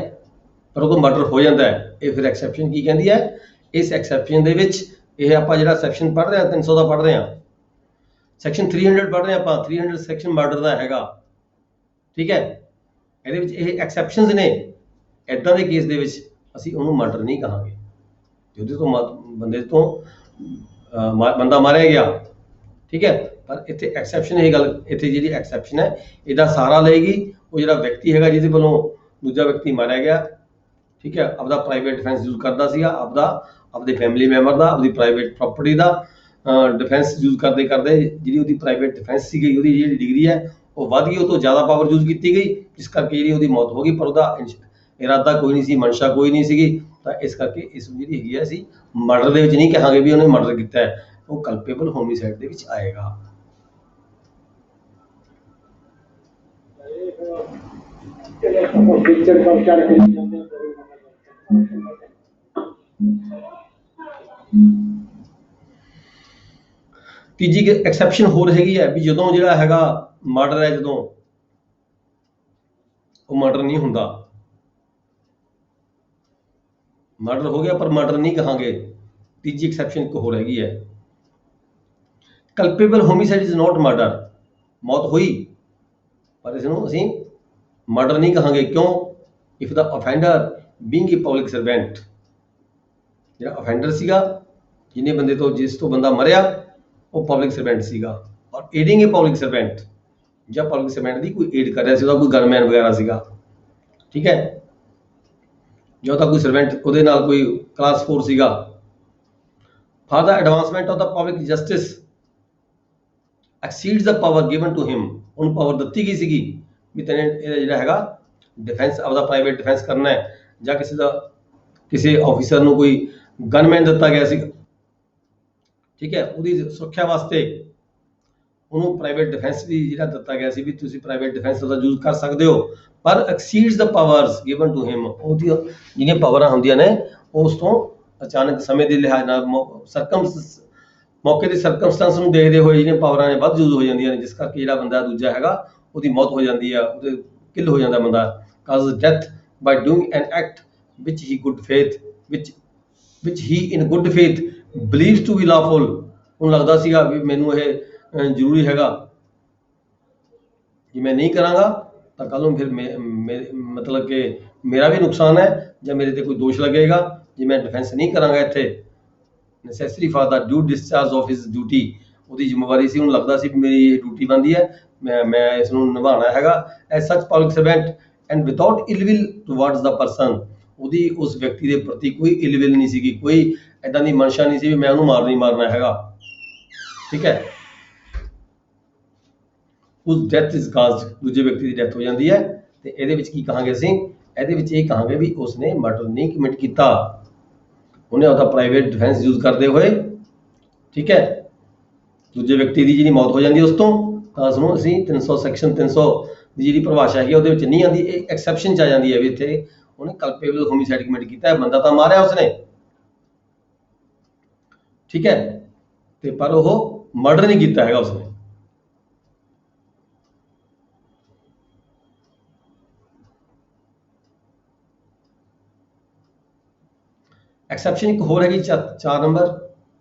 ਪਰ ਉਹ ਤੋਂ ਮਰਡਰ ਹੋ ਜਾਂਦਾ ਹੈ। ਇਹ ਫਿਰ ਐਕਸੈਪਸ਼ਨ ਕੀ ਕਹਿੰਦੀ ਹੈ, ਇਸ ਐਕਸੈਪਸ਼ਨ ਦੇ ਵਿੱਚ ਇਹ ਆਪਾਂ ਜਿਹੜਾ ਸੈਕਸ਼ਨ ਪੜ੍ਹ ਰਹੇ ਹਾਂ 300 ਦਾ ਪੜ੍ਹ ਰਹੇ ਹਾਂ, ਸੈਕਸ਼ਨ 300 ਪੜ੍ਹ ਰਹੇ ਹਾਂ ਆਪਾਂ, 300 ਸੈਕਸ਼ਨ ਮਰਡਰ ਦਾ ਹੈਗਾ, ਠੀਕ ਹੈ। ਇਹਦੇ ਵਿੱਚ ਇਹ ਐਕਸੈਪਸ਼ਨਸ ਨੇ। ਇੱਦਾਂ ਦੇ ਕੇਸ ਦੇ ਵਿੱਚ ਅਸੀਂ ਉਹਨੂੰ ਮਰਡਰ ਨਹੀਂ ਕਹਾਂਗੇ, ਜਿਹਦੇ ਤੋਂ ਬੰਦਾ ਮਾਰਿਆ ਗਿਆ, ਠੀਕ ਹੈ। ਪਰ ਇੱਥੇ ਐਕਸੈਪਸ਼ਨ, ਇਹ ਗੱਲ ਇੱਥੇ ਜਿਹੜੀ ਐਕਸੈਪਸ਼ਨ ਹੈ ਇਹਦਾ ਸਹਾਰਾ ਲਏਗੀ ਉਹ ਜਿਹੜਾ ਵਿਅਕਤੀ ਹੈਗਾ ਜਿਹਦੇ ਵੱਲੋਂ ਦੂਜਾ ਵਿਅਕਤੀ ਮਾਰਿਆ ਗਿਆ, ਠੀਕ ਹੈ। ਆਪਦਾ ਪ੍ਰਾਈਵੇਟ ਡਿਫੈਂਸ ਯੂਜ਼ ਕਰਦਾ ਸੀਗਾ, ਆਪਦੇ ਫੈਮਿਲੀ ਮੈਂਬਰ ਦਾ, ਆਪਦੀ ਪ੍ਰਾਈਵੇਟ ਪ੍ਰਾਪਰਟੀ ਦਾ ਡਿਫੈਂਸ ਯੂਜ਼ ਕਰਦੇ ਜਿਹੜੀ ਉਹਦੀ ਪ੍ਰਾਈਵੇਟ ਡਿਫੈਂਸ ਸੀਗੀ, ਉਹਦੀ ਜਿਹੜੀ ਡਿਗਰੀ ਹੈ ਉਹ ਵੱਧ ਗਈ, ਉਹ ਤੋਂ ਜ਼ਿਆਦਾ ਪਾਵਰ ਯੂਜ਼ ਕੀਤੀ ਗਈ, ਜਿਸ ਕਰਕੇ ਜਿਹੜੀ ਉਹਦੀ ਮੌਤ ਹੋ ਗਈ। ਪਰ ਉਹਦਾ ਇਰਾਦਾ ਕੋਈ ਨਹੀਂ ਸੀ, ਮਨਸ਼ਾ ਕੋਈ ਨਹੀਂ ਸੀਗੀ, ਤਾਂ ਇਸ ਕਰਕੇ ਇਸ ਜਿਹੜੀ ਹੈਗੀ ਹੈ ਅਸੀਂ ਮਰਡਰ ਦੇ ਵਿੱਚ ਨਹੀਂ ਕਹਾਂਗੇ ਵੀ ਉਹਨੇ ਮਰਡਰ ਕੀਤਾ ਹੈ, ਉਹ ਕਲਪੇਬਲ ਹੋਮਿਸਾਈਡ ਦੇ ਵਿੱਚ ਆਏਗਾ। ਤੀਜੀ ਐਕਸੈਪਸ਼ਨ ਹੋਰ ਹੈਗੀ ਹੈ ਵੀ ਜਦੋਂ ਜਿਹੜਾ ਹੈਗਾ ਮਰਡਰ ਹੈ, ਜਦੋਂ ਉਹ ਮਰਡਰ ਨਹੀਂ ਹੁੰਦਾ, ਮਰਡਰ ਹੋ ਗਿਆ ਪਰ ਮਰਡਰ ਨਹੀਂ ਕਹਾਂਗੇ। ਤੀਜੀ ਐਕਸੈਪਸ਼ਨ ਇੱਕ ਹੋਰ ਹੈਗੀ ਹੈ, culpable homicide is not murder, ਮੌਤ ਹੋਈ ਪਰ ਇਸ ਨੂੰ ਅਸੀਂ ਮਰਡਰ ਨਹੀਂ ਕਹਾਂਗੇ। ਕਿਉਂ? If the offender being A public servant, ਜਿਹੜਾ ਅਫੈਂਡਰ ਸੀਗਾ, ਜਿਸ ਤੋਂ ਬੰਦਾ ਮਰਿਆ, ਉਹ ਪਬਲਿਕ ਸਰਵੈਂਟ ਸੀਗਾ, ਔਰ ਏਡਿੰਗ ਏ ਪਬਲਿਕ ਸਰਵੈਂਟ, ਜਾਂ ਪਬਲਿਕ ਸਰਵੈਂਟ ਦੀ ਕੋਈ ਏਡ ਕਰ ਰਿਹਾ ਸੀ, ਉਹਦਾ ਕੋਈ ਗਨਮੈਨ ਵਗੈਰਾ ਸੀਗਾ, ਠੀਕ ਹੈ। ਜਾਂ ਤਾਂ ਕੋਈ ਸਰਵੈਂਟ ਉਹਦੇ ਨਾਲ ਕੋਈ ਕਲਾਸ 4 ਸੀਗਾ, for the advancement of the public justice exceeds the power given to him, ਉਹਨੂੰ ਪਾਵਰ ਦਿੱਤੀ ਗਈ ਸੀਗੀ ਵੀ ਤੈਨੇ ਇਹਦਾ ਜਿਹੜਾ ਹੈਗਾ ਡਿਫੈਂਸ ਆਪਦਾ ਪ੍ਰਾਈਵੇਟ ਡਿਫੈਂਸ ਕਰਨਾ ਹੈ, ਜਾਂ ਕਿਸੇ ਆਫੀਸਰ ਨੂੰ ਕੋਈ ਗਨਮੈਨ ਦਿੱਤਾ ਗਿਆ ਸੀ, ਠੀਕ ਹੈ, ਉਹਦੀ ਸੁਰੱਖਿਆ ਵਾਸਤੇ ਉਹਨੂੰ ਪ੍ਰਾਈਵੇਟ ਡਿਫੈਂਸ ਵੀ ਜਿਹੜਾ ਦਿੱਤਾ ਗਿਆ ਸੀ ਵੀ ਤੁਸੀਂ ਪ੍ਰਾਈਵੇਟ ਡਿਫੈਂਸ ਦਾ ਯੂਜ਼ ਕਰ ਸਕਦੇ ਹੋ, ਪਰ ਐਕਸੀਡਸ ਦ ਪਾਵਰਸ ਗਿਵਨ ਟੂ ਹਿਮ, ਉਹਦੀ ਜਿਹੜੀਆਂ ਪਾਵਰਾਂ ਹੁੰਦੀਆਂ ਨੇ ਉਸ ਤੋਂ ਅਚਾਨਕ ਸਮੇਂ ਦੇ ਲਿਹਾਜ਼ ਨਾਲ ਮੌਕੇ ਦੇ ਸਰਕਮਸਟੈਂਸ ਨੂੰ ਦੇਖਦੇ ਹੋਏ ਜਿਹੜੀਆਂ ਪਾਵਰਾਂ ਨੇ ਵੱਧ ਯੂਜ਼ ਹੋ ਜਾਂਦੀਆਂ ਨੇ, ਜਿਸ ਕਰਕੇ ਜਿਹੜਾ ਬੰਦਾ ਦੂਜਾ ਹੈਗਾ ਉਹਦੀ ਮੌਤ ਹੋ ਜਾਂਦੀ ਆ, ਉਹਦੇ ਕਿਲ ਹੋ ਜਾਂਦਾ ਬੰਦਾ, cause death by doing an act which he good faith which he in good faith believes to be lawful, ਉਹਨੂੰ ਲੱਗਦਾ ਸੀਗਾ ਵੀ ਮੈਨੂੰ ਇਹ ਜ਼ਰੂਰੀ ਹੈਗਾ, ਜੇ ਮੈਂ ਨਹੀਂ ਕਰਾਂਗਾ ਤਾਂ ਕੱਲ ਨੂੰ ਫਿਰ ਮਤਲਬ ਕਿ ਮੇਰਾ ਵੀ ਨੁਕਸਾਨ ਹੈ ਜਾਂ ਮੇਰੇ ਤੇ ਕੋਈ ਦੋਸ਼ ਲੱਗੇਗਾ ਜੇ ਮੈਂ ਡਿਫੈਂਸ ਨਹੀਂ ਕਰਾਂਗਾ ਇੱਥੇ, necessary for the due discharge of his duty, ਉਹਦੀ ਜ਼ਿੰਮੇਵਾਰੀ ਸੀ, ਉਹਨੂੰ ਲੱਗਦਾ ਸੀ ਮੇਰੀ ਇਹ ਡਿਊਟੀ ਬਣਦੀ ਹੈ, ਮੈਂ ਇਸ ਨੂੰ ਨਿਭਾਉਣਾ ਹੈਗਾ as such public servant and without ill will towards the person, ਉਹਦੀ ਉਸ ਵਿਅਕਤੀ ਦੇ ਪ੍ਰਤੀ ਕੋਈ ਇਲਵਿਲ ਨਹੀਂ ਸੀਗੀ, ਕੋਈ ਐਦਾਂ ਦੀ ਮਨਸ਼ਾ ਨਹੀਂ ਸੀ ਵੀ ਮੈਂ ਉਹਨੂੰ ਮਾਰਨਾ ਹੈਗਾ, ਠੀਕ ਹੈ। ਉਸ ਡੈਥ ਇਜ਼ ਕਾਜ਼ਡ, ਦੂਜੇ ਵਿਅਕਤੀ ਦੀ ਡੈਥ ਹੋ ਜਾਂਦੀ ਹੈ, ਤੇ ਇਹਦੇ ਵਿੱਚ ਕੀ ਕਹਾਂਗੇ ਅਸੀਂ, ਇਹਦੇ ਵਿੱਚ ਇਹ ਕਹਾਂਗੇ ਵੀ ਉਸਨੇ ਮਰਡਰ ਨਹੀਂ ਕਮਿਟ ਕੀਤਾ, ਉਹਨੇ ਉਹਦਾ ਪ੍ਰਾਈਵੇਟ ਡਿਫੈਂਸ ਯੂਜ਼ ਕਰਦੇ ਹੋਏ, ਠੀਕ ਹੈ, ਦੂਜੇ ਵਿਅਕਤੀ ਦੀ ਜਿਹੜੀ ਮੌਤ ਹੋ ਜਾਂਦੀ ਉਸ ਤੋਂ, ਤਾਂ ਉਸਨੂੰ ਅਸੀਂ 300 ਸੈਕਸ਼ਨ 300 ਦੀ ਜਿਹੜੀ ਪਰਿਭਾਸ਼ਾ ਹੈਗੀ ਉਹਦੇ ਵਿੱਚ ਨਹੀਂ ਆਉਂਦੀ, ਇਹ ਐਕਸੈਪਸ਼ਨ 'ਚ ਆ ਜਾਂਦੀ ਹੈ ਵੀ ਇੱਥੇ ਉਹਨੇ ਕਲਪੇਬਲ ਹੋਮਿਸਾਈਡ ਕਮਿਟ ਕੀਤਾ ਹੈ, ਬੰਦਾ ਤਾਂ ਮਾਰਿਆ ਉਸਨੇ, ਠੀਕ ਹੈ, ਤੇ ਪਰ ਉਹ ਮਰਡਰ ਨਹੀਂ ਕੀਤਾ ਹੈਗਾ ਉਸਨੇ। ਐਕਸੈਪਸ਼ਨ ਇੱਕ ਹੋਰ ਹੈਗੀ 4 number,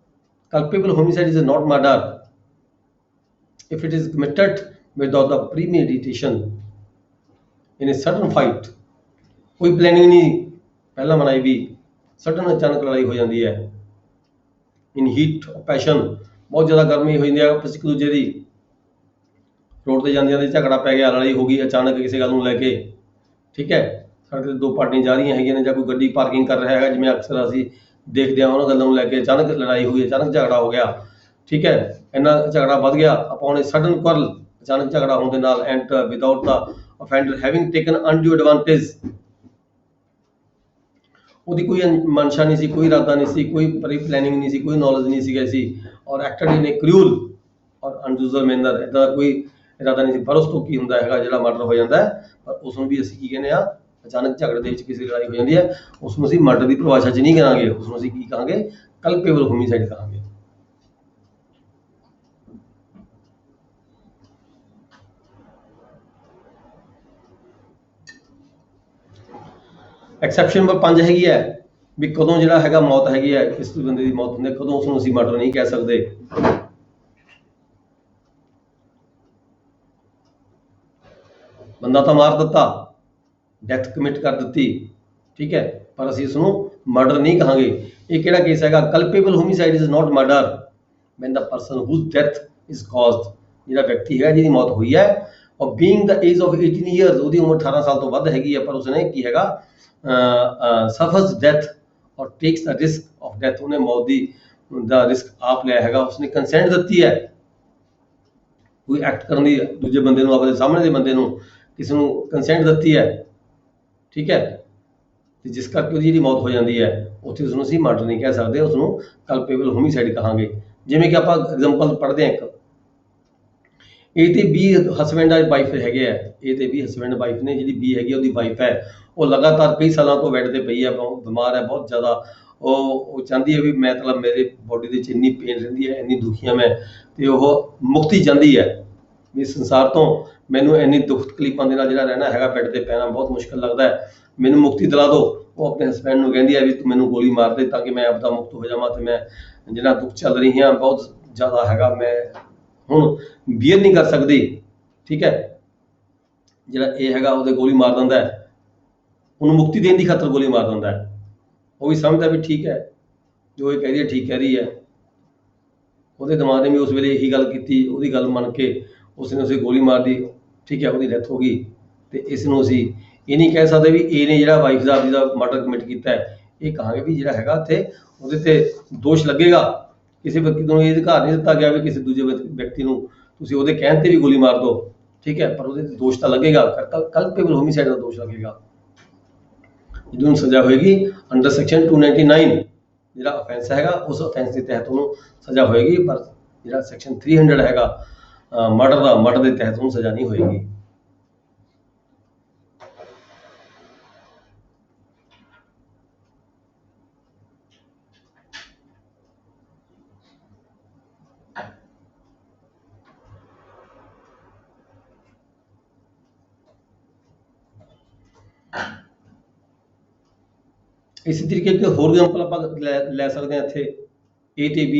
culpable homicide is not murder if it is committed without the premeditation in a sudden fight, ਕੋਈ ਪਲੈਨਿੰਗ ਨਹੀਂ ਪਹਿਲਾਂ ਬਣਾਈ ਵੀ ਸਡਨ ਅਚਾਨਕ ਲੜਾਈ ਹੋ ਜਾਂਦੀ ਹੈ, ਇਨ ਹੀਟ ਆਫ ਪੈਸ਼ਨ, ਬਹੁਤ ਜ਼ਿਆਦਾ ਗਰਮੀ ਹੋ ਜਾਂਦੀ ਹੈ ਆਪਸ ਇੱਕ ਦੂਜੇ ਦੀ, ਰੋਡ ਤੇ ਜਾਂਦੀਆਂ ਦੀ ਝਗੜਾ ਪੈ ਗਿਆ, ਲੜਾਈ ਹੋ ਗਈ ਅਚਾਨਕ ਕਿਸੇ ਗੱਲ ਨੂੰ ਲੈ ਕੇ, ਠੀਕ ਹੈ, ਸੜਕ ਤੇ ਦੋ ਪਾਰਟੀਆਂ ਜਾ ਰਹੀਆਂ ਹੈਗੀਆਂ ਨੇ ਜਾਂ ਕੋਈ ਗੱਡੀ ਪਾਰਕਿੰਗ ਕਰ ਰਿਹਾ ਹੈਗਾ, ਜਿਵੇਂ ਅਕਸਰ ਅਸੀਂ ਦੇਖਦੇ ਹਾਂ ਉਹਨਾਂ ਗੱਲਾਂ ਨੂੰ ਲੈ ਕੇ ਅਚਾਨਕ ਲੜਾਈ ਹੋਈ, ਅਚਾਨਕ ਝਗੜਾ ਹੋ ਗਿਆ, ਠੀਕ ਹੈ, ਇੰਨਾ ਝਗੜਾ ਵੱਧ ਗਿਆ ਅਪੋਨ ਏ ਸਡਨ ਕੁਆਰਲ, ਅਚਾਨਕ ਝਗੜਾ ਹੋਣ ਦੇ ਨਾਲ, and without the offender having taken ਅਨਡਿਊ advantage, ਉਹਦੀ ਕੋਈ ਮਨਸ਼ਾ ਨਹੀਂ ਸੀ, ਕੋਈ ਇਰਾਦਾ ਨਹੀਂ ਸੀ, ਕੋਈ ਪ੍ਰੀ ਪਲੈਨਿੰਗ ਨਹੀਂ ਸੀ, ਕੋਈ ਨੌਲੇਜ ਨਹੀਂ ਸੀਗਾ ਸੀ, ਔਰ ਐਕਟਡ ਇਨ ਏ ਕ੍ਰੂਅਲ ਔਰ ਅਨਯੂਜ਼ੁਅਲ ਮੈਨਰ, ਇੱਦਾਂ ਦਾ ਕੋਈ ਇਰਾਦਾ ਨਹੀਂ ਸੀ, ਪਰ ਉਸ ਤੋਂ ਕੀ ਹੁੰਦਾ ਹੈਗਾ ਜਿਹੜਾ ਮਰਡਰ ਹੋ ਜਾਂਦਾ ਹੈ, ਪਰ ਉਸ ਨੂੰ ਵੀ ਅਸੀਂ ਕੀ ਕਹਿੰਦੇ ਆ, ਅਚਾਨਕ ਝਗੜੇ ਦੇ ਵਿੱਚ ਕਿਸੇ ਦੀ ਲੜਾਈ ਹੋ ਜਾਂਦੀ ਹੈ, ਉਸ ਨੂੰ ਅਸੀਂ ਮਰਡਰ ਦੀ ਪਰਿਭਾਸ਼ਾ 'ਚ ਨਹੀਂ ਕਰਾਂਗੇ, ਉਸ ਨੂੰ ਅਸੀਂ ਕੀ ਕਹਾਂਗੇ, ਕਲਪੇਬਲ ਹੋਮਿਸਾਈਡ ਕਹਾਂਗੇ। ਐਕਸੈਪਸ਼ਨ ਨੰਬਰ 5 ਹੈਗੀ ਹੈ ਵੀ ਕਦੋਂ ਜਿਹੜਾ ਹੈਗਾ ਮੌਤ ਹੈਗੀ ਹੈ, ਕਿਸੇ ਬੰਦੇ ਦੀ ਮੌਤ ਹੁੰਦੀ ਹੈ, ਕਦੋਂ ਉਸ ਨੂੰ ਅਸੀਂ ਮਰਡਰ ਨਹੀਂ ਕਹਿ ਸਕਦੇ, ਬੰਦਾ ਤਾਂ ਮਾਰ ਦਿੱਤਾ, ਡੈਥ ਕਮਿਟ ਕਰ ਦਿੱਤੀ, ਠੀਕ ਹੈ, ਪਰ ਅਸੀਂ ਇਸ ਨੂੰ ਮਰਡਰ ਨਹੀਂ ਕਹਾਂਗੇ। ਇਹ ਕਿਹੜਾ ਕੇਸ ਹੈਗਾ, culpable homicide is not murder when the person whose death is caused, ਜਿਹੜਾ ਵਿਅਕਤੀ ਹੈ ਜਿਹਦੀ ਮੌਤ ਹੋਈ ਹੈ, or being the age of 18 years, ਉਹਦੀ ਉਮਰ 18 ਸਾਲ ਤੋਂ ਵੱਧ ਹੈਗੀ ਹੈ, ਪਰ ਉਸਨੇ ਕੀ ਹੈਗਾ ਸਫਰਸ ਡੈਥ ਔਰ takes the risk of death, ਉਹਨੇ ਮੌਤ ਦਾ ਰਿਸਕ ਆਪ ਲਿਆ ਹੈਗਾ, ਉਸਨੇ ਕੰਸੈਂਟ ਦਿੱਤੀ ਹੈ ਕੋਈ ਐਕਟ ਕਰਨ ਦੀ, ਦੂਜੇ ਬੰਦੇ ਨੂੰ, ਆਪਣੇ ਸਾਹਮਣੇ ਦੇ ਬੰਦੇ ਨੂੰ ਕਿਸੇ ਨੂੰ ਕੰਸੈਂਟ ਦਿੱਤੀ ਹੈ, ਠੀਕ ਹੈ, ਤੇ ਜਿਸ ਕਰਕੇ ਉਹਦੀ ਜਿਹੜੀ ਮੌਤ ਹੋ ਜਾਂਦੀ ਹੈ, ਉੱਥੇ ਉਸਨੂੰ ਅਸੀਂ ਮਰਡਰ ਨਹੀਂ ਕਹਿ ਸਕਦੇ, ਉਸਨੂੰ ਕਲਪੇਬਲ ਹੋਮਿਸਾਈਡ ਕਹਾਂਗੇ। ਜਿਵੇਂ ਕਿ ਆਪਾਂ ਐਗਜ਼ਾਮਪਲ ਪੜ੍ਹਦੇ ਹਾਂ ਇੱਕ, A ਤੇ B ਹਸਬੈਂਡ ਐਂਡ ਵਾਈਫ ਹੈਗੇ ਆ, A ਤੇ B ਹਸਬੈਂਡ ਵਾਈਫ ਨੇ, ਜਿਹੜੀ B ਹੈਗੀ ਉਹਦੀ ਵਾਈਫ ਹੈ, ਉਹ ਲਗਾਤਾਰ ਕਈ ਸਾਲਾਂ ਤੋਂ ਬੈੱਡ ਤੇ ਪਈ ਹੈ, ਬਹੁਤ ਬਿਮਾਰ ਹੈ ਬਹੁਤ ਜ਼ਿਆਦਾ, ਉਹ ਚਾਹੁੰਦੀ ਹੈ ਵੀ ਮੈਂ ਮਤਲਬ ਮੇਰੇ ਬੋਡੀ ਦੇ ਵਿੱਚ ਇੰਨੀ ਪੇਨ ਰਹਿੰਦੀ ਹੈ, ਇੰਨੀ ਦੁਖੀ ਹਾਂ ਮੈਂ, ਤੇ ਉਹ ਮੁਕਤੀ ਚਾਹੁੰਦੀ ਹੈ ਵੀ ਸੰਸਾਰ ਤੋਂ, ਮੈਨੂੰ ਇੰਨੀ ਦੁੱਖ ਤਕਲੀਫਾਂ ਦੇ ਨਾਲ ਜਿਹੜਾ ਰਹਿਣਾ ਹੈਗਾ, ਬੈੱਡ ਤੇ ਪੈਣਾ ਬਹੁਤ ਮੁਸ਼ਕਿਲ ਲੱਗਦਾ ਹੈ, ਮੈਨੂੰ ਮੁਕਤੀ ਦਿਲਾ ਦਿਓ। ਉਹ ਆਪਣੇ ਹਸਬੈਂਡ ਨੂੰ ਕਹਿੰਦੀ ਹੈ ਵੀ ਤੂੰ ਮੈਨੂੰ ਗੋਲੀ ਮਾਰ ਦੇ ਤਾਂ ਕਿ ਮੈਂ ਆਪਦਾ ਮੁਕਤ ਹੋ ਜਾਵਾਂ, ਤੇ ਮੈਂ ਜਿਹੜਾ ਦੁੱਖ ਚੱਲ ਰਹੀ ਹਾਂ ਬਹੁਤ ਜ਼ਿਆਦਾ ਹੈਗਾ, ਮੈਂ ਹੁਣ ਬੀਅਰ ਨਹੀਂ ਕਰ ਸਕਦੀ, ਠੀਕ ਹੈ, ਜਿਹੜਾ ਇਹ ਹੈਗਾ ਉਹਦੇ ਗੋਲੀ ਮਾਰ ਦਿੰਦਾ ਹੈ, ਉਹਨੂੰ ਮੁਕਤੀ ਦੇਣ ਦੀ ਖਾਤਰ ਗੋਲੀ ਮਾਰ ਦਿੰਦਾ ਹੈ, ਉਹ ਵੀ ਸਮਝਦਾ ਵੀ ਠੀਕ ਹੈ ਜੋ ਇਹ ਕਹਿ ਰਹੀ ਹੈ ਠੀਕ ਕਹਿ ਰਹੀ ਹੈ, ਉਹਦੇ ਦਿਮਾਗ ਨੇ ਵੀ ਉਸ ਵੇਲੇ ਇਹੀ ਗੱਲ ਕੀਤੀ, ਉਹਦੀ ਗੱਲ ਮੰਨ ਕੇ ਉਸਨੇ ਉਸੇ ਗੋਲੀ ਮਾਰ ਦੀ, ਠੀਕ ਹੈ, ਉਹਦੀ ਡੈਥ ਹੋ ਗਈ। ਤੇ ਇਸ ਨੂੰ ਅਸੀਂ ਇਹ ਨਹੀਂ ਕਹਿ ਸਕਦੇ ਵੀ ਇਹ ਨੇ ਜਿਹੜਾ ਵਾਈਫ ਦਾ ਜਿਹਦਾ ਮਰਡਰ ਕਮਿਟ ਕੀਤਾ ਹੈ, ਇਹ ਕਹਾਂਗੇ ਵੀ ਜਿਹੜਾ ਹੈਗਾ ਇੱਥੇ ਉਹਦੇ ਤੇ ਦੋਸ਼ ਲੱਗੇਗਾ ਕਿਸੇ ਵਿਅਕਤੀ ਨੂੰ ਇਹ ਅਧਿਕਾਰ ਨਹੀਂ ਦਿੱਤਾ ਗਿਆ ਵੀ ਕਿਸੇ ਦੂਜੇ ਵਿਅਕਤੀ ਨੂੰ ਤੁਸੀਂ ਉਹਦੇ ਕਹਿਣ ਤੇ ਵੀ ਗੋਲੀ ਮਾਰ ਦਿਓ, ਠੀਕ ਹੈ, ਪਰ ਉਹਦੇ ਤੇ ਦੋਸ਼ ਤਾਂ ਲੱਗੇਗਾ, ਕਲਪੇਬਲ ਹੋਮਿਸਾਈਡ ਦਾ ਦੋਸ਼ ਲੱਗੇਗਾ। ਜਿਹਨੂੰ ਸਜ਼ਾ ਹੋਏਗੀ ਅੰਡਰ ਸੈਕਸ਼ਨ 299, ਜਿਹੜਾ ਅਫੈਂਸ ਹੈਗਾ ਉਸ ਅਫੈਂਸ ਦੇ ਤਹਿਤ ਉਹਨੂੰ ਸਜ਼ਾ ਹੋਏਗੀ, ਪਰ ਜਿਹੜਾ ਸੈਕਸ਼ਨ 300 ਹੈਗਾ ਮਰਡਰ ਦੇ ਤਹਿਤ ਉਹਨੂੰ ਸਜ਼ਾ ਨਹੀਂ ਹੋਏਗੀ। ਇਸੇ ਤਰੀਕੇ ਇੱਕ ਹੋਰ ਐਗਜ਼ਾਮਪਲ ਆਪਾਂ ਲੈ ਸਕਦੇ ਹਾਂ ਇੱਥੇ। A ਤੇ B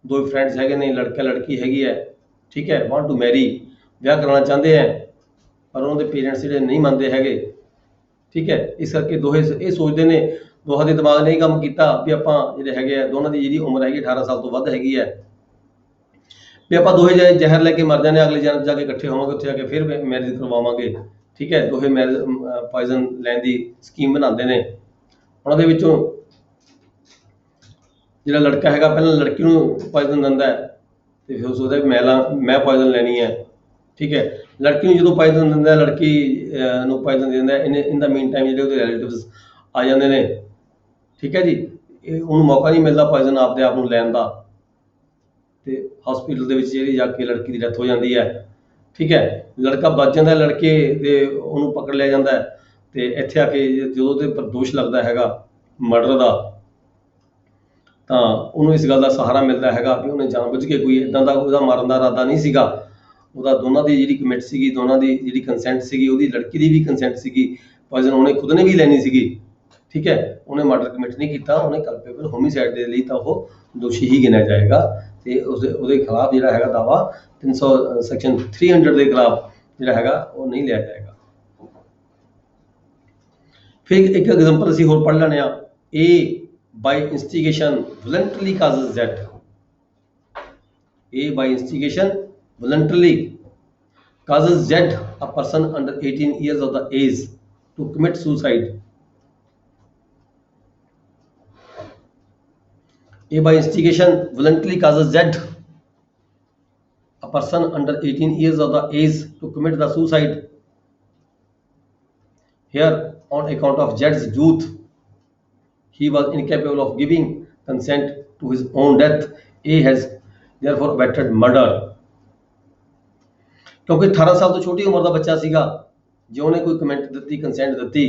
ਦੋ ਫਰੈਂਡਸ ਹੈਗੇ ਨੇ, ਲੜਕਾ ਲੜਕੀ ਹੈਗੀ ਹੈ, ਠੀਕ ਹੈ, ਵਾਂਟ ਟੂ ਮੈਰੀ, ਵਿਆਹ ਕਰਾਉਣਾ ਚਾਹੁੰਦੇ ਹੈ, ਪਰ ਉਹਨਾਂ ਦੇ ਪੇਰੈਂਟਸ ਜਿਹੜੇ ਨਹੀਂ ਮੰਨਦੇ ਹੈਗੇ, ਠੀਕ ਹੈ। ਇਸ ਕਰਕੇ ਦੋਹੇ ਇਹ ਸੋਚਦੇ ਨੇ, ਦੋਹਾਂ ਦੇ ਦਿਮਾਗ ਨੇ ਇਹ ਕੰਮ ਕੀਤਾ ਵੀ ਆਪਾਂ ਜਿਹੜੇ ਹੈਗੇ ਆ, ਦੋਨਾਂ ਦੀ ਜਿਹੜੀ ਉਮਰ ਹੈਗੀ 18 ਸਾਲ ਤੋਂ ਵੱਧ ਹੈਗੀ ਹੈ, ਵੀ ਆਪਾਂ ਦੋਹੇ ਜ਼ਹਿਰ ਲੈ ਕੇ ਮਰ ਜਾਂਦੇ, ਅਗਲੇ ਜਨਮ ਜਾ ਕੇ ਇਕੱਠੇ ਹੋਵਾਂਗੇ, ਉੱਥੇ ਜਾ ਕੇ ਫਿਰ ਮੈਰਿਜ ਕਰਵਾਵਾਂਗੇ, ਠੀਕ ਹੈ। ਦੋਹੇ ਮੈਰਿਜ ਪੋਇਜ਼ਨ ਲੈਣ ਦੀ ਸਕੀਮ ਬਣਾਉਂਦੇ ਨੇ। ਉਹਨਾਂ ਦੇ ਵਿੱਚੋਂ ਜਿਹੜਾ ਲੜਕਾ ਹੈਗਾ ਪਹਿਲਾਂ ਲੜਕੀ ਨੂੰ ਪੋਇਜ਼ਨ ਦਿੰਦਾ ਹੈ, ਤੇ ਫਿਰ ਸੋਚਦਾ ਵੀ ਮੈਂ ਪੋਇਜ਼ਨ ਲੈਣੀ ਹੈ, ਠੀਕ ਹੈ। ਲੜਕੀ ਨੂੰ ਜਦੋਂ ਪੋਇਜ਼ਨ ਦਿੰਦਾ, ਲੜਕੀ ਨੂੰ ਪੋਇਜ਼ਨ ਦੇ ਦਿੰਦਾ, ਇਨ ਦਾ ਮੀਨ ਟਾਈਮ ਜਿਹੜੇ ਉਹਦੇ ਰਿਲੇਟਿਵਸ ਆ ਜਾਂਦੇ ਨੇ, ਠੀਕ ਹੈ ਜੀ। ਉਹਨੂੰ ਮੌਕਾ ਨਹੀਂ ਮਿਲਦਾ ਪੋਇਜ਼ਨ ਆਪਦੇ ਆਪ ਨੂੰ ਲੈਣ ਦਾ, ਤੇ ਹਸਪੀਟਲ ਦੇ ਵਿੱਚ ਜਿਹੜੀ ਜਾ ਕੇ ਲੜਕੀ ਦੀ ਡੈਥ ਹੋ ਜਾਂਦੀ ਹੈ, ਠੀਕ ਹੈ। ਲੜਕਾ ਬਚ ਜਾਂਦਾ, ਲੜਕੇ ਦੇ ਉਹਨੂੰ ਪਕੜ ਲਿਆ ਜਾਂਦਾ, ਤੇ ਇੱਥੇ ਆ ਕੇ ਜਦੋਂ ਉਹਦੇ ਉੱਪਰ ਦੋਸ਼ ਲੱਗਦਾ ਹੈਗਾ ਮਰਡਰ ਦਾ, ਤਾਂ ਉਹਨੂੰ ਇਸ ਗੱਲ ਦਾ ਸਹਾਰਾ ਮਿਲਦਾ ਹੈਗਾ ਵੀ ਉਹਨੇ ਜਾਣਬੁੱਝ ਕੇ ਕੋਈ ਇਦਾਂ ਦਾ ਉਹਦਾ ਮਾਰਨ ਦਾ ਇਰਾਦਾ ਨਹੀਂ ਸੀਗਾ, ਉਹਦਾ ਦੋਨਾਂ ਦੀ ਜਿਹੜੀ ਕਮਿਟ ਸੀਗੀ, ਦੋਨਾਂ ਦੀ ਜਿਹੜੀ ਕੰਸੈਂਟ ਸੀਗੀ, ਉਹਦੀ ਲੜਕੀ ਦੀ ਵੀ ਕੰਸੈਂਟ ਸੀਗੀ, ਪੋਇਜ਼ਨ ਉਹਨੇ ਖੁਦ ਨੇ ਵੀ ਲੈਣੀ ਸੀਗੀ, ਠੀਕ ਹੈ। ਉਹਨੇ ਮਰਡਰ ਕਮਿਟ ਨਹੀਂ ਕੀਤਾ, ਉਹਨੇ ਕਲਪੇਬਲ ਹੋਮਿਸਾਈਡ ਦੇ ਲਈ ਤਾਂ ਉਹ ਦੋਸ਼ੀ ਹੀ ਗਿਣਿਆ ਜਾਏਗਾ, ਤੇ ਉਹਦੇ ਖਿਲਾਫ ਜਿਹੜਾ ਹੈਗਾ ਦਾਵਾ 300 ਸੈਕਸ਼ਨ 300 ਦੇ ਖਿਲਾਫ ਜਿਹੜਾ ਹੈਗਾ ਉਹ ਨਹੀਂ ਲਿਆ ਜਾਏਗਾ। ਫਿਰ ਇੱਕ ਐਗਜ਼ਾਮਪਲ ਅਸੀਂ ਹੋਰ ਪੜ੍ਹ ਲੈਣੇ ਆ। A by instigation voluntarily causes Z. A by instigation voluntarily causes Z, a person under 18 years of the age, to commit suicide. A by instigation voluntarily causes Z, a person under 18 years of the age, to commit the suicide. Here, on account of Z's youth, he was incapable of giving consent to his own death. A has therefore abetted murder. ਕਿਉਂਕਿ 18 ਸਾਲ ਤੋਂ ਛੋਟੀ ਉਮਰ ਦਾ ਬੱਚਾ ਸੀਗਾ, ਜੇ ਉਹਨੇ ਕੋਈ ਕਮੈਂਟ ਦਿੱਤੀ, ਕੰਸੈਂਟ ਦਿੱਤੀ,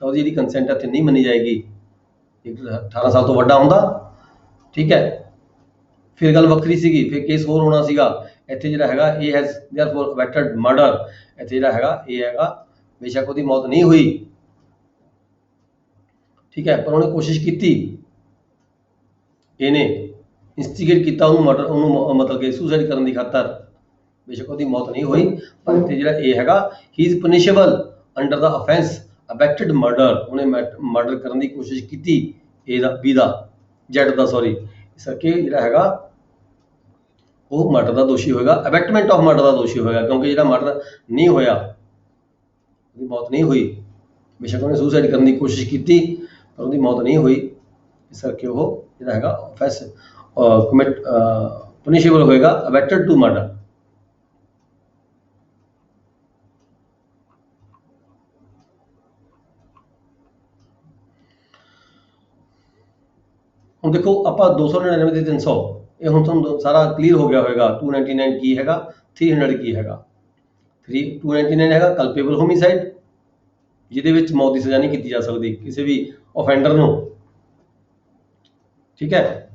ਤਾਂ ਉਹਦੀ ਜਿਹੜੀ ਕੰਸੈਂਟ ਇੱਥੇ ਨਹੀਂ ਮੰਨੀ ਜਾਏਗੀ। 18 ਸਾਲ ਤੋਂ ਵੱਡਾ ਹੁੰਦਾ, ਠੀਕ ਹੈ, ਫਿਰ ਗੱਲ ਵੱਖਰੀ ਸੀਗੀ, ਫਿਰ ਕੇਸ ਹੋਰ ਹੋਣਾ ਸੀਗਾ। ਇੱਥੇ ਜਿਹੜਾ ਹੈਗਾ A has therefore abetted murder, ਇੱਥੇ ਜਿਹੜਾ ਹੈਗਾ A ਹੈਗਾ, ਬੇਸ਼ੱਕ ਉਹਦੀ ਮੌਤ ਨਹੀਂ ਹੋਈ, ਠੀਕ ਹੈ, ਪਰ ਉਹਨੇ ਕੋਸ਼ਿਸ਼ ਕੀਤੀ, ਇਹਨੇ ਇੰਸਟੀਗੇਟ ਕੀਤਾ ਉਹਨੂੰ ਮਰਡਰ, ਉਹਨੂੰ ਮਤਲਬ ਕਿ ਸੁਸਾਈਡ ਕਰਨ ਦੀ ਖਾਤਰ, ਬੇਸ਼ੱਕ ਉਹਦੀ ਮੌਤ ਨਹੀਂ ਹੋਈ, ਪਰ ਇੱਥੇ ਜਿਹੜਾ ਇਹ ਹੈਗਾ he is punishable under the offence abetted murder, ਉਹਨੇ ਮਰਡਰ ਕਰਨ ਦੀ ਕੋਸ਼ਿਸ਼ ਕੀਤੀ, B ਦਾ Z ਦਾ, ਸੌਰੀ, ਇਸ ਕਰਕੇ ਜਿਹੜਾ ਹੈਗਾ ਉਹ ਮਰਡਰ ਦਾ ਦੋਸ਼ੀ ਹੋਏਗਾ, ਅਬੈਕਟਮੈਂਟ ਆਫ ਮਰਡਰ ਦਾ ਦੋਸ਼ੀ ਹੋਏਗਾ, ਕਿਉਂਕਿ ਜਿਹੜਾ ਮਰਡਰ ਨਹੀਂ ਹੋਇਆ, ਉਹਦੀ ਮੌਤ ਨਹੀਂ ਹੋਈ, ਬੇਸ਼ੱਕ ਉਹਨੇ ਸੁਸਾਈਡ ਕਰਨ ਦੀ ਕੋਸ਼ਿਸ਼ ਕੀਤੀ, ਪਰ ਉਹਦੀ ਮੌਤ ਨਹੀਂ ਹੋਈ, ਇਸ ਕਰਕੇ ਉਹ ਜਿਹੜਾ ਹੈਗਾ ਅਫੈਂਸ ਕਮਿਟ ਪਨਿਸ਼ੇਬਲ ਹੋਏਗਾ, ਅਬੈਕਟਡ ਟੂ ਮਰਡਰ। ਹੁਣ ਦੇਖੋ ਆਪਾਂ 299 ਤੇ 300, ਇਹ ਹੁਣ ਤੁਹਾਨੂੰ ਸਾਰਾ ਕਲੀਅਰ ਹੋ ਗਿਆ ਹੋਏਗਾ। 299 ਕੀ ਹੈਗਾ, 300 ਕੀ ਹੈਗਾ। 299 ਹੈਗਾ ਕਲਪੇਬਲ ਹੋਮਿਸਾਈਡ, ਜਿਹਦੇ ਵਿੱਚ ਮੌਤ ਦੀ ਸਜ਼ਾ ਨਹੀਂ ਕੀਤੀ ਜਾ ਸਕਦੀ ਕਿਸੇ ਵੀ offender ਨੂੰ, ਠੀਕ ਹੈ।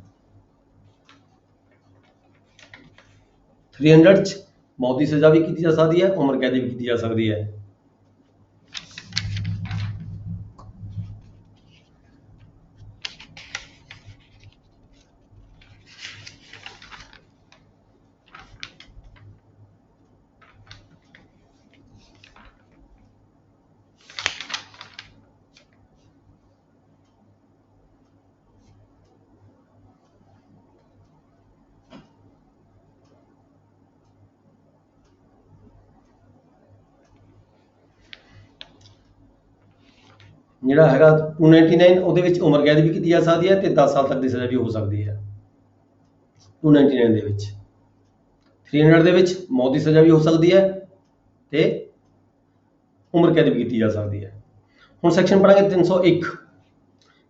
300 ਚ ਮੌਤ ਦੀ ਸਜ਼ਾ ਵੀ ਕੀਤੀ ਜਾ ਸਕਦੀ ਹੈ, ਉਮਰ ਕੈਦ ਵੀ ਕੀਤੀ ਜਾ ਸਕਦੀ ਹੈ। ਜਿਹੜਾ ਹੈਗਾ 299 ਉਹਦੇ ਵਿੱਚ ਉਮਰ ਕੈਦ ਵੀ ਕੀਤੀ ਜਾ ਸਕਦੀ ਹੈ ਤੇ 10 ਸਾਲ ਤੱਕ ਦੀ ਸਜ਼ਾ ਵੀ ਹੋ ਸਕਦੀ ਹੈ 299 ਦੇ ਵਿੱਚ। 300 ਦੇ ਵਿੱਚ ਮੌਤ ਦੀ ਸਜ਼ਾ ਵੀ ਹੋ ਸਕਦੀ ਹੈ ਤੇ ਉਮਰ ਕੈਦ ਵੀ ਕੀਤੀ ਜਾ ਸਕਦੀ ਹੈ। ਹੁਣ ਸੈਕਸ਼ਨ ਪੜਾਂਗੇ 301।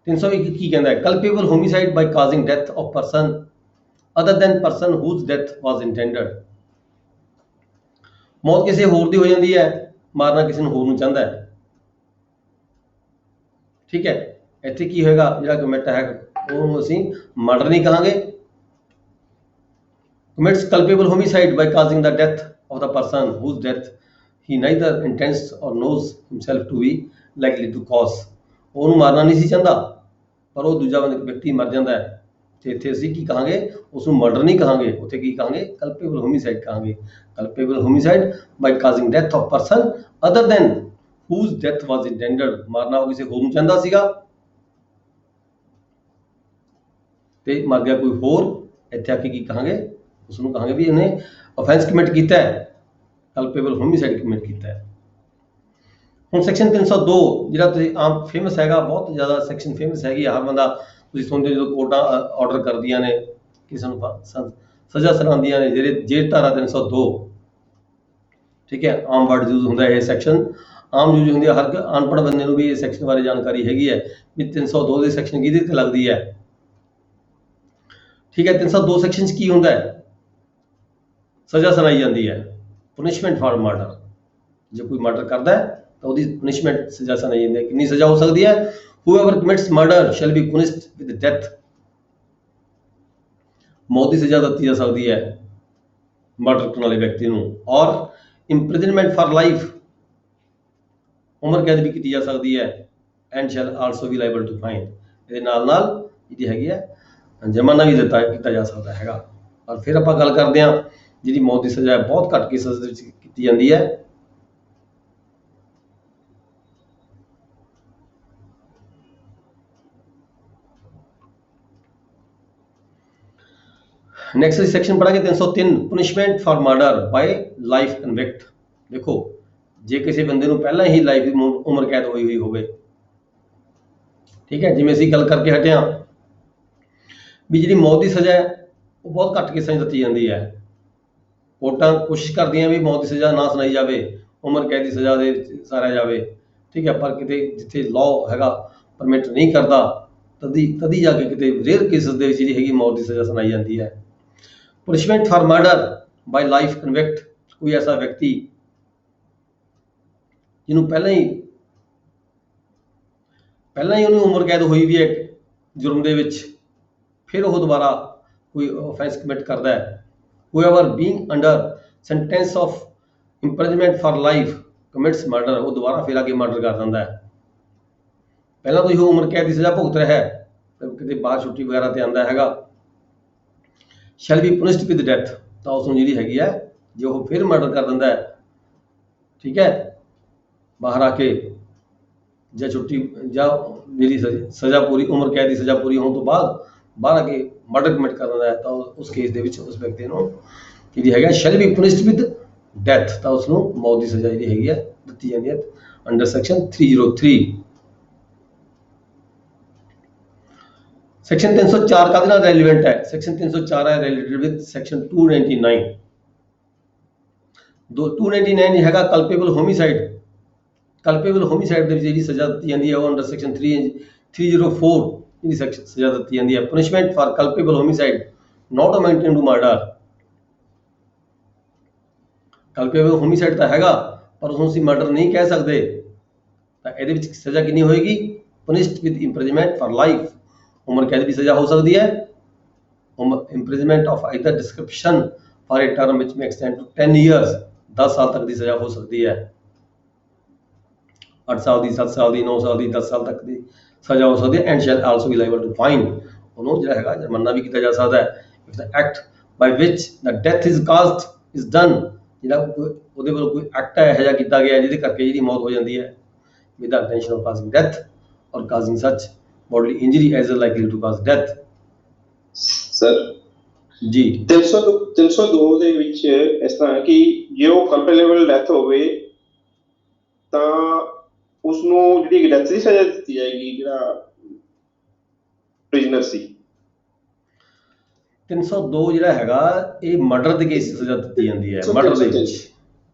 301 ਕੀ ਕਹਿੰਦਾ ਹੈ? Culpable homicide by causing death of person other than person whose death was intended. ਮੌਤ ਕਿਸੇ ਹੋਰ ਦੀ ਹੋ ਜਾਂਦੀ ਹੈ, ਮਾਰਨਾ ਕਿਸੇ ਨੂੰ ਹੋਰ ਨੂੰ ਚਾਹੁੰਦਾ ਹੈ। ਠੀਕ ਹੈ, ਇੱਥੇ ਕੀ ਹੋਏਗਾ? ਜਿਹੜਾ ਕਮਿਟ ਹੈ ਉਹਨੂੰ ਅਸੀਂ ਮਰਡਰ ਨਹੀਂ ਕਹਾਂਗੇ। commits culpable homicide by causing the death of the person whose death he neither intends or knows himself to be likely to cause। ਉਹਨੂੰ ਮਾਰਨਾ ਨਹੀਂ ਸੀ ਚਾਹੁੰਦਾ ਪਰ ਉਹ ਦੂਜਾ ਵਿਅਕਤੀ ਮਰ ਜਾਂਦਾ ਹੈ ਤੇ ਇੱਥੇ ਅਸੀਂ ਕੀ ਕਹਾਂਗੇ? ਉਸ ਨੂੰ ਮਰਡਰ ਨਹੀਂ ਕਹਾਂਗੇ, ਉੱਥੇ ਕੀ ਕਹਾਂਗੇ? ਕਲਪੇਬਲ ਹੋਮਿਸਾਈਡ ਕਹਾਂਗੇ। Culpable homicide by causing death of person other than whose death was intended। ਮਾਰਨਾ ਉਹ ਕਿਸੇ ਹੋਰ ਨੂੰ ਚਾਹੁੰਦਾ ਸੀਗਾ ਤੇ ਮਰ ਗਿਆ ਕੋਈ ਹੋਰ। ਇੱਥੇ ਆ ਕੇ ਕੀ ਕਹਾਂਗੇ? ਉਸ ਨੂੰ ਕਹਾਂਗੇ ਵੀ ਇਹਨੇ ਅਫੈਂਸ ਕਮਿਟ ਕੀਤਾ ਹੈ, ਕਲਪੇਬਲ ਹੋਮਿਸਾਈਡ ਕਮਿਟ ਕੀਤਾ ਹੈ। ਹੁਣ ਸੈਕਸ਼ਨ 302 ਜਿਹੜਾ ਤੁਸੀਂ ਆਮ ਫੇਮਸ ਹੈਗਾ, ਬਹੁਤ ਜ਼ਿਆਦਾ ਸੈਕਸ਼ਨ ਫੇਮਸ ਹੈਗੀ। ਹਰ ਬੰਦਾ ਤੁਸੀਂ ਸੁਣਦੇ ਜਦੋਂ ਕੋਰਟਾਂ ਆਰਡਰ ਕਰਦੀਆਂ ਨੇ ਕਿਸੇ ਨੂੰ ਸਜ਼ਾ ਸੁਣਾਉਂਦੀਆਂ ਨੇ, ਜਿਹੜੇ ਜੇਲ੍ਹ ਧਾਰਾ 302। ਠੀਕ ਹੈ, ਆਮ ਵਰਡ ਯੂਜ਼ ਹੁੰਦਾ ਇਹ ਸੈਕਸ਼ਨ, ਆਮ ਯੂਜ਼ ਹੁੰਦੀ ਹੈ। ਹਰ ਅਨਪੜ੍ਹ ਬੰਦੇ ਨੂੰ ਵੀ ਇਹ ਸੈਕਸ਼ਨ ਬਾਰੇ ਜਾਣਕਾਰੀ ਹੈਗੀ ਹੈ ਵੀ 302 ਦੀ ਸੈਕਸ਼ਨ ਕਿਹਦੇ ਤੇ ਲੱਗਦੀ ਹੈ। ਠੀਕ ਹੈ, 302 ਸੈਕਸ਼ਨ 'ਚ ਕੀ ਹੁੰਦਾ ਹੈ? ਸਜ਼ਾ ਸੁਣਾਈ ਜਾਂਦੀ ਹੈ, ਪੁਨਿਸ਼ਮੈਂਟ ਫਾਰ ਮਰਡਰ। ਜੇ ਕੋਈ ਮਰਡਰ ਕਰਦਾ ਹੈ ਤਾਂ ਉਹਦੀ ਪੁਨਿਸ਼ਮੈਂਟ ਸਜ਼ਾ ਸੁਣਾਈ ਜਾਂਦੀ ਹੈ। ਕਿੰਨੀ ਸਜ਼ਾ ਹੋ ਸਕਦੀ ਹੈ? whoever commits murder shall be punished with death। ਮੌਤ ਦੀ ਸਜ਼ਾ ਦਿੱਤੀ ਜਾ ਸਕਦੀ ਹੈ ਮਰਡਰ ਕਰਨ ਵਾਲੇ ਵਿਅਕਤੀ ਨੂੰ। ਔਰ imprisonment for life, ਉਮਰ ਕੈਦ ਵੀ ਕੀਤੀ ਜਾ ਸਕਦੀ ਹੈ। and shall also be liable to fine। ਇਹਦੇ ਨਾਲ ਨਾਲ ਜਿਹੜੀ ਹੈਗੀ ਹੈ ਜੁਰਮਾਨਾ ਵੀ ਕੀਤਾ ਜਾ ਸਕਦਾ ਹੈਗਾ। ਔਰ ਫਿਰ ਆਪਾਂ ਗੱਲ ਕਰਦੇ ਹਾਂ ਜਿਹੜੀ ਮੌਤ ਦੀ ਸਜ਼ਾ ਬਹੁਤ ਘੱਟ ਕੇਸਾਂ ਦੇ ਵਿੱਚ ਕੀਤੀ ਜਾਂਦੀ ਹੈ। ਨੈਕਸਟ ਸੈਕਸ਼ਨ ਪੜਾਂਗੇ 303 punishment for murder by life convict. ਦੇਖੋ, ਜੇ ਕਿਸੇ ਬੰਦੇ ਨੂੰ ਪਹਿਲਾਂ ਹੀ ਲਾਈਫ ਦੀ ਉਮਰ ਕੈਦ ਹੋਈ ਹੋਵੇ, ਠੀਕ ਹੈ, ਜਿਵੇਂ ਅਸੀਂ ਗੱਲ ਕਰਕੇ ਹਟੇ ਹਾਂ ਵੀ ਜਿਹੜੀ ਮੌਤ ਦੀ ਸਜ਼ਾ ਹੈ ਉਹ ਬਹੁਤ ਘੱਟ ਕੇਸਾਂ 'ਚ ਦਿੱਤੀ ਜਾਂਦੀ ਹੈ। ਕੋਰਟਾਂ ਕੋਸ਼ਿਸ਼ ਕਰਦੀਆਂ ਵੀ ਮੌਤ ਦੀ ਸਜ਼ਾ ਨਾ ਸੁਣਾਈ ਜਾਵੇ, ਉਮਰ ਕੈਦ ਦੀ ਸਜ਼ਾ ਦੇ ਸਾਰਿਆ ਜਾਵੇ। ਠੀਕ ਹੈ, ਪਰ ਕਿਤੇ ਜਿੱਥੇ ਲਾਅ ਹੈਗਾ ਪਰਮਿਟ ਨਹੀਂ ਕਰਦਾ ਤਦੀ ਜਾ ਕੇ ਕਿਤੇ ਰੇਅਰ ਕੇਸਿਸ ਦੇ ਵਿੱਚ ਜਿਹੜੀ ਹੈਗੀ ਮੌਤ ਦੀ ਸਜ਼ਾ ਸੁਣਾਈ ਜਾਂਦੀ ਹੈ। Punishment for murder by life convict, ਕੋਈ ਐਸਾ ਵਿਅਕਤੀ ਜਿਹਨੂੰ ਪਹਿਲਾਂ ਹੀ ਉਹਨੂੰ ਉਮਰ ਕੈਦ ਹੋਈ ਵੀ ਹੈ ਜੁਰਮ ਦੇ ਵਿੱਚ, ਫਿਰ ਉਹ ਦੁਬਾਰਾ ਕੋਈ ਅਫੈਂਸ ਕਮਿਟ ਕਰਦਾ ਹੈ। whoever being under sentence of imprisonment for life commits murder, ਉਹ ਦੁਬਾਰਾ ਫਿਰ ਆ ਕੇ ਮਰਡਰ ਕਰ ਦਿੰਦਾ ਹੈ। ਪਹਿਲਾਂ ਤੋਂ ਹੀ ਉਹ ਉਮਰ ਕੈਦ ਦੀ ਸਜ਼ਾ ਭੁਗਤ ਰਿਹਾ ਹੈ, ਕਿਤੇ ਬਾਹਰ ਛੁੱਟੀ ਵਗੈਰਾ ਤੇ ਆਉਂਦਾ ਹੈਗਾ। shall be punished with death, ਤਾਂ ਉਸ ਨੂੰ ਜਿਹੜੀ ਹੈਗੀ ਹੈ ਜੇ ਉਹ ਫਿਰ ਮਰਡਰ ਕਰ ਦਿੰਦਾ ਹੈ, ਠੀਕ ਹੈ, ਬਾਹਰ ਆ ਕੇ ਜਾਂ ਛੁੱਟੀ ਜਾਂ ਜਿਹੜੀ ਸਜ਼ਾ ਪੂਰੀ ਉਮਰ ਕੈਦ ਦੀ ਸਜ਼ਾ ਪੂਰੀ ਹੋਣ ਤੋਂ ਬਾਅਦ ਬਾਹਰ ਆ ਕੇ ਮਰਡਰ ਕਮਿਟ ਕਰ ਦਿੰਦਾ ਹੈ, ਤਾਂ ਉਸ ਕੇਸ ਦੇ ਵਿੱਚ ਉਸ ਵਿਅਕਤੀ ਨੂੰ ਜਿਹੜੀ ਹੈਗਾ shall be punished with death, ਤਾਂ ਉਸ ਨੂੰ ਮੌਤ ਦੀ ਸਜ਼ਾ ਜਿਹੜੀ ਹੈਗੀ ਹੈ ਦਿੱਤੀ ਜਾਂਦੀ ਹੈ ਅੰਡਰ ਸੈਕਸ਼ਨ 303। ਸੈਕਸ਼ਨ 304 ਕਾਹਦੇ ਨਾਲ ਰੈਲੀਵੈਂਟ ਹੈ? ਸੈਕਸ਼ਨ 304 ਹੈ ਰਿਲੇਟਡ ਵਿਦ ਸੈਕਸ਼ਨ 299। 299 ਹੈਗਾ ਕਲਪੇਬਲ ਹੋਮਿਸਾਈਡ। ਕਲਪੇਬਲ ਹੋਮਿਸਾਈਡ ਦੇ ਵਿੱਚ ਜਿਹੜੀ ਸਜ਼ਾ ਦਿੱਤੀ ਜਾਂਦੀ ਹੈ ਉਹ ਅੰਡਰ ਸੈਕਸ਼ਨ 304 ਜਿਹੜੀ ਸਜ਼ਾ ਦਿੱਤੀ ਜਾਂਦੀ ਹੈ। Punishment for culpable homicide not amounting to murder. Culpable homicide ਤਾਂ ਹੈਗਾ ਪਰ ਉਸ ਨੂੰ ਅਸੀਂ ਮਰਡਰ ਨਹੀਂ ਕਹਿ ਸਕਦੇ, ਤਾਂ ਇਹਦੇ ਵਿੱਚ ਸਜ਼ਾ ਕਿੰਨੀ ਹੋਏਗੀ? Punished with imprisonment for life, ਉਮਰ ਕੈਦ ਦੀ ਸਜ਼ਾ ਹੋ ਸਕਦੀ ਹੈ। Imprisonment of either description for a term which may extend to 10 years, 10 ਸਾਲ ਤੱਕ ਦੀ ਸਜ਼ਾ ਹੋ ਸਕਦੀ ਹੈ। 8 ਸਾਲ ਦੀ, 7 ਸਾਲ ਦੀ, 9 ਸਾਲ ਦੀ, 10 ਸਾਲ ਤੱਕ ਦੀ ਸਜ਼ਾ ਹੋ ਸਕਦੀ ਹੈ। And shall also be liable to fine, ਉਹਨੂੰ ਜਿਹੜਾ ਹੈਗਾ ਜੁਰਮਾਨਾ ਵੀ ਕੀਤਾ ਜਾ ਸਕਦਾ ਹੈ। If the act by which the death is caused is done, ਜਿਹੜਾ ਉਹਦੇ ਵੱਲੋਂ ਕੋਈ ਐਕਟ ਇਹੋ ਜਿਹਾ ਕੀਤਾ ਗਿਆ ਜਿਹਦੇ ਕਰਕੇ ਜਿਹੜੀ ਮੌਤ ਹੋ ਜਾਂਦੀ ਹੈ with the intention of causing death ਔਰ ਕਾਜ਼ਿੰਗ ਸੱਚ bodily injury as is likely to cause death। Sir ਜੀ 302 ਦੇ ਵਿੱਚ ਇਸ ਤਰ੍ਹਾਂ ਕਿ ਜੇ ਉਹ ਕੰਪੈਲੇਬਲ ਡੈਥ ਹੋਵੇ ਤਾਂ ਉਸ ਨੂੰ ਜਿਹੜੀ ਡੈਥ ਦੀ ਸਜ਼ਾ ਦਿੱਤੀ ਜਾਏਗੀ ਜਿਹੜਾ ਪ੍ਰਿਜ਼ਨਰ ਸੀ। 302 ਜਿਹੜਾ ਹੈਗਾ ਇਹ ਮਰਡਰ ਦੇ ਕੇਸ 'ਚ ਸਜ਼ਾ ਦਿੱਤੀ ਜਾਂਦੀ ਹੈ। ਮਰਡਰ ਦੇ ਵਿੱਚ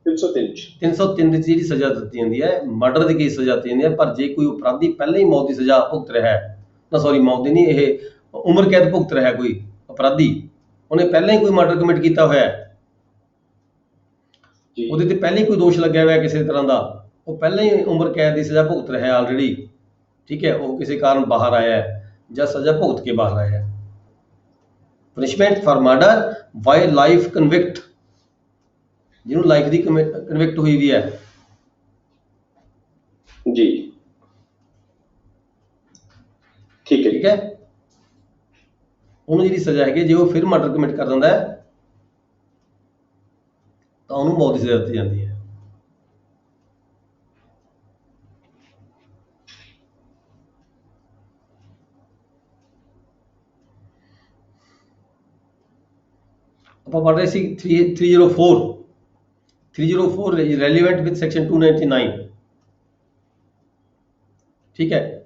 303 ਦੀ ਜਿਹੜੀ ਸਜ਼ਾ ਦਿੱਤੀ ਜਾਂਦੀ ਹੈ ਮਰਡਰ ਦੇ ਕੇਸ ਸਜ਼ਾ ਦਿੱਤੀ ਜਾਂਦੀ ਹੈ। ਪਰ ਜੇ ਕੋਈ ਅਪਰਾਧੀ ਪਹਿਲਾਂ ਹੀ ਮੌਤ ਦੀ ਸਜ਼ਾ ਭੁਗਤ ਰਿਹਾ ਹੈ ਨਾ, ਸੌਰੀ ਮੌਤ ਦੀ ਨਹੀਂ, ਇਹ ਉਮਰ ਕੈਦ ਭੁਗਤ ਰਿਹਾ ਕੋਈ ਅਪਰਾਧੀ, ਉਹਨੇ ਪਹਿਲਾਂ ਹੀ ਕੋਈ ਮਰਡਰ ਕਮਿਟ ਕੀਤਾ ਹੋਇਆ ਹੈ, ਉਹਦੇ ਤੇ ਪਹਿਲਾਂ ਹੀ ਕੋਈ ਦੋਸ਼ ਲੱਗਿਆ ਹੋਇਆ ਕਿਸੇ ਤਰ੍ਹਾਂ ਦਾ, ਉਹ ਪਹਿਲਾਂ ਹੀ ਉਮਰ ਕੈਦ ਦੀ ਸਜ਼ਾ ਭੁਗਤ ਰਿਹਾ ਆਲਰੇਡੀ, ਠੀਕ ਹੈ, ਉਹ ਕਿਸੇ ਕਾਰਨ ਬਾਹਰ ਆਇਆ ਹੈ ਜਾਂ ਸਜ਼ਾ ਭੁਗਤ ਕੇ ਬਾਹਰ ਆਇਆ ਹੈ। Punishment for murder by life convict, ਜਿਹਨੂੰ ਲਾਈਫ ਦੀ ਕਨਵਿਕਟ ਹੋਈ ਵੀ ਹੈ ਜੀ, ਠੀਕ ਹੈ, ਠੀਕ ਹੈ, ਉਹਨੂੰ ਜਿਹੜੀ ਸਜ਼ਾ ਹੈਗੀ ਜੇ ਉਹ ਫਿਰ ਮਰਡਰ ਕਮਿਟ ਕਰ ਦਿੰਦਾ ਹੈ ਤਾਂ ਉਹਨੂੰ ਮੌਤ ਦੀ ਸਜ਼ਾ ਦਿੱਤੀ ਜਾਂਦੀ ਹੈ। ਆਪਾਂ ਪੜ੍ਹ ਰਹੇ ਸੀ 304 ਰੈਲੀਵੈਂਟ ਵਿਦ ਸੈਕਸ਼ਨ 299, ਠੀਕ ਹੈ।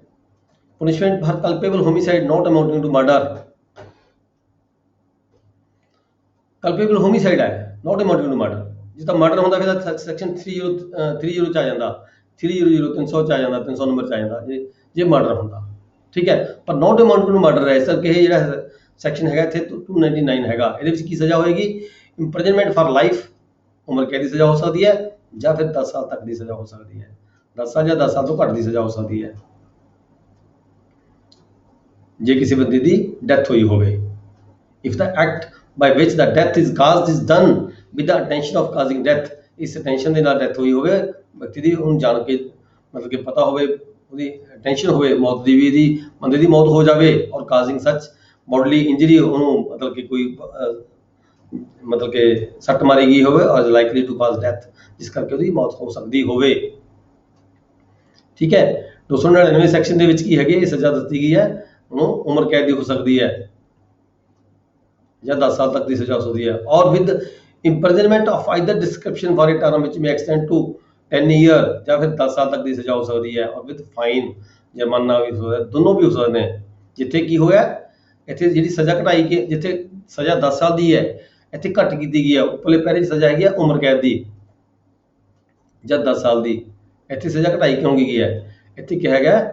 punishment for culpable homicide not amounting to murder, culpable homicide ਹੈ not amounting to murder, ਜਿਸ ਦਾ ਮਰਡਰ ਹੁੰਦਾ ਫਿਰ ਤਾਂ ਸੈਕਸ਼ਨ 30 ਚ ਆ ਜਾਂਦਾ, 300 300 ਚ ਆ ਜਾਂਦਾ, 300 ਨੰਬਰ ਚ ਆ ਜਾਂਦਾ ਜੇ ਮਰਡਰ ਹੁੰਦਾ, ਠੀਕ ਹੈ। ਪਰ not amounting to murder ਹੈ, ਇਸ ਕਰਕੇ ਇਹ ਜਿਹੜਾ ਸੈਕਸ਼ਨ ਹੈਗਾ ਇੱਥੇ 299 ਹੈਗਾ, ਇਹਦੇ ਵਿੱਚ ਕੀ ਸਜ਼ਾ ਹੋਏਗੀ? ਇੰਪ੍ਰਿਜ਼ਨਮੈਂਟ ਫਾਰ ਲਾਈਫ, ਉਮਰ ਕੈਦ ਦੀ ਸਜ਼ਾ ਹੋ ਸਕਦੀ ਹੈ ਜਾਂ ਫਿਰ 10 ਸਾਲ ਤੱਕ ਦੀ ਸਜ਼ਾ ਹੋ ਸਕਦੀ ਹੈ, 10 ਸਾਲ ਜਾਂ 10 ਸਾਲ ਤੋਂ ਘੱਟ ਦੀ ਸਜ਼ਾ ਹੋ ਸਕਦੀ ਹੈ ਜੇ ਕਿਸੇ ਬੰਦੇ ਦੀ ਡੈਥ ਹੋਈ ਹੋਵੇ। If the act by which the death is caused is done with the intention of causing death, ਇਸ ਇੰਟੈਂਸ਼ਨ ਦੇ ਨਾਲ ਡੈਥ ਹੋਈ ਹੋਵੇ, ਵਿਅਕਤੀ ਦੀ ਉਹਨੂੰ ਜਾਣ ਕੇ ਮਤਲਬ ਕਿ ਪਤਾ ਹੋਵੇ, ਉਹਦੀ ਇੰਟੈਂਸ਼ਨ ਹੋਵੇ ਮੌਤ ਦੀ ਵੀ, ਇਹਦੀ ਬੰਦੇ ਦੀ ਮੌਤ ਹੋ ਜਾਵੇ, ਔਰ ਕਾਜ਼ਿੰਗ ਸੱਚ ਬੋਡਲੀ ਇੰਜਰੀ, ਉਹਨੂੰ ਮਤਲਬ ਕਿ ਕੋਈ ਮਤਲਬ ਕਿ ਸੱਟ ਮਾਰੀ ਗਈ ਹੋਵੇ, ਔਰ ਲਾਈਕਲੀ ਟੂ ਕਾਜ਼ ਡੈਥ, ਜਿਸ ਕਰਕੇ ਉਹਦੀ ਮੌਤ ਹੋ ਸਕਦੀ ਹੋਵੇ, ਠੀਕ ਹੈ। 299 ਸੈਕਸ਼ਨ ਦੇ ਵਿੱਚ ਕੀ ਹੈਗੇ, ਇਹ ਸਜ਼ਾ ਦਿੱਤੀ ਗਈ ਹੈ, ਉਹਨੂੰ ਉਮਰ ਕੈਦ ਦੀ ਹੋ ਸਕਦੀ ਹੈ ਜਾਂ 10 ਸਾਲ ਤੱਕ ਦੀ ਸਜ਼ਾ ਹੋ ਸਕਦੀ ਹੈ, or with imprisonment of either description for a term which may extend to 10 year, ਜਾਂ ਫਿਰ 10 ਸਾਲ ਤੱਕ ਦੀ ਸਜ਼ਾ ਹੋ ਸਕਦੀ ਹੈ, ਔਰ ਵਿਦ ਫਾਈਨ, ਜੁਰਮਾਨਾ ਵੀ ਹੋ ਸਕਦਾ, ਦੋਨੋਂ ਵੀ ਹੋ ਸਕਦੇ ਨੇ। ਜਿੱਥੇ ਕੀ ਹੋਇਆ, ਇੱਥੇ ਜਿਹੜੀ ਸਜ਼ਾ ਘਟਾਈ ਕਿ ਜਿੱਥੇ ਸਜ਼ਾ 10 ਸਾਲ ਦੀ ਹੈ ਇੱਥੇ ਘੱਟ ਕੀਤੀ ਗਈ ਹੈ, ਉੱਪਰਲੇ ਪੈਰੇ 'ਚ ਸਜ਼ਾ ਹੈਗੀ ਹੈ ਉਮਰ ਕੈਦ ਦੀ ਜਾਂ 10 ਸਾਲ ਦੀ, ਇੱਥੇ ਸਜ਼ਾ ਘਟਾਈ ਕਿਉਂ ਗਈ ਹੈ? ਇੱਥੇ ਕਿਹਾ ਗਿਆ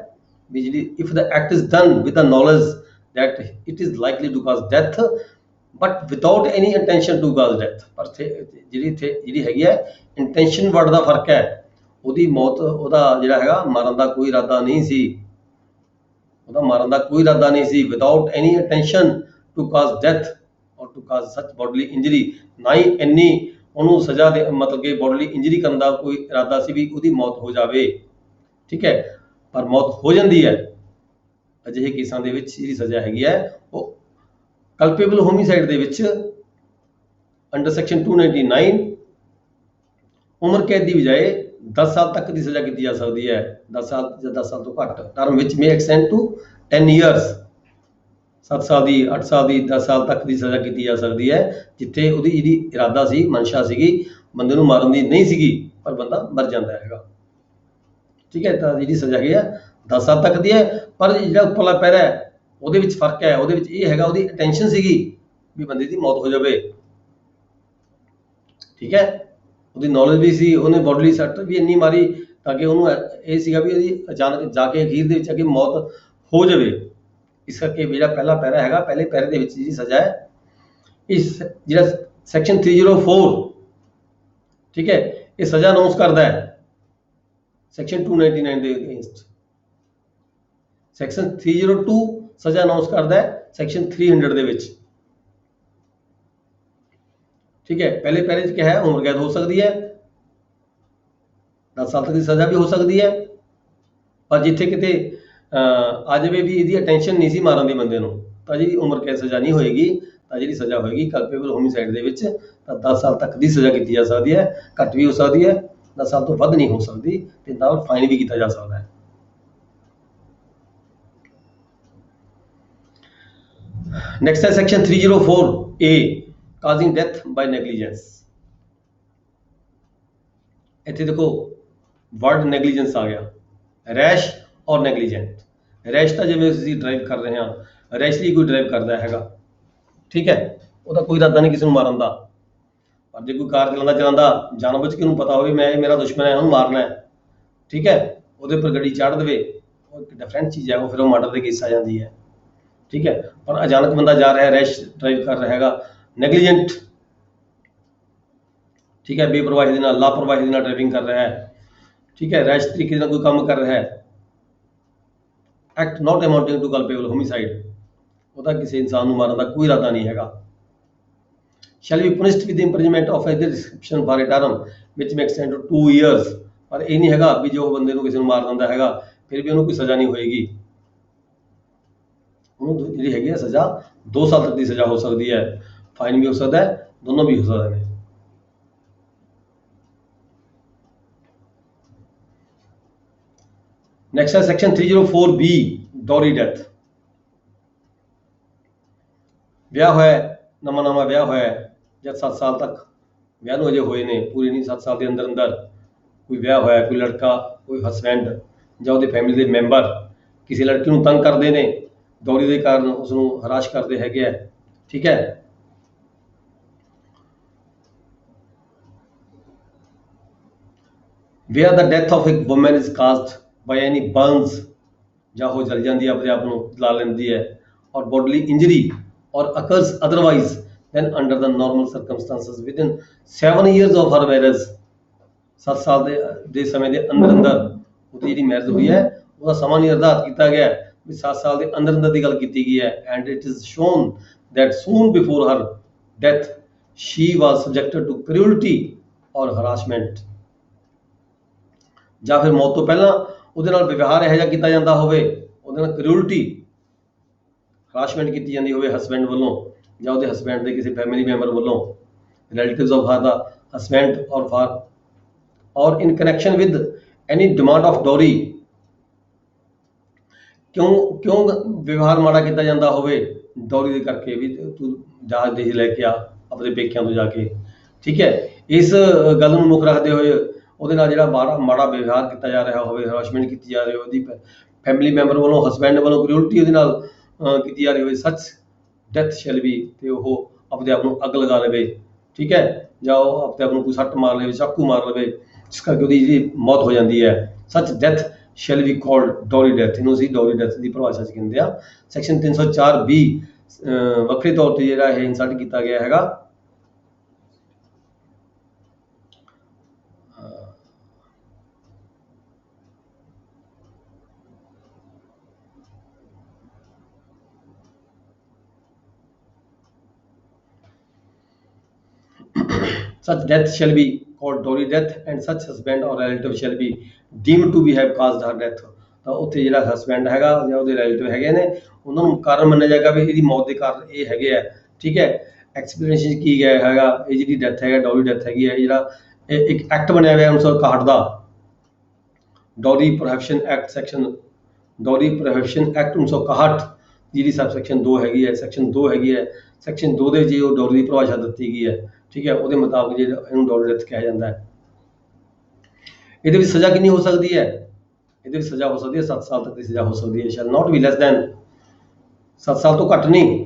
ਵੀ ਜਿਹੜੀ if the act is done with the knowledge that it is likely to cause death but without any intention to cause death, ਪਰ ਜਿਹੜੀ ਹੈਗੀ ਹੈ ਇੰਟੈਂਸ਼ਨ ਵਰਡ ਦਾ ਫਰਕ ਹੈ, ਉਹਦੀ ਮੌਤ, ਉਹਦਾ ਜਿਹੜਾ ਹੈਗਾ ਮਾਰਨ ਦਾ ਕੋਈ ਇਰਾਦਾ ਨਹੀਂ ਸੀ, ਉਹਦਾ ਮਾਰਨ ਦਾ ਕੋਈ ਇਰਾਦਾ ਨਹੀਂ ਸੀ, without any intention to cause death or to cause such bodily injury, ਨਾ ਹੀ ਇੰਨੀ ਉਹਨੂੰ ਸਜ਼ਾ ਦੇ ਮਤਲਬ ਕਿ ਬੋਡਲੀ ਇੰਜਰੀ ਕਰਨ ਦਾ ਕੋਈ ਇਰਾਦਾ ਸੀ ਵੀ ਉਹਦੀ ਮੌਤ ਹੋ ਜਾਵੇ, ਠੀਕ ਹੈ, ਪਰ ਮੌਤ ਹੋ ਜਾਂਦੀ ਹੈ। ਅਜਿਹੇ ਕੇਸਾਂ ਦੇ ਵਿੱਚ ਜਿਹੜੀ ਸਜ਼ਾ ਹੈਗੀ ਹੈ ਉਹ ਕਲਪੇਬਲ ਹੋਮੀਸਾਈਡ ਦੇ ਵਿੱਚ ਅੰਡਰ ਸੈਕਸ਼ਨ 299 ਉਮਰ ਕੈਦ ਦੀ ਬਜਾਏ 10 ਸਾਲ ਤੱਕ ਦੀ ਸਜ਼ਾ ਕੀਤੀ ਜਾ ਸਕਦੀ ਹੈ, 10 ਸਾਲ ਜਾਂ 10 ਸਾਲ ਤੋਂ ਘੱਟ, ਟਰਮ ਵਿੱਚ ਮੇ ਐਕਸਟੈਂਡ ਟੂ 10 ਈਅਰਸ, 7 ਸਾਲ ਦੀ, 8 ਸਾਲ ਦੀ, 10 ਸਾਲ ਤੱਕ ਦੀ ਸਜ਼ਾ ਕੀਤੀ ਜਾ ਸਕਦੀ ਹੈ, ਜਿੱਥੇ ਉਹਦੀ ਜਿਹੜੀ ਇਰਾਦਾ ਸੀ, ਮਨਸ਼ਾ ਸੀਗੀ ਬੰਦੇ ਨੂੰ ਮਾਰਨ ਦੀ ਨਹੀਂ ਸੀਗੀ, ਪਰ ਬੰਦਾ ਮਰ ਜਾਂਦਾ ਹੈਗਾ, ਠੀਕ ਹੈ। ਤਾਂ ਜਿਹੜੀ ਸਜ਼ਾ ਹੈਗੀ ਆ 10 ਸਾਲ ਤੱਕ ਦੀ ਹੈ, ਪਰ ਜਿਹੜਾ ਉੱਪਰਲਾ ਪੈਰਾ ਹੈ ਉਹਦੇ ਵਿੱਚ ਫਰਕ ਹੈ, ਉਹਦੇ ਵਿੱਚ ਇਹ ਹੈਗਾ ਉਹਦੀ ਇੰਟੈਂਸ਼ਨ ਸੀਗੀ ਵੀ ਬੰਦੇ ਦੀ ਮੌਤ ਹੋ ਜਾਵੇ, ਠੀਕ ਹੈ, ਉਹਦੀ ਨੌਲੇਜ ਵੀ ਸੀ, ਉਹਨੇ ਬੋਡਲੀ ਸੱਟ ਵੀ ਇੰਨੀ ਮਾਰੀ ਤਾਂ ਕਿ ਉਹਨੂੰ ਇਹ ਸੀਗਾ ਵੀ ਉਹਦੀ ਅਚਾਨਕ ਜਾ ਕੇ ਅਖੀਰ ਦੇ ਵਿੱਚ ਅੱਗੇ ਮੌਤ ਹੋ ਜਾਵੇ। ਇਸ ਕਰਕੇ ਜਿਹੜਾ ਪਹਿਲਾ ਪੈਰਾ ਹੈਗਾ, ਪਹਿਲੇ ਪੈਰੇ ਦੇ ਵਿੱਚ ਜਿਹੜੀ ਸਜ਼ਾ ਹੈ, ਇਸ ਜਿਹੜਾ ਸੈਕਸ਼ਨ 304, ਠੀਕ ਹੈ, ਇਹ ਸਜ਼ਾ ਅਨਾਉਂਸ ਕਰਦਾ ਹੈ ਸੈਕਸ਼ਨ 299 ਦੇ ਅਗੇਂਸਟ, ਸੈਕਸ਼ਨ 302 ਸਜ਼ਾ ਅਨਾਉਂਸ ਕਰਦਾ ਹੈ ਸੈਕਸ਼ਨ 300 ਦੇ ਵਿੱਚ, ਠੀਕ ਹੈ। ਪਹਿਲੇ ਪੈਰੇ 'ਚ ਕਿਹਾ ਹੈ ਉਮਰ ਕੈਦ ਹੋ ਸਕਦੀ ਹੈ, 10 ਸਾਲ ਤੱਕ ਦੀ ਸਜ਼ਾ ਵੀ ਹੋ ਸਕਦੀ ਹੈ, ਪਰ ਜਿੱਥੇ ਕਿਤੇ ਆ ਜਾਵੇ ਵੀ ਇਹਦੀ ਅਟੈਂਸ਼ਨ ਨਹੀਂ ਸੀ ਮਾਰਨ ਦੀ ਬੰਦੇ ਨੂੰ, ਤਾਂ ਜਿਹੜੀ ਉਮਰ ਕੈਦ ਸਜ਼ਾ ਨਹੀਂ ਹੋਏਗੀ, ਤਾਂ ਜਿਹੜੀ ਸਜ਼ਾ ਹੋਏਗੀ ਕਲਪੇਬਲ ਹੋਮੀਸਾਈਡ ਦੇ ਵਿੱਚ ਤਾਂ 10 ਸਾਲ ਤੱਕ ਦੀ ਸਜ਼ਾ ਕੀਤੀ ਜਾ ਸਕਦੀ ਹੈ, ਘੱਟ ਵੀ ਹੋ ਸਕਦੀ ਹੈ, 10 ਸਾਲ ਤੋਂ ਵੱਧ ਨਹੀਂ ਹੋ ਸਕਦੀ, ਤੇ ਨਾਲ ਫਾਈਨ ਵੀ ਕੀਤਾ ਜਾ ਸਕਦਾ ਹੈ। ਨੈਕਸਟ ਹੈ ਸੈਕਸ਼ਨ 304A, ਕਾਜ਼ਿੰਗ ਡੈਥ ਬਾਈ ਨੈਗਲੀਜੈਂਸ। ਇੱਥੇ ਦੇਖੋ ਵਰਡ ਨੈਗਲੀਜੈਂਸ ਆ ਗਿਆ, ਰੈਸ਼ ਔਰ ਨੈਗਲੀਜੈਂਟ। ਰੈਸ਼ ਤਾਂ ਜਿਵੇਂ ਅਸੀਂ ਡਰਾਈਵ ਕਰ ਰਹੇ ਹਾਂ, ਰੈਸ਼ਲੀ ਕੋਈ ਡਰਾਈਵ ਕਰਦਾ ਹੈਗਾ, ਠੀਕ ਹੈ, ਉਹਦਾ ਕੋਈ ਇਰਾਦਾ ਨਹੀਂ ਕਿਸੇ ਨੂੰ ਮਾਰਨ ਦਾ। ਪਰ ਜੇ ਕੋਈ ਕਾਰ ਚਲਾਉਂਦਾ ਚਲਾਉਂਦਾ ਜਾਣਬੁੱਝ ਕੇ ਉਹਨੂੰ ਪਤਾ ਹੋਵੇ ਮੈਂ ਇਹ ਮੇਰਾ ਦੁਸ਼ਮਣ ਹੈ, ਉਹਨੂੰ ਮਾਰਨਾ ਹੈ, ਠੀਕ ਹੈ, ਉਹਦੇ ਉੱਪਰ ਗੱਡੀ ਚਾੜ ਦੇਵੇ, ਉਹ ਇੱਕ ਡਿਫਰੈਂਟ ਚੀਜ਼ ਹੈ, ਉਹ ਫਿਰ ਉਹ ਮਰਡਰ ਦੇ ਕੇਸ ਆ ਜਾਂਦੀ ਹੈ, ਠੀਕ ਹੈ। ਪਰ ਅਚਾਨਕ ਬੰਦਾ ਜਾ ਰਿਹਾ, ਰੈਸ਼ ਡਰਾਈਵ ਕਰ ਰਿਹਾ ਹੈਗਾ, ਨੈਗਲੀਜੈਂਟ, ਠੀਕ ਹੈ, ਬੇਪਰਵਾਹੀ ਦੇ ਨਾਲ, ਲਾਪਰਵਾਹੀ ਦੇ ਨਾਲ ਡਰਾਈਵਿੰਗ ਕਰ ਰਿਹਾ ਹੈ, ਠੀਕ ਹੈ, ਰੈਸ਼ ਤਰੀਕੇ ਨਾਲ ਕੋਈ ਕੰਮ ਕਰ ਰਿਹਾ ਹੈ, act not amounting to culpable homicide, ਉਹਦਾ ਕਿਸੇ ਇਨਸਾਨ ਨੂੰ ਮਾਰਨ ਦਾ ਕੋਈ ਇਰਾਦਾ ਨਹੀਂ ਹੈਗਾ। shall be punished with imprisonment of either description for a term which may extend to 2 years। ਪਰ ਇਹ ਨਹੀਂ ਹੈਗਾ ਵੀ ਜੋ ਬੰਦੇ ਨੂੰ ਕਿਸੇ ਨੂੰ ਮਾਰ ਦਿੰਦਾ ਹੈਗਾ ਫਿਰ ਵੀ ਉਹਨੂੰ ਕੋਈ ਸਜ਼ਾ ਨਹੀਂ ਹੋਏਗੀ, ਉਹਨੂੰ ਜਿਹੜੀ ਹੈਗੀ ਹੈ ਸਜ਼ਾ 2 ਸਾਲ ਤੱਕ ਦੀ ਸਜ਼ਾ ਹੋ ਸਕਦੀ ਹੈ, ਫਾਈਨ ਵੀ ਹੋ ਸਕਦਾ ਹੈ, ਦੋਨੋਂ ਵੀ ਹੋ ਸਕਦੇ ਨੇ। ਨੈਕਸਟ ਹੈ ਸੈਕਸ਼ਨ 304B ਡੋਰੀ ਡੈਥ। ਵਿਆਹ ਹੋਇਆ, ਨਵਾਂ ਵਿਆਹ ਹੋਇਆ ਜਾਂ 7 ਸਾਲ ਤੱਕ ਵਿਆਹ ਨੂੰ ਅਜੇ ਹੋਏ ਨੇ, ਪੂਰੇ ਨਹੀਂ 7 ਸਾਲ ਦੇ ਅੰਦਰ ਅੰਦਰ ਕੋਈ ਵਿਆਹ ਹੋਇਆ, ਕੋਈ ਲੜਕਾ, ਕੋਈ ਹਸਬੈਂਡ ਜਾਂ ਉਹਦੇ ਫੈਮਿਲੀ ਦੇ ਮੈਂਬਰ ਕਿਸੇ ਲੜਕੀ ਨੂੰ ਤੰਗ ਕਰਦੇ ਨੇ, ਡੋਰੀ ਦੇ ਕਾਰਨ ਉਸ ਨੂੰ ਹਰਾਸ਼ ਕਰਦੇ ਹੈਗੇ ਆ, ਠੀਕ ਹੈ। where the death of a woman is caused by any burns, ਜਾਂ ਉਹ ਜਲ ਜਾਂਦੀ ਹੈ, ਆਪਣੇ ਆਪ ਨੂੰ ਜਲਾ ਲੈਂਦੀ ਹੈ, ਔਰ bodily injury or occurs otherwise then under the normal circumstances within 7 years of her marriage। 7 ਸਾਲ ਦੇ ਸਮੇਂ ਦੇ ਅੰਦਰ ਅੰਦਰ ਉਹਦੀ ਜਿਹੜੀ ਮੈਰਿਜ ਹੋਈ ਹੈ ਉਹਦਾ ਸਮਾਂ ਨਿਰਧਾਰਿਤ ਕੀਤਾ ਗਿਆ ਹੈ ਵੀ 7 ਸਾਲ ਦੇ ਅੰਦਰ ਅੰਦਰ ਦੀ ਗੱਲ ਕੀਤੀ ਗਈ ਹੈ। and it is shown that soon before her death she was subjected to cruelty or harassment। ਜਾਂ ਫਿਰ ਮੌਤ ਤੋਂ ਪਹਿਲਾਂ ਉਹਦੇ ਨਾਲ ਵਿਵਹਾਰ ਇਹੋ ਜਿਹਾ ਕੀਤਾ ਜਾਂਦਾ ਹੋਵੇ, ਉਹਦੇ ਨਾਲ ਕਰਿਊਲਟੀ, ਹਰਾਸ਼ਮੈਂਟ ਕੀਤੀ ਜਾਂਦੀ ਹੋਵੇ ਹਸਬੈਂਡ ਵੱਲੋਂ ਜਾਂ ਉਹਦੇ ਹਸਬੈਂਡ ਦੇ ਕਿਸੇ ਫੈਮਿਲੀ ਮੈਂਬਰ ਵੱਲੋਂ, relatives of her the husband or for, or in connection with any demand of dowry. ਕਿਉਂ ਵਿਵਹਾਰ ਮਾੜਾ ਕੀਤਾ ਜਾਂਦਾ ਹੋਵੇ ਡੋਰੀ ਦੇ ਕਰਕੇ ਵੀ ਤੂੰ ਜਹਾਜ਼ ਦੇਸ਼ ਲੈ ਕੇ ਆ ਆਪਣੇ ਪੇਕਿਆਂ ਤੋਂ ਜਾ ਕੇ, ਠੀਕ ਹੈ। ਇਸ ਗੱਲ ਨੂੰ ਮੁੱਖ ਰੱਖਦੇ ਹੋਏ ਉਹਦੇ ਨਾਲ ਜਿਹੜਾ ਮਾੜਾ ਵਿਵਹਾਰ ਕੀਤਾ ਜਾ ਰਿਹਾ ਹੋਵੇ, ਹਰਾਸ਼ਮੈਂਟ ਕੀਤੀ ਜਾ ਰਹੀ ਹੋਵੇ ਉਹਦੀ ਫੈਮਿਲੀ ਮੈਂਬਰ ਵੱਲੋਂ, ਹਸਬੈਂਡ ਵੱਲੋਂ ਕਰਿਊਲਟੀ ਉਹਦੇ ਨਾਲ ਕੀਤੀ ਜਾ ਰਹੀ ਹੋਵੇ, ਸੱਚ ਡੈਥ ਸ਼ੈਲ ਬੀ, ਤੇ ਉਹ ਆਪਣੇ ਆਪ ਨੂੰ ਅੱਗ ਲਗਾ ਲਵੇ, ਠੀਕ ਹੈ, ਜਾਂ ਉਹ ਆਪਣੇ ਆਪ ਨੂੰ ਕੋਈ ਸੱਟ ਮਾਰ ਲਵੇ, ਚਾਕੂ ਮਾਰ ਲਵੇ, ਜਿਸ ਕਰਕੇ ਉਹਦੀ ਜਿਹੜੀ ਮੌਤ ਹੋ ਜਾਂਦੀ ਹੈ, ਸੱਚ ਡੈਥ ਸ਼ੈਲ ਬੀ ਕਾਲਡ ਡੋਰੀ ਡੈਥ। ਇਹਨੂੰ ਅਸੀਂ ਡੋਰੀ ਡੈਥ ਦੀ ਪਰਿਭਾਸ਼ਾ 'ਚ ਕਹਿੰਦੇ ਆ। ਸੈਕਸ਼ਨ 304B ਵੱਖਰੇ ਤੌਰ ਤੇ ਜਿਹੜਾ ਇਹ ਇਨਸਰਟ ਕੀਤਾ ਗਿਆ ਹੈਗਾ। Such death shall be called dowry death and such husband or relative shall be deemed to be have caused her death। ਤਾਂ ਉੱਥੇ ਜਿਹੜਾ ਹਸਬੈਂਡ ਹੈਗਾ ਜਾਂ ਉਹਦੇ ਰਿਲੇਟਿਵ ਹੈਗੇ ਨੇ ਉਹਨਾਂ ਨੂੰ ਕਾਰਨ ਮੰਨਿਆ ਜਾਏਗਾ ਵੀ ਇਹਦੀ ਮੌਤ ਦੇ ਕਾਰਨ ਇਹ ਹੈਗੇ ਆ, ਠੀਕ ਹੈ। ਐਕਸਪਲੇਨੇਸ਼ਨ ਕੀ ਗਿਆ ਹੈਗਾ, ਇਹ ਜਿਹੜੀ ਡੈਥ ਹੈਗਾ ਡੋਰੀ ਡੈਥ ਹੈਗੀ ਹੈ, ਜਿਹੜਾ ਇੱਕ ਐਕਟ ਬਣਿਆ ਹੋਇਆ 1961 ਦਾ ਡੋਰੀ ਪ੍ਰੋਹਿਬਿਸ਼ਨ ਐਕਟ, ਡੋਰੀ ਪ੍ਰੋਹਿਬਿਸ਼ਨ ਐਕਟ 1961 ਜਿਹਦੀ ਸਬ ਸੈਕਸ਼ਨ 2 ਹੈਗੀ ਹੈ, ਸੈਕਸ਼ਨ 2 ਹੈਗੀ ਹੈ। ਸੈਕਸ਼ਨ 2 ਦੇ ਵਿੱਚ ਉਹ ਡੋਰੀ ਦੀ ਪਰਿਭਾਸ਼ਾ ਦਿੱਤੀ ਗਈ ਹੈ, ਠੀਕ ਹੈ। ਉਹਦੇ ਮੁਤਾਬਕ ਜਿਹੜਾ ਇਹਨੂੰ ਡੋਰੀ ਡੈਥ ਕਿਹਾ ਜਾਂਦਾ ਹੈ। ਇਹਦੇ ਵਿੱਚ ਸਜ਼ਾ ਕਿੰਨੀ ਹੋ ਸਕਦੀ ਹੈ? ਇਹਦੇ ਵਿੱਚ ਸਜ਼ਾ ਹੋ ਸਕਦੀ ਹੈ 7 ਸਾਲ ਤੱਕ ਦੀ ਸਜ਼ਾ ਹੋ ਸਕਦੀ ਹੈ। Shell not be less than, 7 ਸਾਲ ਤੋਂ ਘੱਟ ਨਹੀਂ।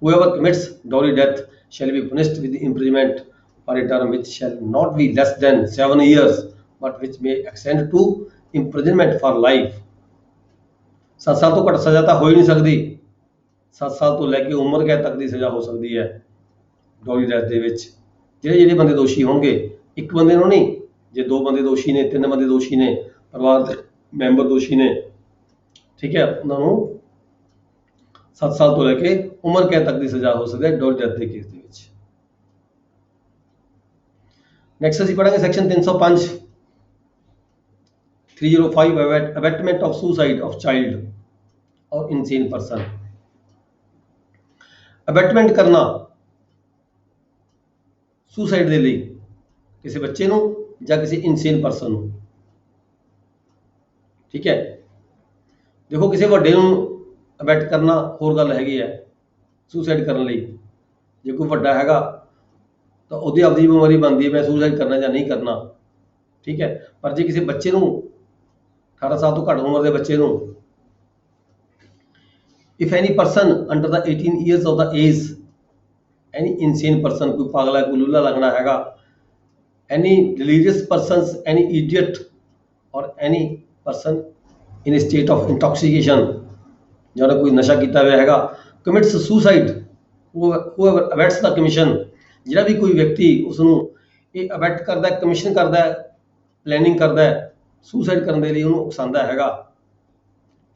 whoever commits dowry death shall be punished with imprisonment for a term which shall not be less than 7 years but which may extend to imprisonment for life। 7 ਸਾਲ ਤੋਂ ਘੱਟ ਸਜ਼ਾ ਤਾਂ ਹੋ ਹੀ ਨਹੀਂ ਸਕਦੀ, 7 ਸਾਲ ਤੋਂ ਲੈ ਕੇ ਉਮਰ ਕੈਦ ਤੱਕ ਦੀ ਸਜ਼ਾ ਹੋ ਸਕਦੀ ਹੈ ਡੋਰੀ ਡੈਥ ਦੇ ਵਿੱਚ। ਜਿਹੜੇ ਬੰਦੇ ਦੋਸ਼ੀ ਹੋਣਗੇ, ਇੱਕ ਬੰਦੇ ਨੂੰ ਨਹੀਂ, ਜੇ 2 ਬੰਦੇ ਦੋਸ਼ੀ ਨੇ, 3 ਬੰਦੇ ਦੋਸ਼ੀ ਨੇ, ਪਰਿਵਾਰ ਦੇ ਮੈਂਬਰ ਦੋਸ਼ੀ ਨੇ, ਠੀਕ ਹੈ, ਉਹਨਾਂ ਨੂੰ 7 ਸਾਲ ਤੋਂ ਲੈ ਕੇ ਉਮਰ ਕੈਦ ਤੱਕ ਦੀ ਸਜ਼ਾ ਹੋ ਸਕਦੀ ਹੈ ਡੋਰੀ ਡੈਥ ਦੇ ਕੇਸ ਦੇ ਵਿੱਚ। ਨੈਕਸਟ ਅਸੀਂ ਪੜਾਂਗੇ section 305 abetment of suicide of child or insane person. Abetment ਕਰਨਾ ਸੁਸਾਈਡ ਦੇ ਲਈ ਕਿਸੇ ਬੱਚੇ ਨੂੰ ਜਾਂ ਕਿਸੇ ਇਨਸੇਨ ਪਰਸਨ ਨੂੰ, ਠੀਕ ਹੈ। ਦੇਖੋ ਕਿਸੇ ਵੱਡੇ ਨੂੰ ਅਬੈਟ ਕਰਨਾ ਹੋਰ ਗੱਲ ਹੈਗੀ ਹੈ, ਸੁਸਾਈਡ ਕਰਨ ਲਈ ਜੇ ਕੋਈ ਵੱਡਾ ਹੈਗਾ ਤਾਂ ਉਹਦੀ ਆਪਦੀ ਬਿਮਾਰੀ ਬਣਦੀ ਹੈ ਮੈਂ ਸੁਸਾਈਡ ਕਰਨਾ ਜਾਂ ਨਹੀਂ ਕਰਨਾ, ਠੀਕ ਹੈ। ਪਰ ਜੇ ਕਿਸੇ ਬੱਚੇ ਨੂੰ 18 ਸਾਲ ਤੋਂ ਘੱਟ ਉਮਰ ਦੇ ਬੱਚੇ ਨੂੰ if any person under the 18 years of the age, any insane person, कोई पागल है, कोई लूला लगना हैगा, any delirious persons, any idiot or any person in a state of intoxication, ਜਿਹਨਾਂ ਕੋਈ ਨਸ਼ਾ ਕੀਤਾ ਹੋਇਆ ਹੈਗਾ, commits suicide, whoever abets the commission, ਜਿਹੜਾ ਵੀ ਕੋਈ ਵਿਅਕਤੀ ਉਸ ਨੂੰ ਇਹ ਅਬੈਟ ਕਰਦਾ ਹੈ, ਕਮਿਸ਼ਨ ਕਰਦਾ ਹੈ, ਪਲੈਨਿੰਗ ਕਰਦਾ ਹੈ, ਸੁਸਾਈਡ ਕਰਨ ਦੇ ਲਈ ਉਹਨੂੰ ਉਕਸਾਉਂਦਾ ਹੈਗਾ,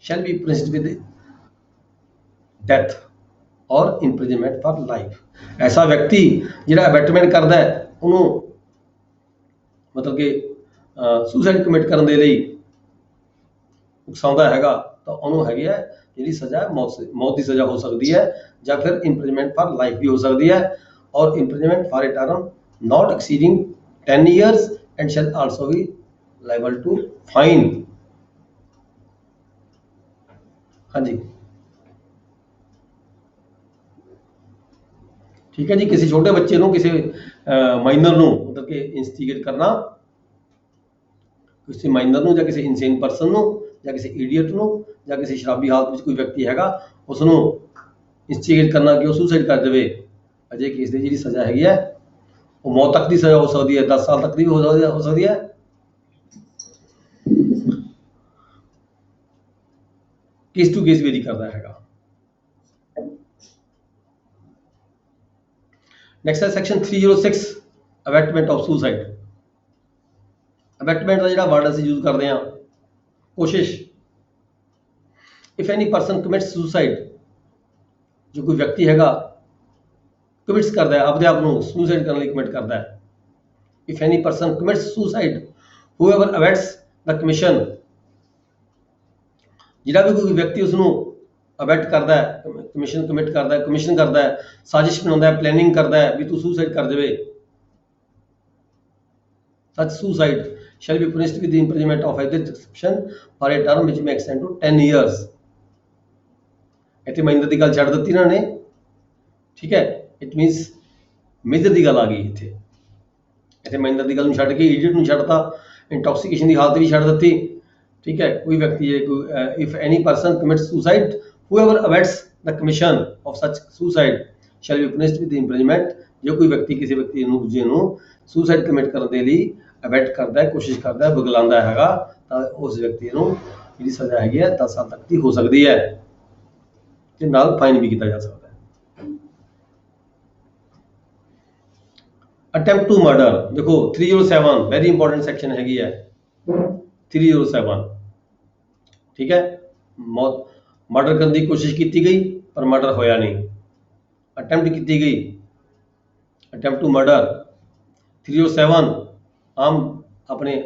shall be punished with death ਔਰ ਇੰਪ੍ਰਿਜ਼ਨਮੈਂਟ ਫॉर ਲਾਈਫ। ਐਸਾ ਵਿਅਕਤੀ ਜਿਹੜਾ ਅਬੈਟਮੈਂਟ ਕਰਦਾ ਹੈ, ਉਹਨੂੰ ਮਤਲਬ ਕਿ ਸੁਸਾਈਡ ਕਮਿਟ ਕਰਨ ਦੇ ਲਈ ਉਕਸਾਉਂਦਾ ਹੈਗਾ, ਤਾਂ ਉਹਨੂੰ ਹੈਗੀ ਹੈ ਜਿਹੜੀ ਸਜ਼ਾ ਮੌਤ ਦੀ ਸਜ਼ਾ ਹੋ ਸਕਦੀ ਹੈ, ਜਾਂ ਫਿਰ ਇੰਪ੍ਰਿਜ਼ਨਮੈਂਟ ਫॉर ਲਾਈਫ ਵੀ ਹੋ ਸਕਦੀ ਹੈ, ਔਰ imprisonment for a term not exceeding 10 years and shall also be liable to fine। ਹਾਂਜੀ, ਠੀਕ ਹੈ ਜੀ। ਕਿਸੇ ਛੋਟੇ ਬੱਚੇ ਨੂੰ, ਕਿਸੇ ਮਾਈਨਰ ਨੂੰ ਮਤਲਬ ਕਿ ਇਨਸਟੀਗੇਟ ਕਰਨਾ, ਕਿਸੇ ਮਾਈਨਰ ਨੂੰ ਜਾਂ ਕਿਸੇ ਇਨਸੇਨ ਪਰਸਨ ਨੂੰ ਜਾਂ ਕਿਸੇ ਇਡੀਅਟ ਨੂੰ ਜਾਂ ਕਿਸੇ ਸ਼ਰਾਬੀ ਹਾਲਤ ਵਿੱਚ ਕੋਈ ਵਿਅਕਤੀ ਹੈਗਾ, ਉਸ ਨੂੰ ਇਨਸਟੀਗੇਟ ਕਰਨਾ ਕਿ ਉਹ ਸੁਸਾਈਡ ਕਰ ਦੇਵੇ, ਅਜੇ ਕੇਸ ਦੀ ਜਿਹੜੀ ਸਜ਼ਾ ਹੈਗੀ ਹੈ ਉਹ ਮੌਤ ਤੱਕ ਦੀ ਸਜ਼ਾ ਹੋ ਸਕਦੀ ਹੈ, 10 ਸਾਲ ਤੱਕ ਦੀ ਵੀ ਹੋ ਸਕਦੀ ਹੈ। ਕੇਸ ਟੂ ਕੇਸ ਵੇਰੀ ਕਰਦਾ ਹੈਗਾ। ਨੈਕਸਟ ਹੈ ਸੈਕਸ਼ਨ 306 ਅਬੈਟਮੈਂਟ ਆਫ ਸੁਸਾਈਡ। ਅਬੈਟਮੈਂਟ ਦਾ ਜਿਹੜਾ ਵਰਡ ਅਸੀਂ ਯੂਜ਼ ਕਰਦੇ ਹਾਂ, ਕੋਸ਼ਿਸ਼। If any person commits suicide, ਜੋ ਕੋਈ ਵਿਅਕਤੀ ਹੈਗਾ ਕਮਿਟਸ ਕਰਦਾ ਹੈ, ਆਪਦੇ ਆਪ ਨੂੰ ਸੁਸਾਈਡ ਕਰਨ ਲਈ ਕਮਿਟ ਕਰਦਾ ਹੈ। If any person commits suicide, whoever abets the commission, ਜਿਹੜਾ ਵੀ ਕੋਈ ਵਿਅਕਤੀ ਉਸ ਨੂੰ ਅਬੈਟ ਕਰਦਾ ਹੈ, ਕਮਿਸ਼ਨ ਕਮਿਟ ਕਰਦਾ ਹੈ, ਕਮਿਸ਼ਨ ਕਰਦਾ ਹੈ, ਸਾਜ਼ਿਸ਼ ਬਣਾਉਂਦਾ ਹੈ, ਪਲੈਨਿੰਗ ਕਰਦਾ ਹੈ ਵੀ ਤੂੰ ਸੁਸਾਈਡ ਕਰ ਦੇਵੇ, such suicide shall be punished with the imprisonment of either description for a term which may extend to 10 years। ਇੱਥੇ ਮਾਈਨਰ ਦੀ ਗੱਲ ਛੱਡ ਦਿੱਤੀ ਇਹਨਾਂ ਨੇ, ਠੀਕ ਹੈ। ਇਟ ਮੀਨਸ ਮੇਜਰ ਦੀ ਗੱਲ ਆ ਗਈ ਇੱਥੇ ਮਾਈਨਰ ਦੀ ਗੱਲ ਨੂੰ ਛੱਡ ਕੇ ਇਡੀਅਟ ਨੂੰ ਛੱਡਤਾ, ਇੰਟੌਕਸੀਕੇਸ਼ਨ ਦੀ ਹਾਲਤ ਵੀ ਛੱਡ ਦਿੱਤੀ, ਠੀਕ ਹੈ। ਕੋਈ ਵਿਅਕਤੀ if any person commits suicide, whoever abets the commission of such suicide shall be punished with imprisonment। ਜੇ ਕੋਈ ਵਿਅਕਤੀ ਕਿਸੇ ਵਿਅਕਤੀ ਨੂੰ ਦੂਜੇ ਨੂੰ ਸੁਸਾਈਡ ਕਮਿਟ ਕਰਨ ਦੇ ਲਈ ਅਬੈਟ ਕਰਦਾ ਹੈ, ਕੋਸ਼ਿਸ਼ ਕਰਦਾ ਹੈ, ਬਗਲਾਉਂਦਾ ਹੈਗਾ, ਤਾਂ ਉਸ ਵਿਅਕਤੀ ਨੂੰ ਜਿਹੜੀ ਸਜ਼ਾ ਹੈਗੀ ਹੈ 10 ਸਾਲ ਤੱਕ ਦੀ ਹੋ ਸਕਦੀ ਹੈ, ਤੇ ਨਾਲ ਫਾਈਨ ਵੀ ਕੀਤਾ ਜਾ ਸਕਦਾ ਹੈ। ਅਟੈਂਪਟ ਟੂ ਮਰਡਰ ਦੇਖੋ 307 ਵੈਰੀ ਇੰਪੋਰਟੈਂਟ ਸੈਕਸ਼ਨ ਹੈਗੀ ਹੈ 307, ਠੀਕ ਹੈ। ਮਰਡਰ ਕਰਨ ਦੀ ਕੋਸ਼ਿਸ਼ ਕੀਤੀ ਗਈ ਪਰ ਮਰਡਰ ਹੋਇਆ ਨਹੀਂ, ਅਟੈਂਪਟ ਕੀਤੀ ਗਈ, ਅਟੈਂਪਟ ਟੂ ਮਰਡਰ 307 ਆਮ ਆਪਣੇ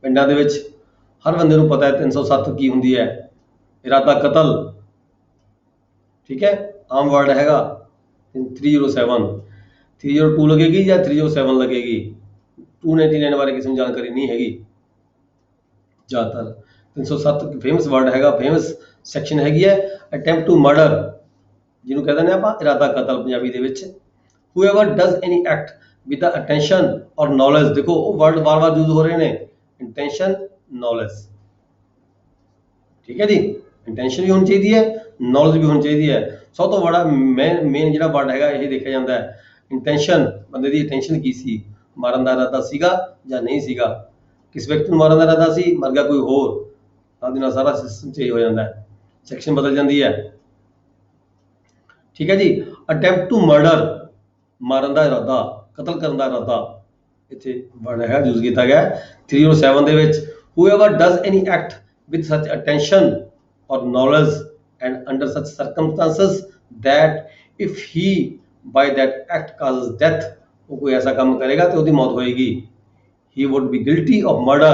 ਪਿੰਡਾਂ ਦੇ ਵਿੱਚ ਹਰ ਬੰਦੇ ਨੂੰ ਪਤਾ ਹੈ 307 ਕੀ ਹੁੰਦੀ ਹੈ, ਇਰਾਦਾ ਕਤਲ, ਠੀਕ ਹੈ। ਆਮ ਵਰਡ ਹੈਗਾ 307, 302 ਲੱਗੇਗੀ ਜਾਂ 307 ਲੱਗੇਗੀ, 299 ਬਾਰੇ ਕਿਸੇ ਨੂੰ ਜਾਣਕਾਰੀ ਨਹੀਂ ਹੈਗੀ ਜ਼ਿਆਦਾਤਰ। 307 ਫੇਮਸ ਵਰਡ ਹੈਗਾ, ਫੇਮਸ ਸੈਕਸ਼ਨ ਹੈਗੀ ਹੈ ਅਟੈਂਪਟ ਟੂ ਮਰਡਰ, ਜਿਹਨੂੰ ਕਹਿੰਦੇ ਨੇ ਆਪਾਂ ਇਰਾਦਾ ਕਤਲ ਪੰਜਾਬੀ ਦੇ ਵਿੱਚ। whoever does any act with the attention or knowledge, ਦੇਖੋ ਉਹ ਵਰਡ ਵਾਰ-ਵਾਰ ਯੂਜ਼ ਹੋ ਰਹੇ ਨੇ, ਇੰਟੈਂਸ਼ਨ, ਨੌਲੇਜ, ਠੀਕ ਹੈ ਜੀ। ਇੰਟੈਂਸ਼ਨ ਵੀ ਹੋਣੀ ਚਾਹੀਦੀ ਹੈ, ਨੌਲੇਜ ਵੀ ਹੋਣੀ ਚਾਹੀਦੀ ਹੈ। ਸਭ ਤੋਂ ਬੜਾ ਮੇਨ ਜਿਹੜਾ ਵਰਡ ਹੈਗਾ ਇਹ ਦੇਖਿਆ ਜਾਂਦਾ ਹੈ ਇੰਟੈਂਸ਼ਨ, ਬੰਦੇ ਦੀ ਇੰਟੈਂਸ਼ਨ ਕੀ ਸੀ, ਮਾਰਨ ਦਾ ਇਰਾਦਾ ਸੀਗਾ ਜਾਂ ਨਹੀਂ ਸੀਗਾ, ਕਿਸ ਵਿਅਕਤੀ ਨੂੰ ਮਾਰਨ ਦਾ ਇਰਾਦਾ ਸੀ, ਮਰ ਗਿਆ ਕੋਈ ਹੋਰ, ਨਾਲ ਦੀ ਨਾਲ ਸਾਰਾ ਸਿਸਟਮ ਚੇਂਜ ਹੋ ਜਾਂਦਾ ਹੈ, ਸੈਕਸ਼ਨ ਬਦਲ ਜਾਂਦੀ ਹੈ, ਠੀਕ ਹੈ ਜੀ। ਅਟੈਂਪਟ ਟੂ ਮਰਡਰ, ਮਾਰਨ ਦਾ ਇਰਾਦਾ, ਕਤਲ ਕਰਨ ਦਾ ਇਰਾਦਾ, ਇੱਥੇ ਵਰਡ ਹੈ ਯੂਜ਼ ਕੀਤਾ ਗਿਆ 307 ਦੇ ਵਿੱਚ। whoever does any act with such attention or knowledge and under such circumstances that if he by that act causes death, ਉਹ ਕੋਈ ਐਸਾ ਕੰਮ ਕਰੇਗਾ ਤੇ ਉਹਦੀ ਮੌਤ ਹੋਏਗੀ, he would be guilty of murder,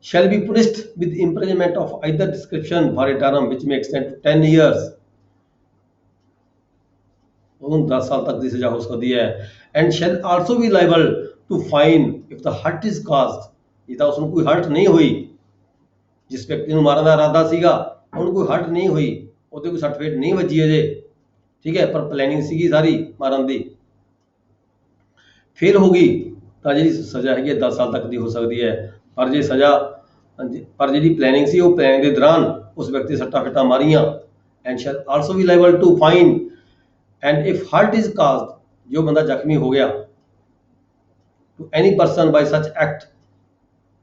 shall be punished with imprisonment of either description for a term which may extend to 10 years। ਉਹਨੂੰ 10 ਸਾਲ ਤੱਕ ਦੀ ਸਜ਼ਾ ਹੋ ਸਕਦੀ ਹੈ। and shall also be liable to fine if the hurt is caused, ਜੇ ਤਾਂ ਉਸਨੂੰ ਕੋਈ ਹਰਟ ਨਹੀਂ ਹੋਈ, ਜਿਸ ਵਿਅਕਤੀ ਨੂੰ ਮਾਰਨ ਦਾ ਇਰਾਦਾ ਸੀਗਾ ਉਹਨੂੰ ਕੋਈ ਹਰਟ ਨਹੀਂ ਹੋਈ, ਉਹਦੇ ਕੋਈ ਸਰਟੀਫਿਕੇਟ ਨਹੀਂ ਵੱਜੀ ਅਜੇ, ਠੀਕ ਹੈ, ਪਰ ਪਲੈਨਿੰਗ ਸੀਗੀ ਸਾਰੀ ਮਾਰਨ ਦੀ, ਫੇਲ ਹੋ ਗਈ, ਤਾਂ ਜਿਹੜੀ ਸਜ਼ਾ ਹੈਗੀ 10 ਸਾਲ ਤੱਕ ਦੀ ਹੋ ਸਕਦੀ ਹੈ, पर जे सजा पर जी प्लैनिंग सी वो प्लैनिंग के दौरान उस व्यक्ति सट्टा फिट्टा मारियां and shall also be liable to fine and if hurt is caused, जो बंदा जख्मी हो गया to any person by such act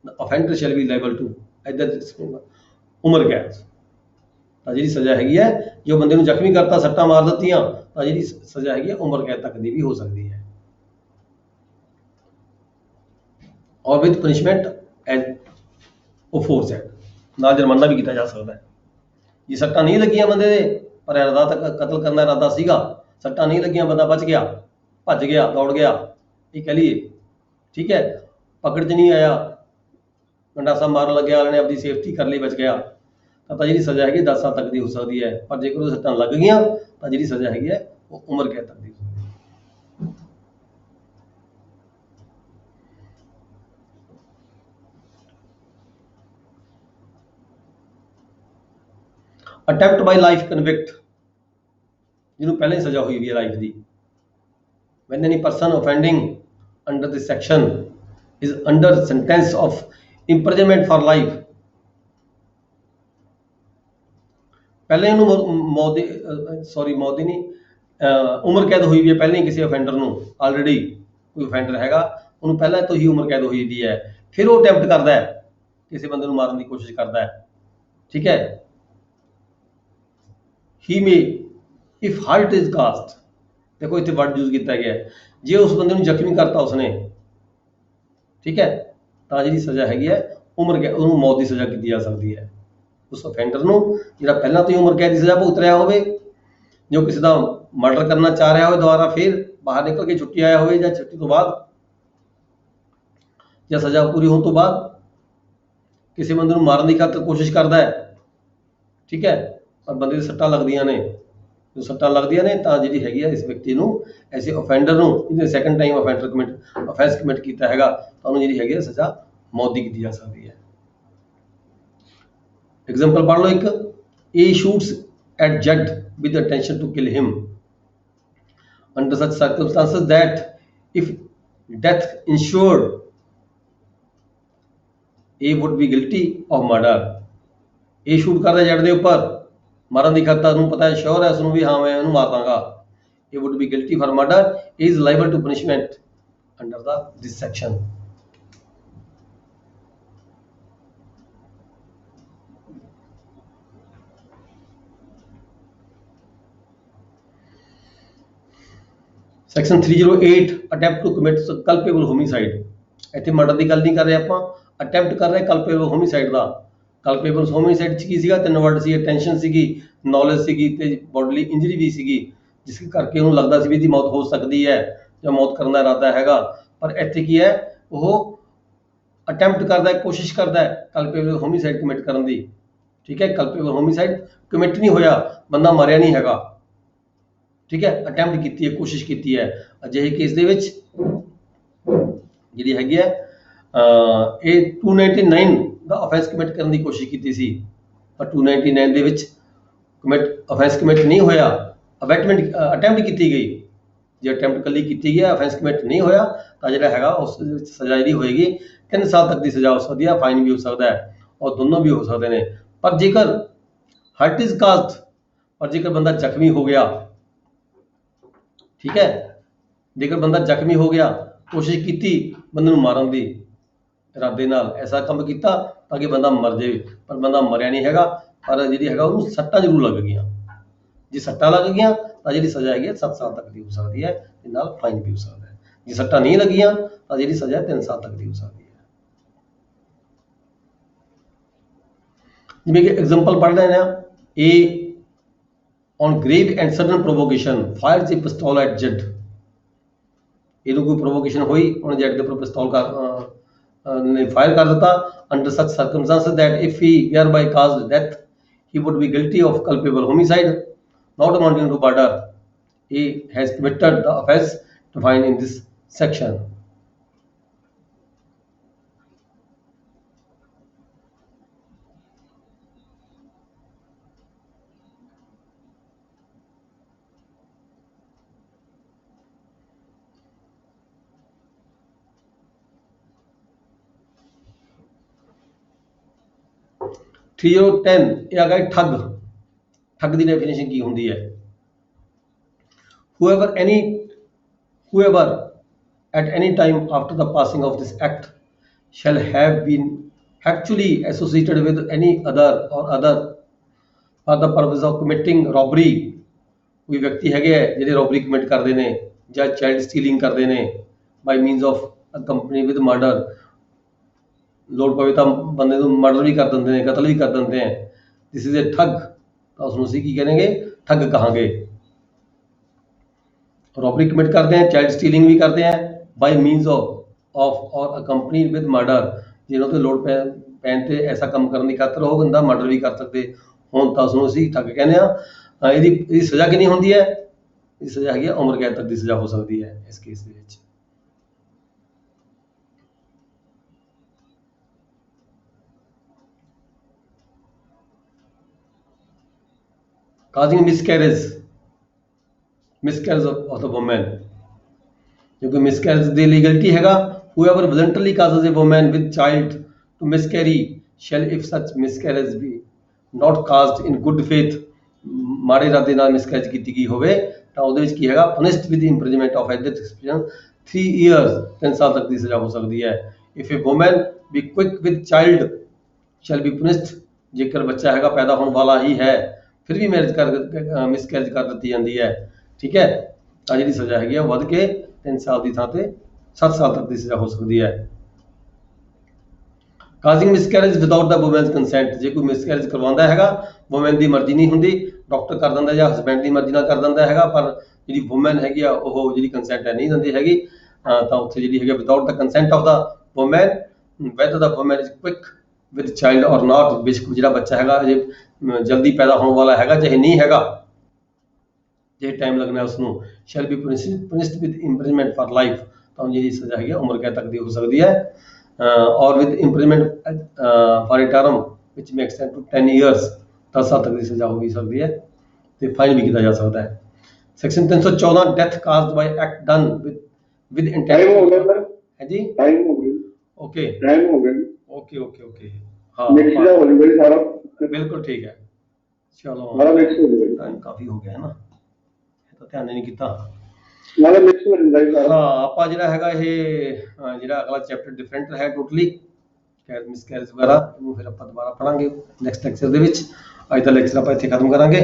the offender shall be liable to either उम्र कैद। ਤਾਂ ਜਿਹੜੀ ਸਜ਼ਾ ਹੈਗੀ ਹੈ ਜੋ ਬੰਦੇ ਨੂੰ ਜ਼ਖਮੀ ਕਰਤਾ ਸੱਟਾਂ ਮਾਰ ਦਿੱਤੀਆਂ ਤਾਂ ਜਿਹੜੀ ਸਜ਼ਾ ਹੈਗੀ ਹੈ ਉਮਰ ਕੈਦ ਤੱਕ ਦੀ ਵੀ ਹੋ ਸਕਦੀ ਹੈ ਔਰ ਵਿਦ ਪਨਿਸ਼ਮੈਂਟ ਐਜ਼ ਉਹ ਨਾਲ ਜੁਰਮਾਨਾ ਵੀ ਕੀਤਾ ਜਾ ਸਕਦਾ ਹੈ। ਜੇ ਸੱਟਾਂ ਨਹੀਂ ਲੱਗੀਆਂ ਬੰਦੇ ਦੇ ਪਰ ਇਰਾਦਾ ਤੱਕ ਕਤਲ ਕਰਨ ਦਾ ਇਰਾਦਾ ਸੀਗਾ, ਸੱਟਾਂ ਨਹੀਂ ਲੱਗੀਆਂ, ਬੰਦਾ ਬਚ ਗਿਆ, ਭੱਜ ਗਿਆ, ਦੌੜ ਗਿਆ, ਇਹ ਕਹਿ ਲਈਏ, ਠੀਕ ਹੈ, ਪਕੜ 'ਚ ਨਹੀਂ ਆਇਆ, ਗੰਡਾਸਾ ਮਾਰਨ ਲੱਗਿਆ, ਵਾਲੇ ਨੇ ਆਪਣੀ ਸੇਫਟੀ ਕਰ ਲਈ, ਬਚ ਗਿਆ, ਤਾਂ ਜਿਹੜੀ ਸਜ਼ਾ ਹੈਗੀ 10 ਸਾਲ ਤੱਕ ਦੀ ਹੋ ਸਕਦੀ ਹੈ। ਪਰ ਜੇਕਰ ਉਹ ਸੱਟਾਂ ਲੱਗ ਗਈਆਂ ਤਾਂ ਜਿਹੜੀ ਸਜ਼ਾ ਹੈਗੀ ਹੈ ਉਹ ਉਮਰ ਕੈਦ ਤੱਕ ਦੀ ਹੋ ਸਕਦੀ ਹੈ। ਅਟੈਂਪਟ ਬਾਈ ਲਾਈਫ ਕਨਵਿਕਟ, ਜਿਹਨੂੰ ਪਹਿਲਾਂ ਹੀ ਸਜ਼ਾ ਹੋਈ ਵੀ ਹੈ life the. when any person offending under this section is under sentence of imprisonment for life, ਪਹਿਲਾਂ ਹੀ ਉਹਨੂੰ ਮੌਤ ਦੀ ਨਹੀਂ, ਉਮਰ ਕੈਦ ਹੋਈ ਵੀ ਹੈ ਪਹਿਲਾਂ ਹੀ ਕਿਸੇ ਅਫੈਂਡਰ ਨੂੰ, ਆਲਰੇਡੀ ਕੋਈ ਅਫੈਂਡਰ ਹੈਗਾ ਉਹਨੂੰ ਪਹਿਲਾਂ ਤੋਂ ਹੀ ਉਮਰ ਕੈਦ ਹੋਈ ਵੀ ਹੈ, ਫਿਰ ਉਹ ਅਟੈਂਪਟ ਕਰਦਾ ਹੈ, ਕਿਸੇ ਬੰਦੇ ਨੂੰ ਮਾਰਨ ਦੀ ਕੋਸ਼ਿਸ਼ ਕਰਦਾ ਹੈ, ਠੀਕ ਹੈ। ਹੀ ਮੇ ਇਫ ਹਰਟ ਇਜ਼ ਕਾਸਟ, ਦੇਖੋ ਇੱਥੇ ਵਰਡ ਯੂਜ਼ ਕੀਤਾ ਗਿਆ, ਜੇ ਉਸ ਬੰਦੇ ਨੂੰ ਜ਼ਖਮੀ ਕਰਤਾ ਉਸਨੇ, ਠੀਕ ਹੈ, ਤਾਂ ਜਿਹੜੀ ਸਜ਼ਾ ਹੈਗੀ ਹੈ ਉਮਰ ਕੈਦ, ਉਹਨੂੰ ਮੌਤ ਦੀ ਸਜ਼ਾ ਕੀਤੀ ਜਾ ਸਕਦੀ ਹੈ। ਉਸ ਅਫੈਂਡਰ ਨੂੰ ਜਿਹੜਾ ਪਹਿਲਾਂ ਤੋਂ ਹੀ ਉਮਰ ਕੈਦ ਦੀ ਸਜ਼ਾ ਭੁਗਤ ਰਿਹਾ ਹੋਵੇ, ਜੋ ਕਿਸੇ ਦਾ ਮਰਡਰ ਕਰਨਾ ਚਾਹ ਰਿਹਾ ਹੋਵੇ, ਦੁਬਾਰਾ ਫਿਰ ਬਾਹਰ ਨਿਕਲ ਕੇ ਛੁੱਟੀ ਆਇਆ ਹੋਵੇ, ਜਾਂ ਛੁੱਟੀ ਤੋਂ ਬਾਅਦ ਜਾਂ ਸਜ਼ਾ ਪੂਰੀ ਹੋਣ ਤੋਂ ਬਾਅਦ ਕਿਸੇ ਬੰਦੇ ਨੂੰ ਮਾਰਨ ਦੀ ਖਾਤਰ ਕੋਸ਼ਿਸ਼ ਕਰਦਾ ਹੈ, ਠੀਕ ਹੈ, ਪਰ ਬੰਦੇ ਦੀ ਸੱਟਾਂ ਲੱਗਦੀਆਂ ਨੇ, ਜੋ ਸੱਟਾਂ ਲੱਗਦੀਆਂ ਨੇ ਤਾਂ ਜਿਹੜੀ ਹੈਗੀ ਹੈ ਇਸ ਵਿਅਕਤੀ ਨੂੰ, ਐਸੇ ਅਫੈਂਡਰ ਨੂੰ, ਜਿਹਨੇ ਸੈਕੰਡ ਟਾਈਮ ਅਫੈਂਸ ਕਮਿਟ ਕੀਤਾ ਹੈਗਾ, ਤਾਂ ਉਹਨੂੰ ਜਿਹੜੀ ਹੈਗੀ ਹੈ ਸਜ਼ਾ ਮੌਤ ਦੀ ਕੀਤੀ ਜਾ ਸਕਦੀ ਹੈ। एग्जाम्पल पढ़ लो एक, A shoots at Z with the intention to kill him. Under such circumstances that if death ensured, A would be guilty of murder. A shoot कर रहा है Z ਦੇ ਉੱਪਰ ਮਾਰਨ ਦੀ ਖਾਤਰ, ਨੂੰ ਪਤਾ ਹੈ, ਸ਼ੋਰ ਹੈ ਉਸਨੂੰ ਵੀ ਹਾਂ ਮੈਂ ਉਹਨੂੰ ਮਾਰ ਦਾਂਗਾ, A would be guilty for murder, he is liable to punishment under this section. Section 308 attempt to commit culpable homicide, ਇੱਥੇ ਮਰਡਰ ਦੀ ਗੱਲ ਨਹੀਂ ਕਰ ਰਹੇ ਆਪਾਂ, ਅਟੈਂਪਟ ਕਰ ਰਹੇ ਕਲਪੇਬਲ ਹੋਮੀਸਾਈਡ ਦਾ। ਕਲਪੇਬਲ ਹੋਮੀਸਾਈਡ 'ਚ ਕੀ ਸੀਗਾ, 3 ਵਰਡ ਸੀ, ਟੈਂਸ਼ਨ ਸੀਗੀ, ਨੌਲੇਜ ਸੀਗੀ ਤੇ ਬੋਡਲੀ ਇੰਜਰੀ ਵੀ ਸੀਗੀ, ਜਿਸ ਕਰਕੇ ਉਹਨੂੰ ਲੱਗਦਾ ਸੀ ਵੀ ਇਹਦੀ ਮੌਤ ਹੋ ਸਕਦੀ ਹੈ ਜਾਂ ਮੌਤ ਕਰਨ ਦਾ ਇਰਾਦਾ ਹੈਗਾ। ਪਰ ਇੱਥੇ ਕੀ ਹੈ, ਉਹ ਅਟੈਂਪਟ ਕਰਦਾ ਹੈ, ਕੋਸ਼ਿਸ਼ ਕਰਦਾ ਹੈ ਕਲਪੇਬਲ ਹੋਮੀਸਾਈਡ ਕਮਿਟ ਕਰਨ ਦੀ, ਠੀਕ ਹੈ। ਕਲਪੇਬਲ ਹੋਮੀਸਾਈਡ ਕਮਿਟ ਨਹੀਂ ਹੋਇਆ, ਬੰਦਾ ਮਰਿਆ ਨਹੀਂ ਹੈਗਾ, ਠੀਕ ਹੈ, ਅਟੈਂਪਟ ਕੀਤੀ ਹੈ, ਕੋਸ਼ਿਸ਼ ਕੀਤੀ ਹੈ। ਅਜਿਹੇ ਕੇਸ ਦੇ ਵਿੱਚ ਜਿਹੜੀ ਹੈਗੀ ਹੈ ਇਹ 299 ਦਾ ਅਫੈਂਸ ਕਮਿਟ ਕਰਨ ਦੀ ਕੋਸ਼ਿਸ਼ ਕੀਤੀ ਸੀ, ਪਰ 299 ਦੇ ਵਿੱਚ ਅਫੈਂਸ ਕਮਿਟ ਨਹੀਂ ਹੋਇਆ, ਅਟੈਂਪਟ ਕੀਤੀ ਗਈ। ਜੇ ਅਟੈਂਪਟ ਕੱਲੀ ਕੀਤੀ ਗਿਆ, ਅਫੈਂਸ ਕਮਿਟ ਨਹੀਂ ਹੋਇਆ, ਤਾਂ ਜਿਹੜਾ ਹੈਗਾ ਉਸ ਦੇ ਵਿੱਚ ਸਜ਼ਾ ਜਿਹੜੀ ਹੋਏਗੀ 3 ਸਾਲ ਤੱਕ ਦੀ ਸਜ਼ਾ ਹੋ ਸਕਦੀ ਹੈ, ਫਾਈਨ ਵੀ ਹੋ ਸਕਦਾ ਹੈ, ਔਰ ਦੋਨੋਂ ਵੀ ਹੋ ਸਕਦੇ ਨੇ। ਪਰ ਜੇਕਰ ਹਰਟ ਇਜ਼ ਕਾਜ਼ਡ, ਪਰ ਜੇਕਰ ਬੰਦਾ ਜ਼ਖਮੀ ਹੋ ਗਿਆ, ਠੀਕ ਹੈ, ਜੇਕਰ ਬੰਦਾ ਜ਼ਖਮੀ ਹੋ ਗਿਆ, ਕੋਸ਼ਿਸ਼ ਕੀਤੀ ਬੰਦੇ ਨੂੰ ਮਾਰਨ ਦੀ ਇਰਾਦੇ ਨਾਲ, ਐਸਾ ਕੰਮ ਕੀਤਾ ਤਾਂ ਕਿ ਬੰਦਾ ਮਰ ਜਾਵੇ, ਪਰ ਬੰਦਾ ਮਰਿਆ ਨਹੀਂ ਹੈਗਾ, ਪਰ ਜਿਹੜੀ ਹੈਗਾ ਉਹਨੂੰ ਸੱਟਾਂ ਜ਼ਰੂਰ ਲੱਗ ਗਈਆਂ। ਜੇ ਸੱਟਾਂ ਲੱਗ ਗਈਆਂ ਤਾਂ ਜਿਹੜੀ ਸਜ਼ਾ ਹੈਗੀ 7 ਸਾਲ ਤੱਕ ਦੀ ਹੋ ਸਕਦੀ ਹੈ, ਤੇ ਨਾਲ ਫਾਈਨ ਵੀ ਹੋ ਸਕਦਾ ਹੈ। ਜੇ ਸੱਟਾਂ ਨਹੀਂ ਲੱਗੀਆਂ ਤਾਂ ਜਿਹੜੀ ਸਜ਼ਾ 3 ਸਾਲ ਤੱਕ ਦੀ ਹੋ ਸਕਦੀ ਹੈ। ਜਿਵੇਂ ਕਿ ਐਗਜ਼ਾਮਪਲ ਪੜ੍ਹ ਰਹੇ ਹਾਂ, A on grave and sudden provocation fires a pistol at Z, ਇਹਨੂੰ ਕੋਈ ਪ੍ਰੋਵੋਕੇਸ਼ਨ ਹੋਈ, ਉਹਨੇ ਜੈਟ ਦੇ ਉੱਪਰ ਪਿਸਤੌਲ ਨੇ ਫਾਇਰ ਕਰ ਦਿੱਤਾ। Under such circumstances that if he thereby caused death he would be guilty of culpable homicide not amounting to murder. He has committed the offense defined in this section. 3010 ਇਹ ਆ ਗਿਆ ਠੱਗ। ਠੱਗ ਦੀ ਡੈਫੀਨੇਸ਼ਨ ਕੀ ਹੁੰਦੀ ਹੈ? whoever at any time after the passing of this act shall have been actually associated with any other for the purpose of committing robbery, ਕੋਈ ਵਿਅਕਤੀ ਹੈਗੇ ਹੈ ਜਿਹੜੇ ਰੋਬਰੀ ਕਮਿਟ ਕਰਦੇ ਨੇ ਜਾਂ ਚਾਈਲਡ ਸਟੀਲਿੰਗ ਕਰਦੇ ਨੇ by means of company with murder, ਲੋੜ ਪਵੇ ਤਾਂ ਬੰਦੇ ਨੂੰ ਮਰਡਰ ਵੀ ਕਰ ਦਿੰਦੇ ਨੇ, ਕਤਲ ਵੀ ਕਰ ਦਿੰਦੇ ਹੈ, ਦਿਸ ਇਜ਼ ਏ ਠੱਗ, ਤਾਂ ਉਸਨੂੰ ਅਸੀਂ ਕੀ ਕਹਾਂਗੇ? ਠੱਗ ਕਹਾਂਗੇ। ਰੋਬਰੀ ਕਮਿਟ ਕਰਦੇ हैं, ਚਾਈਲਡ ਸਟੀਲਿੰਗ ਵੀ ਕਰਦੇ हैं ਬਾਈ ਮੀਨਸ ਆਫ ਔਰ ਅਕੰਪਨੀਡ ਵਿਦ ਮਰਡਰ, ਜਿਹਨਾਂ ਤੇ ਲੋੜ ਪੈਣ ਤੇ ਐਸਾ ਕੰਮ ਕਰਨ ਦੀ ਖਾਤਰ ਉਹ ਬੰਦਾ ਮਰਡਰ ਵੀ ਕਰ ਸਕਦੇ ਹੁਣ ਤਾਂ ਉਸਨੂੰ ਅਸੀਂ ਠੱਗ ਕਹਿੰਦੇ ਆ। ਇਹਦੀ ਸਜ਼ਾ ਕਿੰਨੀ ਹੁੰਦੀ ਹੈ? ਇਹਦੀ ਸਜ਼ਾ ਹੈਗੀ ਉਮਰ ਕੈਦ ਤੱਕ ਦੀ ਸਜ਼ਾ ਹੋ ਸਕਦੀ ਹੈ ਇਸ ਕੇਸ ਦੇ ਵਿੱਚ। causing miscarriage of the woman, क्योंकि miscarriage ਦੀ ਲੀਗਲਿਟੀ ਹੈਗਾ whoever voluntarily causes a woman with child to miscarry shall, if such miscarriage be not caused in good faith, ਮਾੜੇ ਇਰਾਦੇ ਨਾਲ ਮਿਸਕੈਰੇਜ ਕੀਤੀ ਗਈ ਹੋਵੇ ਤਾਂ ਉਹਦੇ ਵਿੱਚ ਕੀ ਹੈਗਾ? punished with imprisonment of either 3 years 3 ਸਾਲ ਤੱਕ ਦੀ ਸਜ਼ਾ ਹੋ ਸਕਦੀ ਹੈ। if a woman be quick with child shall be punished, ਜੇਕਰ ਬੱਚਾ ਹੈਗਾ ਪੈਦਾ ਹੋਣ ਵਾਲਾ ਹੀ ਹੈ ਫਿਰ ਵੀ ਮਿਸਕੈਰੇਜ ਕਰ ਦਿੱਤੀ ਜਾਂਦੀ ਹੈ, ਠੀਕ ਹੈ, ਤਾਂ ਜਿਹੜੀ ਸਜ਼ਾ ਹੈਗੀ ਉਹ ਵੱਧ ਕੇ 3 ਸਾਲ ਦੀ ਥਾਂ ਤੇ 7 ਸਾਲ ਤੱਕ ਦੀ ਸਜ਼ਾ ਹੋ ਸਕਦੀ ਹੈ। causing miscarriage without the woman's consent, ਜੇ ਕੋਈ ਮਿਸਕੈਰੇਜ ਕਰਵਾਉਂਦਾ ਹੈਗਾ ਵੂਮਨ ਦੀ ਮਰਜ਼ੀ ਨਹੀਂ ਹੁੰਦੀ, ਡਾਕਟਰ ਕਰ ਦਿੰਦਾ ਜਾਂ ਹਸਬੈਂਡ ਦੀ ਮਰਜ਼ੀ ਨਾਲ ਕਰ ਦਿੰਦਾ ਹੈਗਾ, ਪਰ ਜਿਹੜੀ ਵੂਮਨ ਹੈਗੀ ਆ ਉਹ ਜਿਹੜੀ ਕੰਸੈਂਟ ਨਹੀਂ ਦਿੰਦੀ ਹੈਗੀ, ਤਾਂ ਉੱਥੇ ਜਿਹੜੀ ਹੈਗੀ without the consent of the woman, whether the woman is quick with child or not, ਬੇਸ਼ੱਕ ਜਿਹੜਾ ਬੱਚਾ ਹੈਗਾ ਜੇ ਜਲਦੀ ਪੈਦਾ ਹੋਣ ਵਾਲਾ ਹੈਗਾ ਚਾਹੇ ਨਹੀਂ ਹੈਗਾ, ਜੇ ਟਾਈਮ ਲੱਗਣਾ ਉਸਨੂੰ, shall be punished with imprisonment for life, ਤਾਂ ਜਿਹੜੀ ਸਜ਼ਾ ਹੈਗੀ ਉਮਰ ਕੈਦ ਤੱਕ ਦੀ ਹੋ ਸਕਦੀ ਹੈ, ਔਰ with imprisonment for a term which may extend to 10 years, 10 ਸਾਲ ਤੱਕ ਦੀ ਸਜ਼ਾ ਹੋ ਵੀ ਸਕਦੀ ਹੈ ਤੇ ਫਾਈਨ ਵੀ ਕੀਤਾ ਜਾ ਸਕਦਾ ਹੈ। Section 314 death caused by act done with intent, time ਹੋ ਗਿਆ ਸਰ, ਹੈ ਜੀ, ਟਾਈਮ ਹੋ ਗਿਆ, ਓਕੇ ਟਾਈਮ ਹੋ ਗਿਆ, ਓਕੇ ਹਾਂ ਮਿਕਸ ਦਾ ਹੋ ਜੂਗਾ ਸਾਰਾ, ਬਿਲਕੁਲ ਠੀਕ ਹੈ, ਚਲੋ ਸਾਰਾ ਮਿਕਸ ਹੋ ਜੂਗਾ, ਟਾਈਮ ਕਾਫੀ ਹੋ ਗਿਆ ਹੈ ਨਾ, ਇਹ ਤਾਂ ਧਿਆਨ ਨਹੀਂ ਕੀਤਾ। ਨਾਲੇ ਮਿਕਸ ਹੋ ਜਾਂਦਾ ਸਾਰਾ। ਹਾਂ, ਆਪਾਂ ਜਿਹੜਾ ਹੈਗਾ ਇਹ ਜਿਹੜਾ ਅਗਲਾ ਚੈਪਟਰ ਡਿਫਰੈਂਟ ਹੈ ਟੋਟਲੀ, ਮਿਸਕੈਰੇਜ ਵਗੈਰਾ, ਇਹਨੂੰ ਫਿਰ ਆਪਾਂ ਦੁਬਾਰਾ ਪੜਾਂਗੇ ਨੈਕਸਟ ਲੈਕਚਰ ਦੇ ਵਿੱਚ। ਅੱਜ ਦਾ ਲੈਕਚਰ ਆਪਾਂ ਇੱਥੇ ਖਤਮ ਕਰਾਂਗੇ।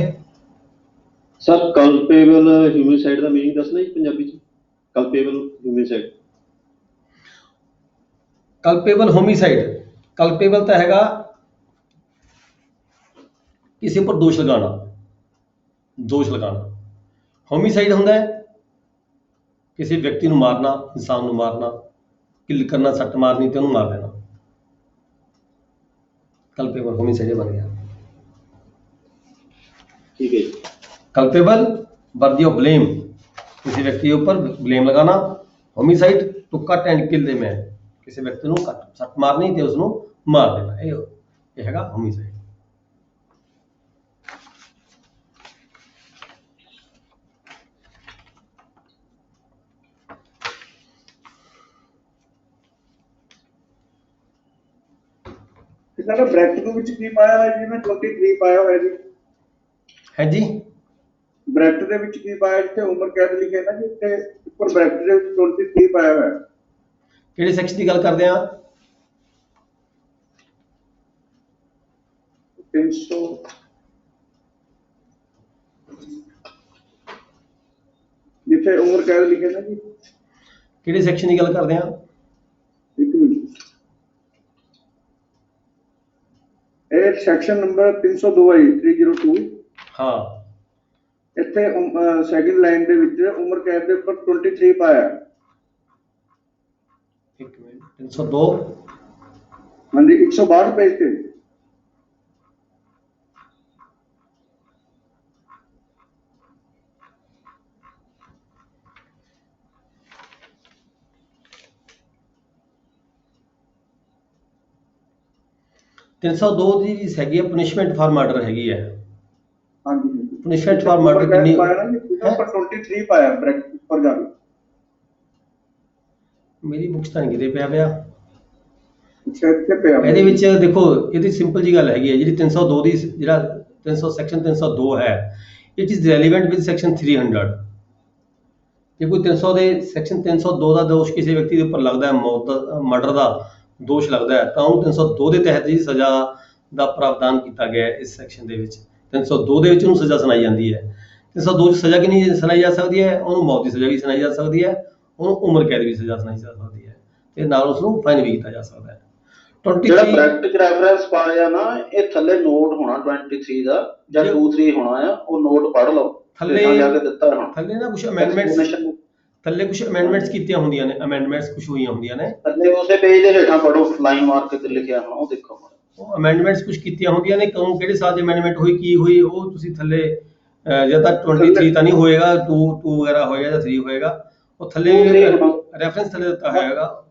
ਸਰ ਕਲਪੇਬਲ ਹਿਊਮਿਸਾਈਡ ਦਾ ਮੀਨਿੰਗ ਦੱਸਣਾ ਜੀ ਪੰਜਾਬੀ ਚ? ਕਲਪੇਬਲ ਹਿਊਮਿਸਾਈਡ, ਕਲਪੇਬਲ ਹੋਮੀਸਾਈਡ, ਕਲਪੇਬਲ ਤਾਂ ਹੈਗਾ ਕਿਸੇ ਉੱਪਰ ਦੋਸ਼ ਲਗਾਉਣਾ, ਹੋਮੀਸਾਈਡ ਹੁੰਦਾ ਹੈ ਕਿਸੇ ਵਿਅਕਤੀ ਨੂੰ ਮਾਰਨਾ, ਇਨਸਾਨ ਨੂੰ ਮਾਰਨਾ, ਕਿਲ ਕਰਨਾ, ਸੱਟ ਮਾਰਨੀ ਤੇ ਉਹਨੂੰ ਮਾਰ ਦੇਣਾ, ਕਲਪੇਬਲ ਹੋਮੀਸਾਈਡ ਬਣ ਗਿਆ। ਠੀਕ ਹੈ ਜੀ। कल्पेबल वर्दी ऑफ ब्लेम, किसी व्यक्ति के ऊपर ब्लेम लगाना, homicide to cut and kill the man, किसी व्यक्ति को सट मारनी ते उसनु मार देना, ये हैगा होमिसाइड। ਸਾਡਾ ਬ੍ਰੈਕਟ ਦੇ ਵਿੱਚ ਕੀ ਪਾਇਆ ਹੋਇਆ ਜੀ? ਮੈਂ 23 ਪਾਇਆ ਹੋਇਆ ਜੀ। ਹੈ ਜੀ, ਬ੍ਰੈਕਟ ਦੇ ਵਿੱਚ ਕੀ ਪਾਇਆ? ਜਿੱਥੇ ਉਮਰ ਕੈਦ ਲਿਖਿਆ ਨਾ ਜੀ, ਉੱਤੇ ਉੱਪਰ ਬ੍ਰੈਕਟ ਦੇ ਵਿੱਚ 23 ਪਾਇਆ ਹੋਇਆ। ਕਿਹੜੇ ਸੈਕਸ਼ਨ ਦੀ ਗੱਲ ਕਰਦੇ ਆ? 300 ਜਿੱਥੇ ਉਮਰ ਕੈਦ ਲਿਖਿਆ ਨਾ ਜੀ, ਕਿਹੜੇ ਸੈਕਸ਼ਨ ਦੀ ਗੱਲ ਕਰਦੇ ਆ? ਇੱਕ ਮਿੰਟ, ਇਹ ਸੈਕਸ਼ਨ ਨੰਬਰ 302 ਹੈ 302। ਹਾਂ, ਇੱਥੇ ਸੈਕਿੰਡ ਲਾਈਨ ਦੇ ਵਿੱਚ ਉਮਰ ਕੈਦ ਦੇ ਉੱਪਰ 23 ਪਾਇਆ। ਇੱਕ ਮਿੰਟ, 302, ਹਾਂਜੀ 162 ਪੇਜ ਤੇ। ਤਿੰਨ ਸੌ ਦੋ ਦੀ ਵੀ ਹੈਗੀ ਹੈ, ਪਨਿਸ਼ਮੈਂਟ ਫਾਰ ਮਰਡਰ ਹੈਗੀ ਹੈ। ਹਾਂਜੀ, ਪਨਿਸ਼ਮੈਂਟ ਫਾਰ ਮਰਡਰ ਕਿੰਨੀ ਪਾਇਆ ਨਾ ਜੀ, ਉੱਪਰ 23 ਪਾਇਆ ਬ੍ਰੈਕਟ ਉੱਪਰ ਜਾ ਕੇ। ਮੇਰੀ ਬੁੱਕਸ ਤਾਂ ਨਹੀਂ ਕਿਤੇ ਪਿਆ। ਅੱਛਾ ਇੱਥੇ ਪਿਆ ਹੋਇਆ। ਇਹਦੇ ਵਿੱਚ ਦੇਖੋ ਇਹਦੀ ਸਿੰਪਲ ਜੀ ਗੱਲ ਹੈਗੀ ਹੈ, ਜਿਹੜੀ 302 ਦੀ ਜਿਹੜਾ 300 ਸੈਕਸ਼ਨ 302 ਹੈ, it is relevant with section 300। ਜੇ ਕੋਈ 300 ਦੇ ਸੈਕਸ਼ਨ 302 ਦਾ ਦੋਸ਼ ਕਿਸੇ ਵਿਅਕਤੀ ਦੇ ਉੱਪਰ ਲੱਗਦਾ ਹੈ, ਮੌਤ ਦਾ ਮਰਡਰ ਦਾ ਦੋਸ਼ ਲੱਗਦਾ ਹੈ, ਤਾਂ ਉਹਨੂੰ 302 ਦੇ ਤਹਿਤ ਹੀ ਸਜ਼ਾ ਦਾ ਪ੍ਰਾਵਧਾਨ ਕੀਤਾ ਗਿਆ ਹੈ। ਇਸ ਸੈਕਸ਼ਨ ਦੇ ਵਿੱਚ 302 ਦੇ ਵਿੱਚ ਉਹਨੂੰ ਸਜ਼ਾ ਸੁਣਾਈ ਜਾਂਦੀ ਹੈ। 302 ਚ ਸਜ਼ਾ ਕਿੰਨੀ ਸੁਣਾਈ ਜਾ ਸਕਦੀ ਹੈ? ਉਹਨੂੰ ਮੌਤ ਦੀ ਸਜ਼ਾ ਵੀ ਸੁਣਾਈ ਜਾ ਸਕਦੀ ਹੈ, ਉਹਨੂੰ ਉਮਰ ਕੈਦ ਵੀ ਸਜ਼ਾ ਸੁਣਾਈ ਜਾ ਸਕਦੀ ਹੈ, ਤੇ ਨਾਲ ਉਸ ਨੂੰ ਫਾਈਨ ਵੀ ਕੀਤਾ ਜਾ ਸਕਦਾ ਹੈ। ਜਿਹੜਾ 23 ਪ੍ਰੈਕਟਿਕ ਰੈਫਰੈਂਸ ਪਾਇਆ ਨਾ, ਇਹ ਥੱਲੇ ਨੋਟ ਹੋਣਾ 23 ਦਾ ਜਾਂ 23 ਹੋਣਾ ਆ, ਉਹ ਨੋਟ ਪੜ੍ਹ ਲਓ। ਥੱਲੇ ਜਾ ਕੇ ਦਿੱਤਾ ਹੋਣਾ ਥੱਲੇ ਨਾ ਕੁਝ ਅਮੈਂਡਮੈਂਟਸ ਕੀਤੀਆਂ ਹੁੰਦੀਆਂ ਨੇ, ਅਮੈਂਡਮੈਂਟਸ ਕੁਝ ਹੋਈਆਂ ਹੁੰਦੀਆਂ ਨੇ। ਥੱਲੇ ਉਸੇ ਪੇਜ ਦੇ ਹੇਠਾਂ ਪੜੋ, ਲਾਈਨ ਮਾਰ ਕੇ ਤੇ ਲਿਖਿਆ ਹੋਣਾ, ਉਹ ਦੇਖੋ। ਉਹ ਅਮੈਂਡਮੈਂਟਸ ਕੁਝ ਕੀਤੀਆਂ ਹੁੰਦੀਆਂ ਨੇ, ਕਦੋਂ ਕਿਹੜੇ ਸਾਲ ਦੀ ਅਮੈਂਡਮੈਂਟ ਹੋਈ, ਕੀ ਹੋਈ, ਉਹ ਤੁਸੀਂ ਥੱਲੇ ਜਦ ਤੱਕ 23 ਤਾਂ ਨਹੀਂ ਹੋਏਗਾ, 2 ਵਗੈਰਾ ਹੋਏਗਾ ਜਾਂ 3 ਹੋਏਗਾ, ਉਹ ਥੱਲੇ ਰੈਫਰੈਂਸ ਥੱਲੇ ਦਿੱਤਾ ਹੋਏਗਾ।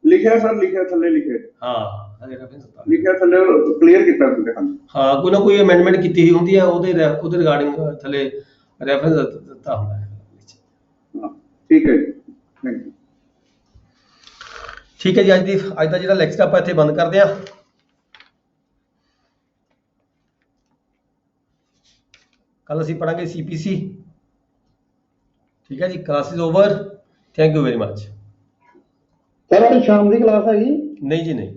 ਲਿਖਿਆ ਸਰ, ਲਿਖਿਆ ਥੱਲੇ ਲਿਖਿਆ। ਹਾਂ ਥੱਲੇ ਰੈਫਰੈਂਸ ਦਿੱਤਾ ਲਿਖਿਆ ਥੱਲੇ, ਕਲੀਅਰ ਕੀਤਾ ਤੁਸੀਂ ਸਾਨੂੰ। ਹਾਂ, ਕੋਈ ਨਾ ਕੋਈ ਅਮੈਂਡਮੈਂਟ ਕੀਤੀ ਹੋਈ ਹੁੰਦੀ ਹੈ, ਉਹਦੇ ਰਿਗਾਰਡਿੰਗ ਥੱਲੇ ਰੈਫਰੈਂਸ ਦਿੱਤਾ ਹੁੰਦਾ ਹੈ। ਹਾਂ ਠੀਕ ਹੈ ਜੀ, ਥੈਂਕ ਯੂ। ਠੀਕ ਹੈ ਜੀ, ਅੱਜ ਦਾ ਜਿਹੜਾ ਲੈਕਚਰ ਆਪਾਂ ਇੱਥੇ ਬੰਦ ਕਰਦੇ ਹਾਂ। ਕੱਲ ਅਸੀਂ ਪੜਾਂਗੇ CPC। ਠੀਕ ਹੈ ਜੀ, class is over. Thank you very much. Sir ਅੱਜ ਸ਼ਾਮ ਦੀ ਕਲਾਸ ਹੈਗੀ? ਨਹੀਂ ਜੀ, ਨਹੀਂ।